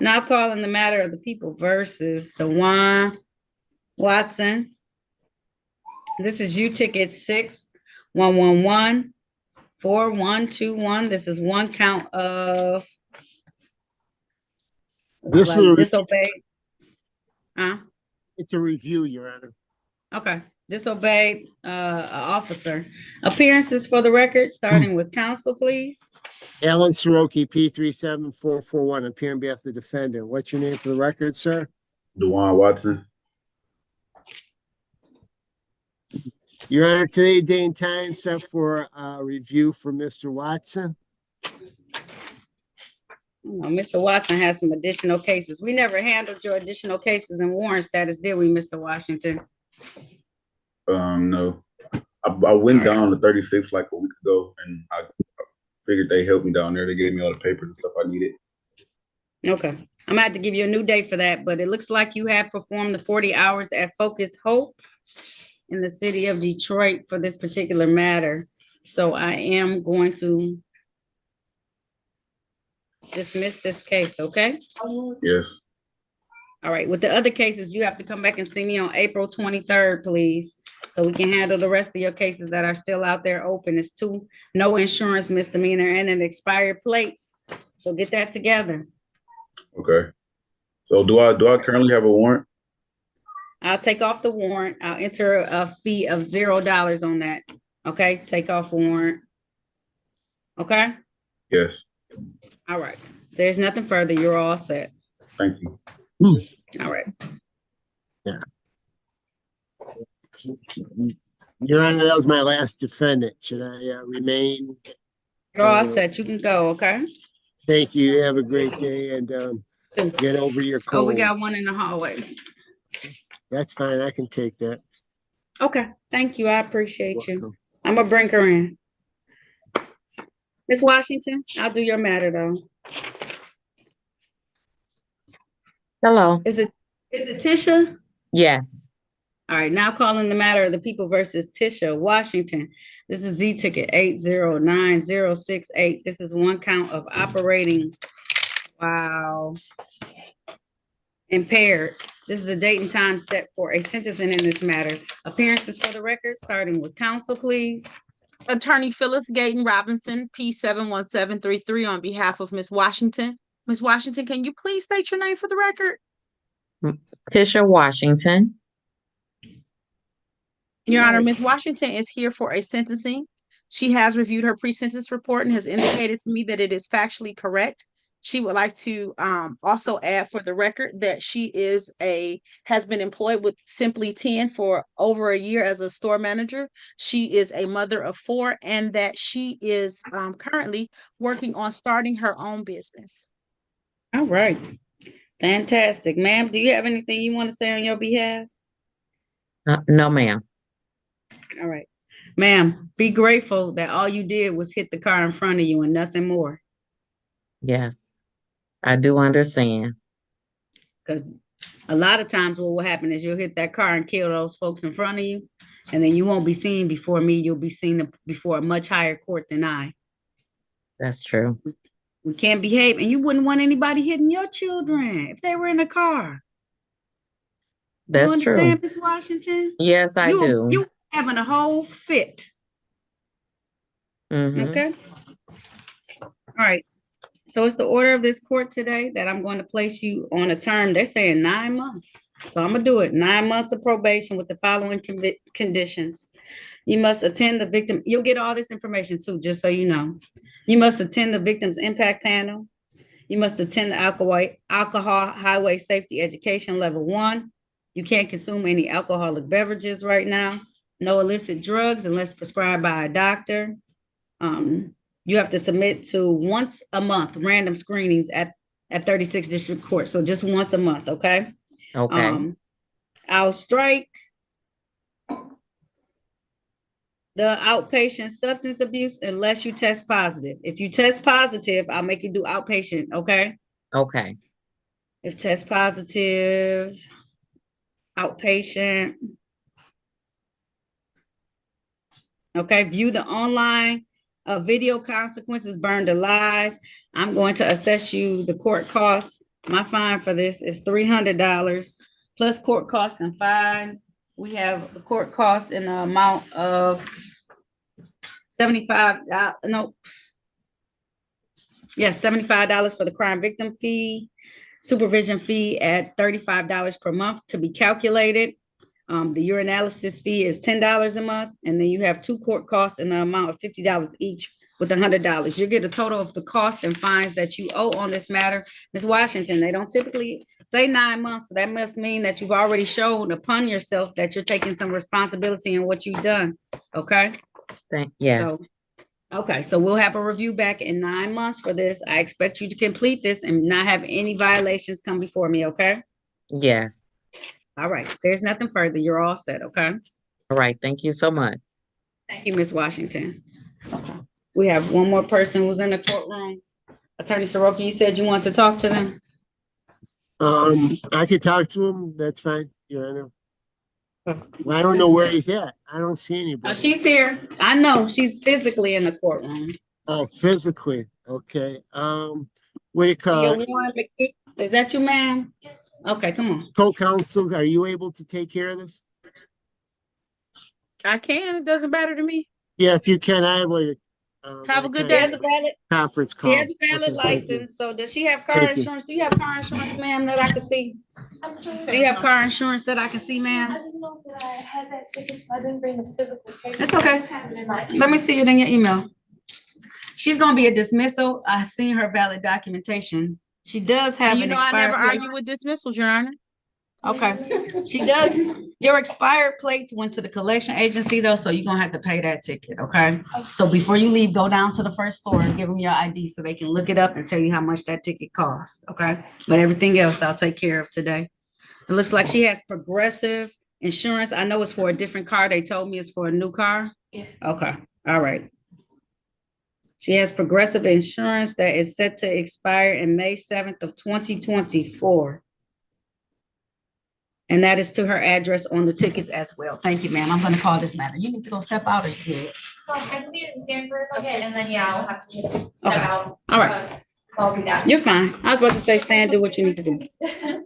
Speaker 2: Now calling the matter of the people versus DeJuan Watson. This is U ticket 6-111-4121. This is one count of
Speaker 8: This is
Speaker 2: disobeyed. Huh?
Speaker 8: It's a review, Your Honor.
Speaker 2: Okay. Disobeyed officer. Appearances for the record, starting with counsel, please.
Speaker 8: Alan Soroki, P37441, appearing on behalf of the defendant. What's your name for the record, sir?
Speaker 13: DeJuan Watson.
Speaker 8: Your Honor, today, day and time set for review for Mr. Watson.
Speaker 2: Mr. Watson has some additional cases. We never handled your additional cases and warrant status, did we, Mr. Washington?
Speaker 13: No. I went down to 36 like a week ago, and I figured they helped me down there. They gave me all the papers and stuff I needed.
Speaker 2: Okay. I'm gonna have to give you a new date for that, but it looks like you have performed the 40 hours at Focus Hope in the city of Detroit for this particular matter. So I am going to dismiss this case, okay?
Speaker 13: Yes.
Speaker 2: All right, with the other cases, you have to come back and see me on April 23rd, please, so we can handle the rest of your cases that are still out there open. It's 2 no insurance misdemeanor and an expired plates. So get that together.
Speaker 13: Okay. So do I currently have a warrant?
Speaker 2: I'll take off the warrant. I'll enter a fee of $0 on that. Okay, take off warrant. Okay?
Speaker 13: Yes.
Speaker 2: All right. There's nothing further. You're all set.
Speaker 13: Thank you.
Speaker 2: All right.
Speaker 8: Yeah. Your Honor, that was my last defendant. Should I remain?
Speaker 2: You're all set. You can go, okay?
Speaker 8: Thank you. Have a great day and get over your cold.
Speaker 2: Oh, we got one in the hallway.
Speaker 8: That's fine. I can take that.
Speaker 2: Okay. Thank you. I appreciate you. I'm gonna bring her in. Miss Washington, I'll do your matter though.
Speaker 17: Hello.
Speaker 2: Is it Tisha?
Speaker 17: Yes.
Speaker 2: All right, now calling the matter of the people versus Tisha Washington. This is Z ticket 809-068. This is one count of operating while impaired. This is the date and time set for a sentencing in this matter. Appearances for the record, starting with counsel, please.
Speaker 3: Attorney Phyllis Gayton Robinson, P71733, on behalf of Ms. Washington. Ms. Washington, can you please state your name for the record?
Speaker 17: Tisha Washington.
Speaker 3: Your Honor, Ms. Washington is here for a sentencing. She has reviewed her pre-sentence report and has indicated to me that it is factually correct. She would like to also add for the record that she has been employed with Simply 10 for over a year as a store manager. She is a mother of 4 and that she is currently working on starting her own business.
Speaker 2: All right. Fantastic. Ma'am, do you have anything you want to say on your behalf?
Speaker 17: No, ma'am.
Speaker 2: All right. Ma'am, be grateful that all you did was hit the car in front of you and nothing more.
Speaker 17: Yes, I do understand.
Speaker 2: Because a lot of times what will happen is you'll hit that car and kill those folks in front of you. And then you won't be seen before me. You'll be seen before a much higher court than I.
Speaker 17: That's true.
Speaker 2: We can't behave. And you wouldn't want anybody hitting your children if they were in a car.
Speaker 17: That's
Speaker 2: you
Speaker 17: true.
Speaker 2: understand, Ms. Washington?
Speaker 17: Yes, I do.
Speaker 2: You having a whole fit.
Speaker 17: Mhm.
Speaker 2: Okay. All right. So it's the order of this court today that I'm going to place you on a term. They're saying 9 months. So I'm going to do it. 9 months of probation with the following conditions. You must attend the victim. You'll get all this information too, just so you know. You must attend the victim's impact panel. You must attend the alcohol highway safety education level 1. You can't consume any alcoholic beverages right now. No illicit drugs unless prescribed by a doctor. You have to submit to once a month random screenings at 36 District Court. So just once a month, okay?
Speaker 17: Okay.
Speaker 2: I'll strike the outpatient substance abuse unless you test positive. If you test positive, I'll make you do outpatient, okay?
Speaker 17: Okay.
Speaker 2: If test positive, outpatient. Okay, view the online video consequences burned alive. I'm going to assess you the court costs. My fine for this is $300 plus court costs and fines. We have the court cost in the amount of $75 for the crime victim fee, supervision fee at $35 per month to be calculated. The urinalysis fee is $10 a month, and then you have 2 court costs in the amount of $50 each with $100. You get a total of the cost and fines that you owe on this matter. Ms. Washington, they don't typically say 9 months, so that must mean that you've already shown upon yourself that you're taking some responsibility in what you've done, okay?
Speaker 17: Yes.
Speaker 2: So we'll have a review back in 9 months for this. I expect you to complete this and not have any violations come before me, okay?
Speaker 17: Yes.
Speaker 2: All right, there's nothing further. You're all set, okay?
Speaker 17: All right. Thank you so much.
Speaker 2: Thank you, Ms. Washington. We have one more person who's in the courtroom. Attorney Soroka, you said you want to talk to them?
Speaker 8: I could talk to him. That's fine, Your Honor. Well, I don't know where he's at. I don't see anybody.
Speaker 2: She's here. I know she's physically in the courtroom.
Speaker 8: Oh, physically. Okay. What do you call it?
Speaker 2: Is that you, ma'am? Okay, come on.
Speaker 8: Co-counsel, are you able to take care of this?
Speaker 3: I can. It doesn't matter to me.
Speaker 8: Yeah, if you can, I have
Speaker 3: Have a good
Speaker 2: She
Speaker 3: day.
Speaker 2: has a valid,
Speaker 8: conference call.
Speaker 2: she has a valid
Speaker 8: Okay, thank you.
Speaker 2: license. So does she have car
Speaker 8: Thank you.
Speaker 2: insurance? Do you have car insurance, ma'am, that I can see? Do you have car insurance that I can see, ma'am?
Speaker 20: I didn't know that I had that ticket, so I didn't bring the physical paper.
Speaker 2: It's okay. Let me see it in your email. She's gonna be a dismissal. I've seen her valid documentation. She does have
Speaker 3: You
Speaker 2: an
Speaker 3: know, I
Speaker 2: expired
Speaker 3: never
Speaker 2: plate.
Speaker 3: argue with dismissals, Your Honor.
Speaker 2: Okay, she does. Your expired plates went to the collection agency though, so you're gonna have to pay that ticket, okay? So before you leave, go down to the first floor and give them your ID so they can look it up and tell you how much that ticket costs, okay? But everything else I'll take care of today. It looks like she has Progressive insurance. I know it's for a different car. They told me it's for a new car.
Speaker 20: Yes.
Speaker 2: Okay, all right. She has Progressive insurance that is set to expire in May 7th of 2024. And that is to her address on the tickets as well. Thank you, ma'am. I'm gonna call this matter. You need to go step out of here.
Speaker 20: I just need to stand for a second, and then, yeah, I'll have to just step
Speaker 2: Okay.
Speaker 20: out.
Speaker 2: All right.
Speaker 20: I'll do that.
Speaker 2: You're fine. I was about to say, stand, do what you need to do.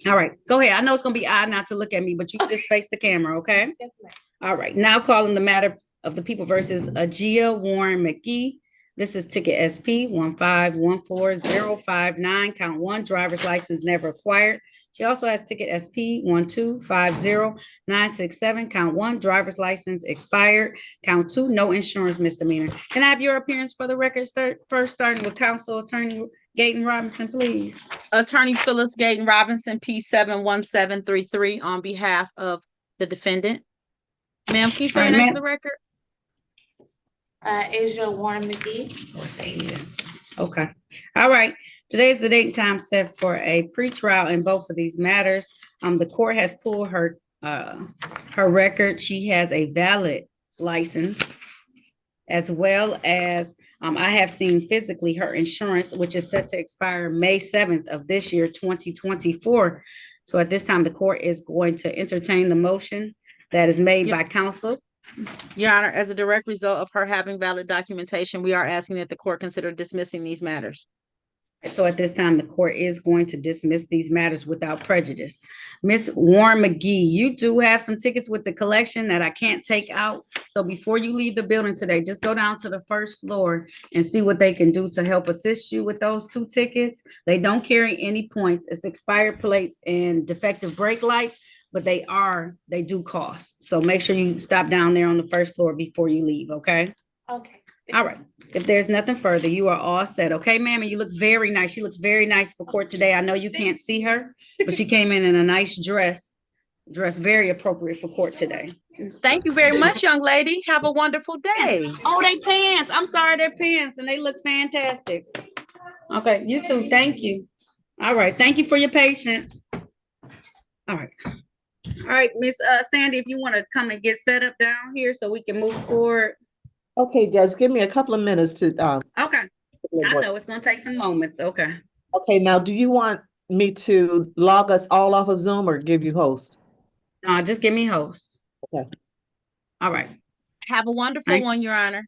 Speaker 2: All right, go ahead. I know it's gonna be odd not to look at me, but you just face the camera, okay?
Speaker 20: Yes, ma'am.
Speaker 2: All right, now calling the matter of the people versus Agia Warren McGee. This is ticket SP 1514059, count 1, driver's license never acquired. She also has ticket SP 1250967, count 1, driver's license expired, count 2, no insurance misdemeanor. Can I have your appearance for the record, first starting with counsel attorney Gayton Robinson, please?
Speaker 3: Attorney Phyllis Gayton Robinson, P71733, on behalf of the defendant. Ma'am, can you say your name for the record?
Speaker 20: Asia Warren McGee.
Speaker 2: Okay. All right. Today is the date and time set for a pretrial in both of these matters. The court has pulled her record. She has a valid license, as well as I have seen physically her insurance, which is set to expire May 7th of this year, 2024. So at this time, the court is going to entertain the motion that is made by counsel.
Speaker 3: Your Honor, as a direct result of her having valid documentation, we are asking that the court consider dismissing these matters.
Speaker 2: So at this time, the court is going to dismiss these matters without prejudice. Ms. Warren McGee, you do have some tickets with the collection that I can't take out. So before you leave the building today, just go down to the first floor and see what they can do to help assist you with those 2 tickets. They don't carry any points. It's expired plates and defective brake lights, but they do cost. So make sure you stop down there on the first floor before you leave, okay?
Speaker 1: Okay.
Speaker 2: All right. If there's nothing further, you are all set. Okay, ma'am, and you look very nice. She looks very nice for court today. I know you can't see her, but she came in a nice dress very appropriate for court today.
Speaker 3: Thank you very much, young lady. Have a wonderful day.
Speaker 2: Oh, they pants. I'm sorry, they're pants, and they look fantastic. Okay, you too. Thank you. All right. Thank you for your patience. All right. All right, Miss Sandy, if you want to come and get set up down here so we can move forward.
Speaker 6: Okay, Judge, give me a couple of minutes to,
Speaker 2: Okay. I know it's gonna take some moments. Okay.
Speaker 6: okay, now, do you want me to log us all off of Zoom or give you host?
Speaker 2: No, just give me host.
Speaker 6: Okay.
Speaker 2: All right.
Speaker 3: Have a wonderful
Speaker 2: Thanks.
Speaker 3: one, Your Honor.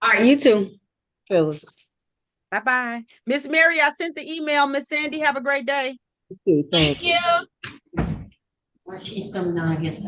Speaker 2: All right, you too.
Speaker 6: Phyllis.
Speaker 3: Bye-bye. Miss Mary, I sent the email. Miss Sandy, have a great day.
Speaker 16: Thank you.
Speaker 1: Well, she's coming down, I guess.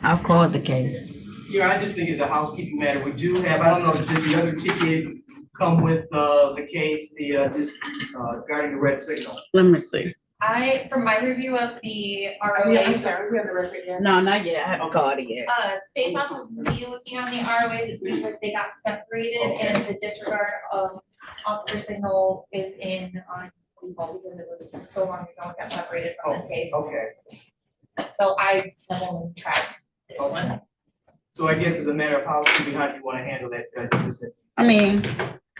Speaker 2: I'll call the case.
Speaker 19: Yeah, I just think it's a housekeeping matter. We do have, I don't know, does the other ticket come with, the case, regarding the red signal?
Speaker 2: Let me see.
Speaker 20: From my review of the
Speaker 2: Yeah, I'm
Speaker 20: ROAs.
Speaker 2: sorry,
Speaker 20: we have the record yet?
Speaker 2: No, not yet. I haven't called it yet.
Speaker 20: Based off of me looking on the ROAs, it seems like they got separated and the disregard of officer signal is in on default because it was so long ago it got separated from this case.
Speaker 19: Okay.
Speaker 20: So I have only tracked this one.
Speaker 19: So I guess as a matter of housekeeping, how do you want to handle that?
Speaker 2: I mean,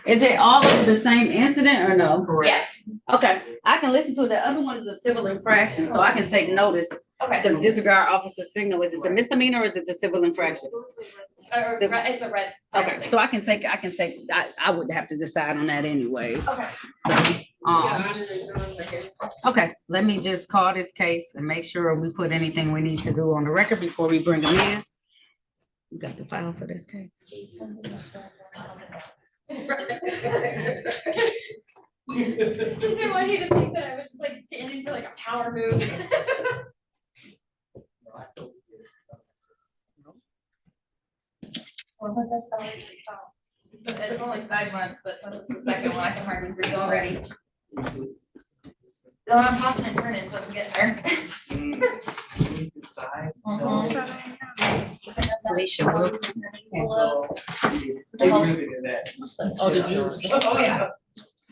Speaker 2: is it all of the same incident or no?
Speaker 19: Correct.
Speaker 20: Yes.
Speaker 2: Okay, I can listen to it. The other one is a civil infraction, so I can take notice.
Speaker 20: Okay.
Speaker 2: The disregard officer signal, is it the misdemeanor or is it the civil infraction?
Speaker 20: It's a red.
Speaker 2: Okay, so I would have to decide on that anyways.
Speaker 20: Okay.
Speaker 2: So, okay, let me just call this case and make sure we put anything we need to do on the record before we bring them in. You got the file for this case?
Speaker 20: Just didn't want you to think that I was just like standing for like a power move. It's only 5 months, but since it's the second one, I can hardly breathe already. No, I'm tossing and turning, but I'm getting there.
Speaker 2: Alicia Wilson.
Speaker 19: Oh,
Speaker 2: did you?
Speaker 20: Oh, yeah.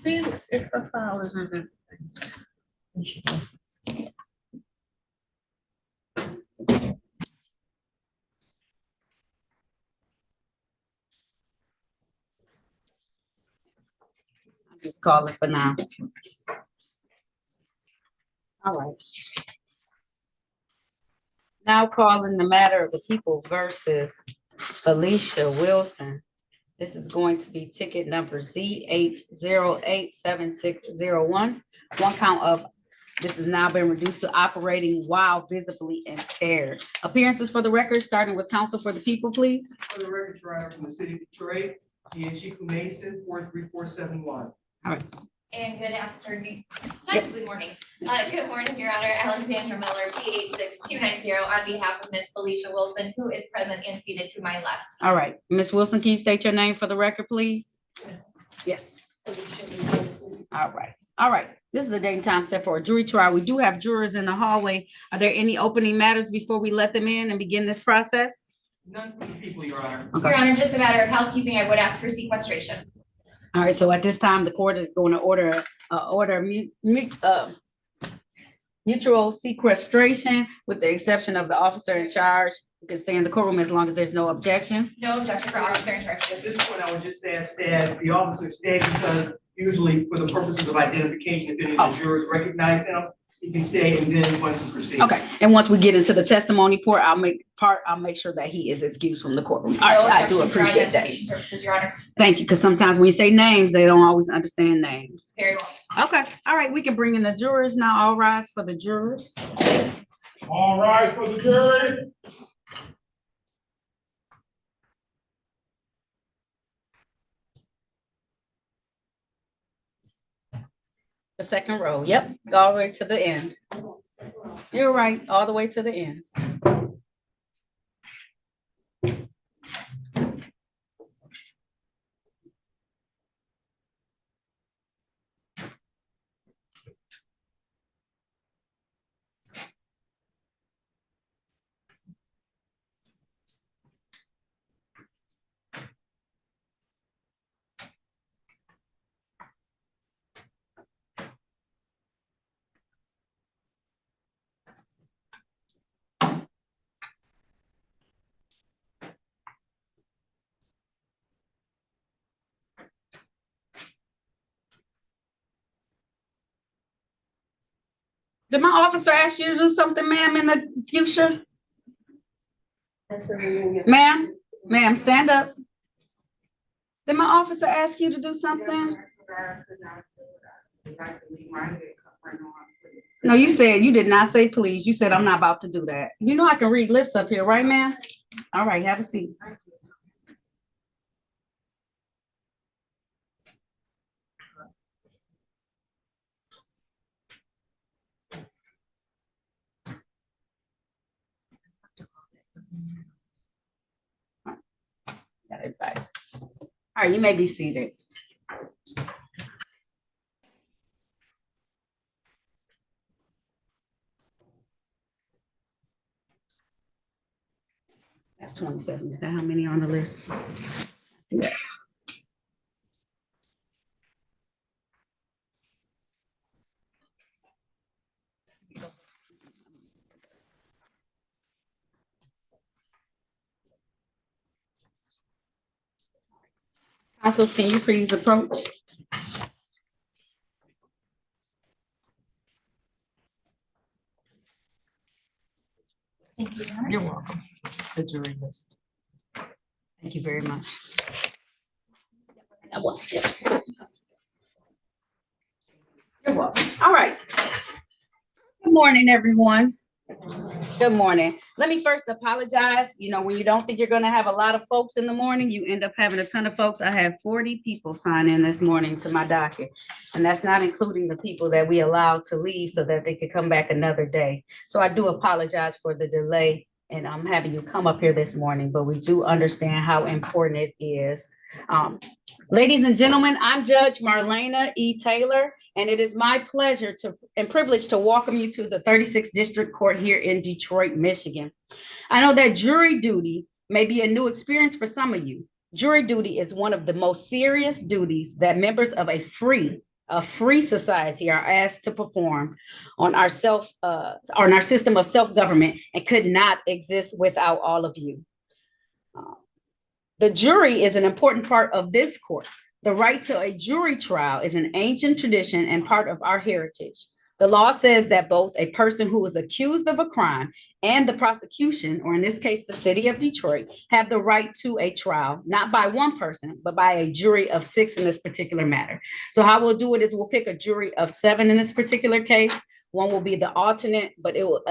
Speaker 2: If her file is in there. I'll just call it for now. All right. Now calling the matter of the people versus Alicia Wilson. This is going to be ticket number Z8087601. One count of, this has now been reduced to operating while visibly impaired. Appearances for the record, starting with counsel for the people, please.
Speaker 19: For the record, Your Honor, from the city of Detroit, Chiku Mason, 43471.
Speaker 2: All right.
Speaker 20: And good afternoon, technically morning. Good morning, Your Honor. Alexandra Miller, P86290 on behalf of Miss Felicia Wilson, who is present and seated to my left.
Speaker 2: All right. Ms. Wilson, can you state your name for the record, please? Yes. All right. All right. This is the date and time set for a jury trial. We do have jurors in the hallway. Are there any opening matters before we let them in and begin this process?
Speaker 19: None for the people, Your Honor.
Speaker 2: Okay.
Speaker 20: Your Honor, just a matter of housekeeping, I would ask for sequestration.
Speaker 2: All right, so at this time, the court is going to order mutual sequestration with the exception of the officer in charge. You can stay in the courtroom as long as there's no objection.
Speaker 20: No objection for officer in charge.
Speaker 19: At this point, I would just ask that the officer stay because usually for the purposes of identification, if any of the jurors recognize him, he can stay and then once we proceed.
Speaker 2: Okay, and once we get into the testimony part, I'll make sure that he is excused from the courtroom. All right, I do appreciate that.
Speaker 20: Purposes, Your Honor.
Speaker 2: Thank you, because sometimes when you say names, they don't always understand names.
Speaker 20: Very well.
Speaker 2: Okay, all right, we can bring in the jurors now. All rise for the jurors.
Speaker 22: All right, for the jury.
Speaker 2: The second row, yep, all the way to the end. You're right, all the way to the end. Did my officer ask you to do something, ma'am, in the future? Ma'am, stand up. Did my officer ask you to do something? No, you said, you did not say please. You said, I'm not about to do that. You know I can read lips up here, right, ma'am? All right, have a seat. right, you may be seated. I have 27. Is that how many are on the list? Yeah. Council, can you please approach?
Speaker 20: Thank you, Your Honor.
Speaker 2: You're welcome. The jury list. Thank you very much. You're welcome. All right. Good morning, everyone. Good morning. Let me first apologize. You know, when you don't think you're going to have a lot of folks in the morning, you end up having a ton of folks. I had 40 people sign in this morning to my docket, and that's not including the people that we allowed to leave so that they could come back another day. So I do apologize for the delay, and I'm having you come up here this morning, but we do understand how important it is. Ladies and gentlemen, I'm Judge Marlena E. Taylor, and it is my pleasure and privilege to welcome you to the 36th District Court here in Detroit, Michigan. I know that jury duty may be a new experience for some of you. Jury duty is one of the most serious duties that members of a free society are asked to perform on our system of self-government, and could not exist without all of you. The jury is an important part of this court. The right to a jury trial is an ancient tradition and part of our heritage. The law says that both a person who is accused of a crime and the prosecution, or in this case, the city of Detroit, have the right to a trial, not by one person, but by a jury of 6 in this particular matter. So how we'll do it is we'll pick a jury of 7 in this particular case. One will be the alternate, but it will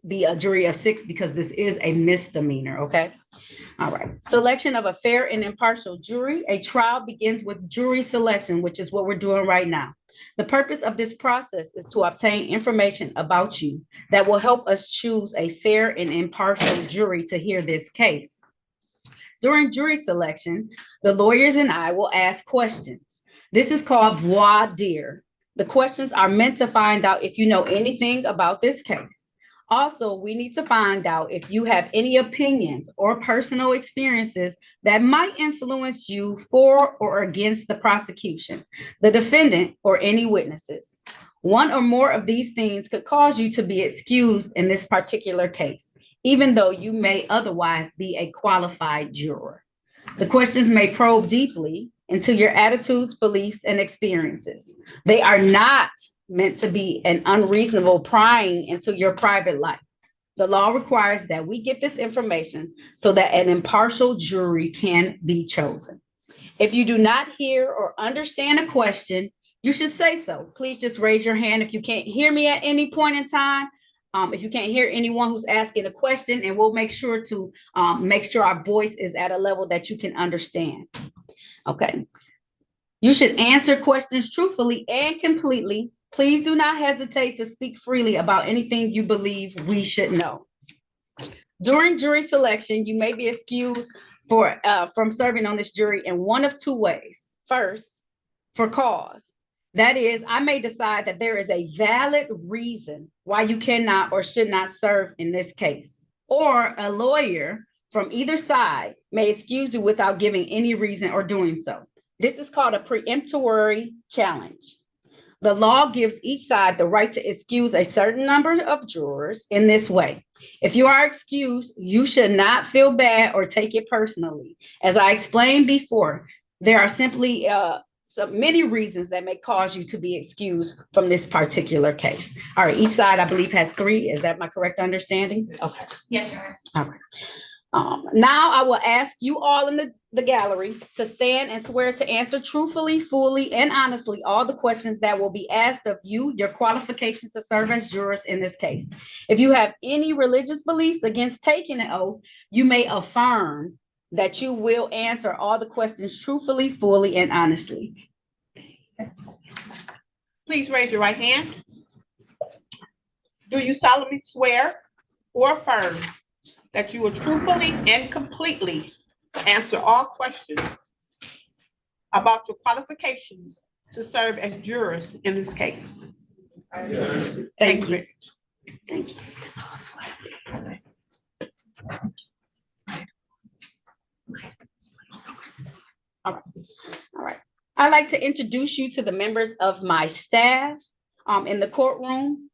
Speaker 2: be a jury of 6 because this is a misdemeanor, okay? All right. Selection of a fair and impartial jury. A trial begins with jury selection, which is what we're doing right now. The purpose of this process is to obtain information about you that will help us choose a fair and impartial jury to hear this case. During jury selection, the lawyers and I will ask questions. This is called voir dire. The questions are meant to find out if you know anything about this case. Also, we need to find out if you have any opinions or personal experiences that might influence you for or against the prosecution, the defendant, or any witnesses. One or more of these things could cause you to be excused in this particular case, even though you may otherwise be a qualified juror. The questions may probe deeply into your attitudes, beliefs, and experiences. They are not meant to be an unreasonable prying into your private life. The law requires that we get this information so that an impartial jury can be chosen. If you do not hear or understand a question, you should say so. Please just raise your hand if you can't hear me at any point in time. If you can't hear anyone who's asking a question, and we'll make sure to make sure our voice is at a level that you can understand. Okay. You should answer questions truthfully and completely. Please do not hesitate to speak freely about anything you believe we should know. During jury selection, you may be excused from serving on this jury in one of 2 ways. First, for cause. That is, I may decide that there is a valid reason why you cannot or should not serve in this case. Or a lawyer from either side may excuse you without giving any reason or doing so. This is called a preemptory challenge. The law gives each side the right to excuse a certain number of jurors in this way. If you are excused, you should not feel bad or take it personally. As I explained before, there are simply many reasons that may cause you to be excused from this particular case. All right, each side, I believe, has 3. Is that my correct understanding? Okay.
Speaker 20: Yes, Your Honor.
Speaker 2: All right. Now I will ask you all in the gallery to stand and swear to answer truthfully, fully, and honestly all the questions that will be asked of you, your qualifications to serve as jurors in this case. If you have any religious beliefs against taking an oath, you may affirm that you will answer all the questions truthfully, fully, and honestly.
Speaker 16: Please raise your right hand. Do you solemnly swear or affirm that you will truthfully and completely answer all questions about your qualifications to serve as jurors in this case?
Speaker 2: Thank you.
Speaker 16: Thank you.
Speaker 2: All right. I'd like to introduce you to the members of my staff in the courtroom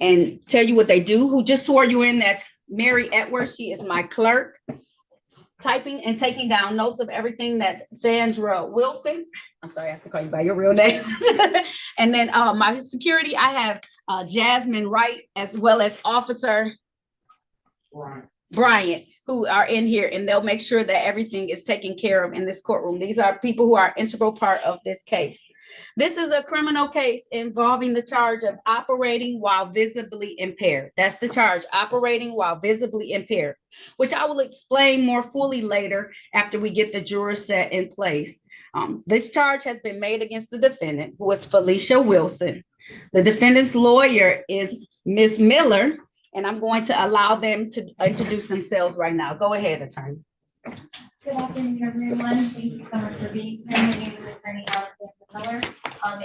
Speaker 2: and tell you what they do. Who just swore you in, that's Mary Edwards. She is my clerk, typing and taking down notes of everything. That's Sandra Wilson. I'm sorry, I have to call you by your real name. And then my security, I have Jasmine Wright, as well as Officer Bryant, who are in here, and they'll make sure that everything is taken care of in this courtroom. These are people who are integral part of this case. This is a criminal case involving the charge of operating while visibly impaired. That's the charge, operating while visibly impaired, which I will explain more fully later after we get the juror set in place. This charge has been made against the defendant, who is Felicia Wilson. The defendant's lawyer is Ms. Miller, and I'm going to allow them to introduce themselves right now. Go ahead, attorney.
Speaker 20: Good afternoon, everyone. Thank you so much for being here. My name is Attorney Alexander Miller,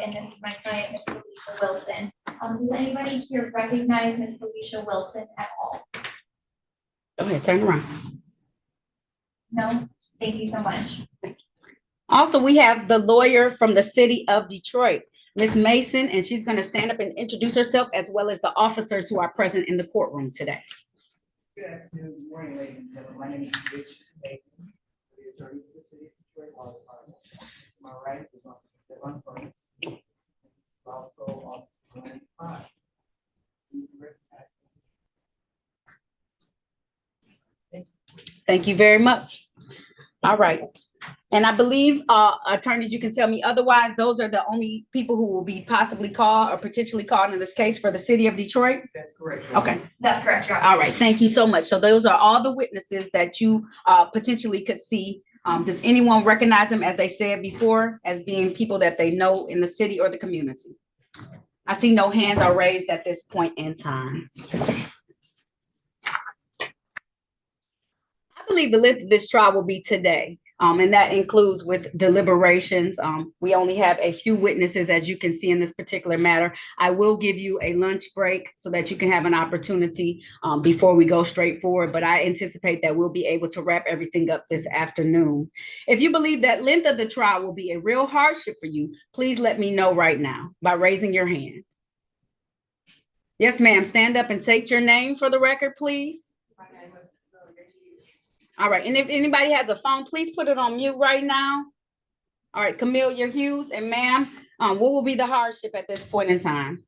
Speaker 20: and this is my client, Ms. Felicia Wilson. Does anybody here recognize Ms. Felicia Wilson at all?
Speaker 2: Go ahead, turn around.
Speaker 20: No? Thank you so much.
Speaker 2: Also, we have the lawyer from the city of Detroit, Ms. Mason, and she's going to stand up and introduce herself, as well as the officers who are present in the courtroom today.
Speaker 5: Good afternoon, good morning, ladies and gentlemen. My name is Rich Mason, the attorney for the city of Detroit. My right is on Devon Furnace. Also on 95.
Speaker 2: Thank you very much. All right. And I believe, attorneys, you can tell me otherwise, those are the only people who will be possibly called or potentially called in this case for the city of Detroit?
Speaker 5: That's correct.
Speaker 2: Okay.
Speaker 20: That's correct, Your Honor.
Speaker 2: All right, thank you so much. So those are all the witnesses that you potentially could see. Does anyone recognize them, as they said before, as being people that they know in the city or the community? I see no hands are raised at this point in time. I believe the length of this trial will be today. And that includes with deliberations. We only have a few witnesses, as you can see in this particular matter. I will give you a lunch break so that you can have an opportunity before we go straight forward, but I anticipate that we'll be able to wrap everything up this afternoon. If you believe that length of the trial will be a real hardship for you, please let me know right now by raising your hand. Yes, ma'am. Stand up and state your name for the record, please. All right, and if anybody has a phone, please put it on mute right now. All right, Camelia Hughes, and ma'am, what will be the hardship at this point in time?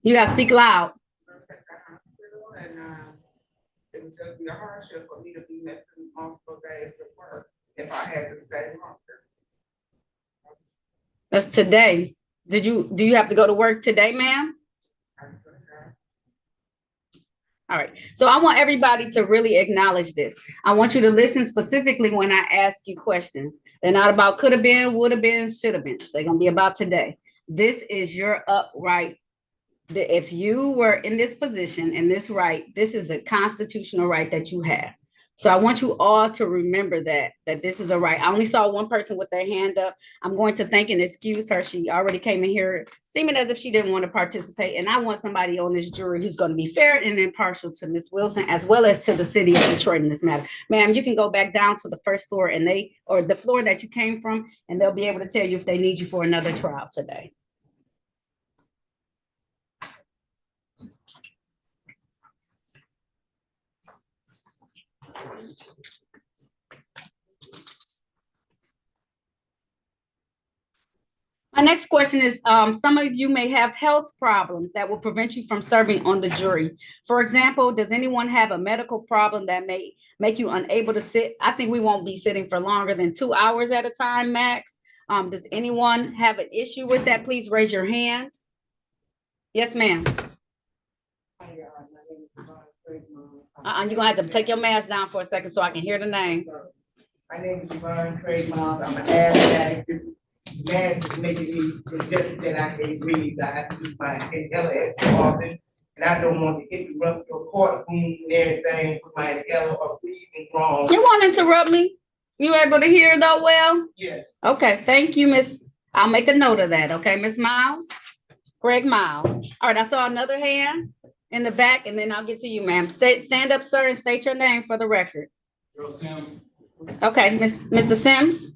Speaker 2: You gotta speak loud.
Speaker 5: It would just be a hardship for me to be missing multiple days of work if I had to stay longer.
Speaker 2: That's today. Do you have to go to work today, ma'am? All right, so I want everybody to really acknowledge this. I want you to listen specifically when I ask you questions. They're not about could have been, would have been, should have been. They're gonna be about today. This is your upright. If you were in this position and this right, this is a constitutional right that you have. So I want you all to remember that this is a right. I only saw one person with their hand up. I'm going to thank and excuse her. She already came in here seeming as if she didn't want to participate. And I want somebody on this jury who's going to be fair and impartial to Ms. Wilson, as well as to the city of Detroit in this matter. Ma'am, you can go back down to the first floor or the floor that you came from, and they'll be able to tell you if they need you for another trial today. My next question is, some of you may have health problems that will prevent you from serving on the jury. For example, does anyone have a medical problem that may make you unable to sit? I think we won't be sitting for longer than 2 hours at a time, max. Does anyone have an issue with that? Please raise your hand. Yes, ma'am. You're gonna have to take your mask down for a second so I can hear the name.
Speaker 5: My name is Yvonne Craig Miles. I'm an asthmatic. This mask is making me congested that I can't breathe. I have to use my inhaler every so often. And I don't want to interrupt your courtroom and everything with my inhaler or breathing wrong.
Speaker 2: You won't interrupt me. You able to hear though well?
Speaker 19: Yes.
Speaker 2: Okay, thank you, Miss. I'll make a note of that, okay, Miss Miles? Greg Miles. All right, I saw another hand in the back, and then I'll get to you, ma'am. Stand up, sir, and state your name for the record.
Speaker 12: Sims.
Speaker 2: Okay, Mr. Sims?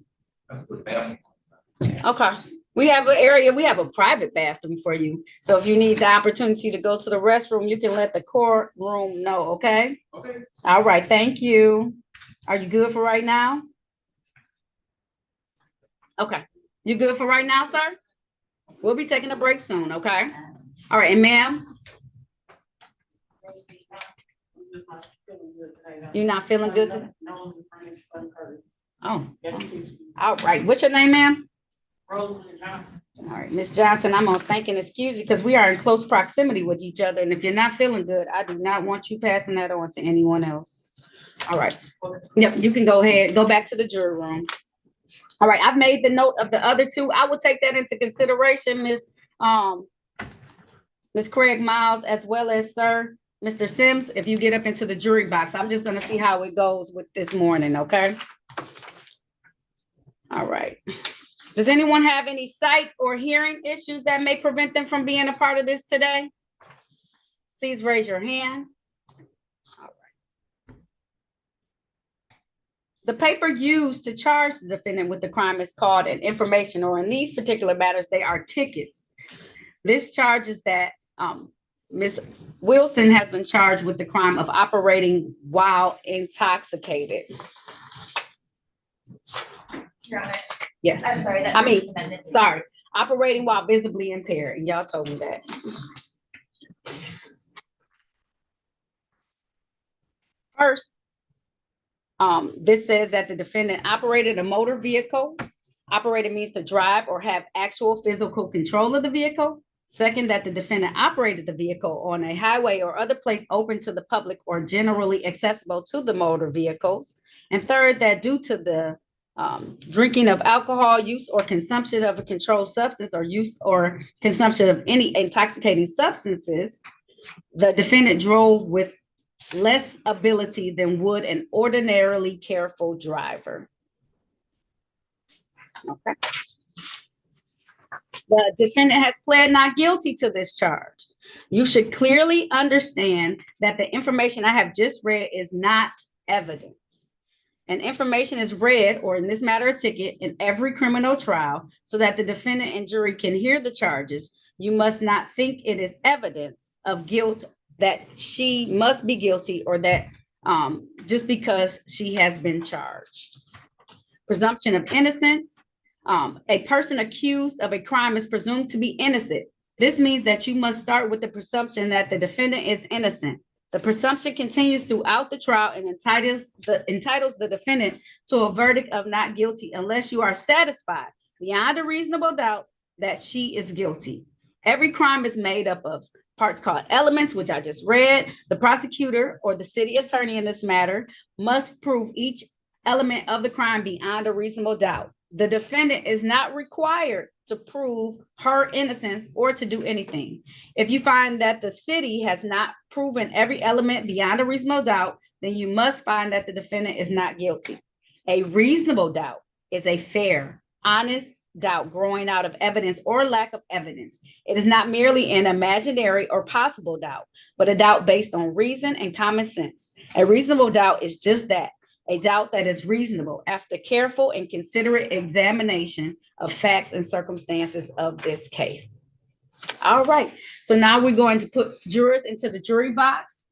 Speaker 2: Okay, we have an area, we have a private bathroom for you. So if you need the opportunity to go to the restroom, you can let the courtroom know, okay?
Speaker 12: Okay.
Speaker 2: All right, thank you. Are you good for right now? Okay, you good for right now, sir? We'll be taking a break soon, okay? All right, and ma'am? You're not feeling good today? Oh, all right. What's your name, ma'am?
Speaker 12: Rosamond Johnson.
Speaker 2: All right, Miss Johnson, I'm gonna thank and excuse you because we are in close proximity with each other. And if you're not feeling good, I do not want you passing that on to anyone else. All right. Yep, you can go ahead, go back to the jury room. All right, I've made the note of the other two. I will take that into consideration, Miss Craig Miles, as well as Sir, Mr. Sims, if you get up into the jury box. I'm just gonna see how it goes with this morning, okay? All right. Does anyone have any sight or hearing issues that may prevent them from being a part of this today? Please raise your hand. All right. The paper used to charge the defendant with the crime is called an information, or in these particular matters, they are tickets. This charges that Ms. Wilson has been charged with the crime of operating while intoxicated.
Speaker 20: Your Honor.
Speaker 2: Yes.
Speaker 20: I'm sorry.
Speaker 2: Sorry, operating while visibly impaired. And y'all told me that. First, this says that the defendant operated a motor vehicle. Operated means to drive or have actual physical control of the vehicle. Second, that the defendant operated the vehicle on a highway or other place open to the public or generally accessible to the motor vehicles. And third, that due to the drinking of alcohol, use or consumption of a controlled substance, or use or consumption of any intoxicating substances, the defendant drove with less ability than would an ordinarily careful driver. Okay. The defendant has pled not guilty to this charge. You should clearly understand that the information I have just read is not evidence. And information is read, or in this matter, a ticket, in every criminal trial so that the defendant and jury can hear the charges. You must not think it is evidence of guilt that she must be guilty, or that just because she has been charged. Presumption of innocence. A person accused of a crime is presumed to be innocent. This means that you must start with the presumption that the defendant is innocent. The presumption continues throughout the trial and entitles the defendant to a verdict of not guilty unless you are satisfied beyond a reasonable doubt that she is guilty. Every crime is made up of parts called elements, which I just read. The prosecutor or the city attorney in this matter must prove each element of the crime beyond a reasonable doubt. The defendant is not required to prove her innocence or to do anything. If you find that the city has not proven every element beyond a reasonable doubt, then you must find that the defendant is not guilty. A reasonable doubt is a fair, honest doubt growing out of evidence or lack of evidence. It is not merely an imaginary or possible doubt, but a doubt based on reason and common sense. A reasonable doubt is just that, a doubt that is reasonable after careful and considerate examination of facts and circumstances of this case. All right, so now we're going to put jurors into the jury box.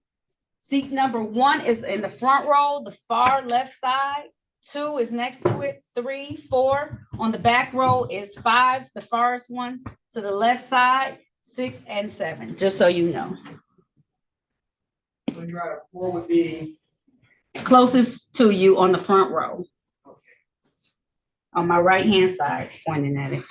Speaker 2: Seat number 1 is in the front row, the far left side. 2 is next to it, 3, 4. On the back row is 5, the farthest one to the left side, 6 and 7, just so you know.
Speaker 19: So you're at 4 would be
Speaker 2: closest to you on the front row. On my right hand side, pointing at it.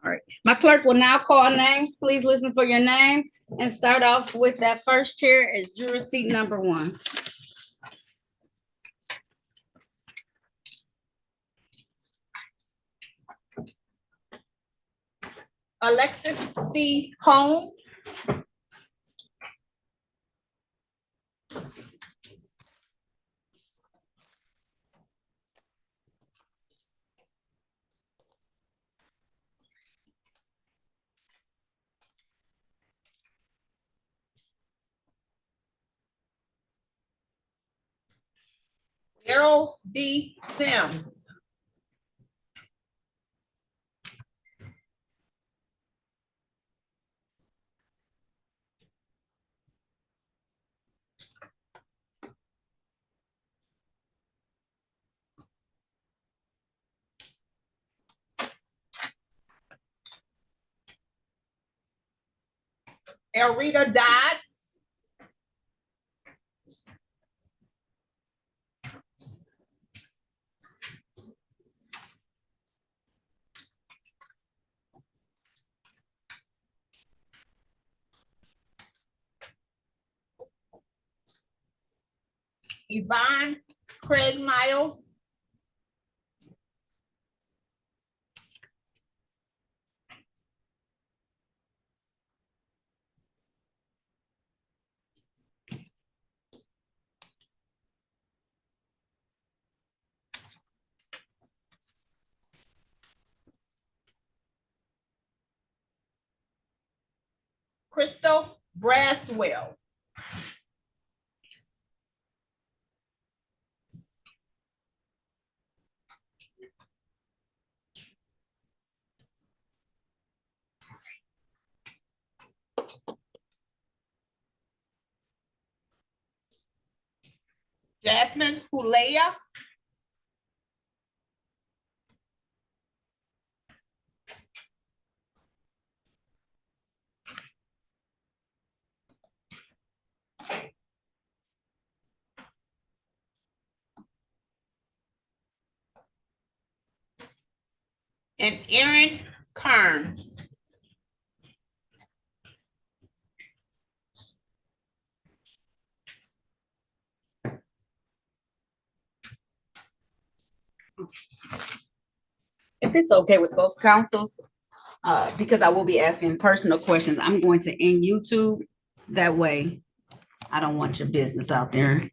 Speaker 2: All right, my clerk will now call names. Please listen for your name and start off with that first chair as jury seat number 1.
Speaker 16: Alexis C. Holmes. Errol D. Sims. Elrita Dodds. Yvonne Craig Miles. Crystal Braswell. Jasmine Hulea. And Erin Kearns.
Speaker 2: If it's okay with both councils, because I will be asking personal questions, I'm going to end YouTube. That way, I don't want your business out there.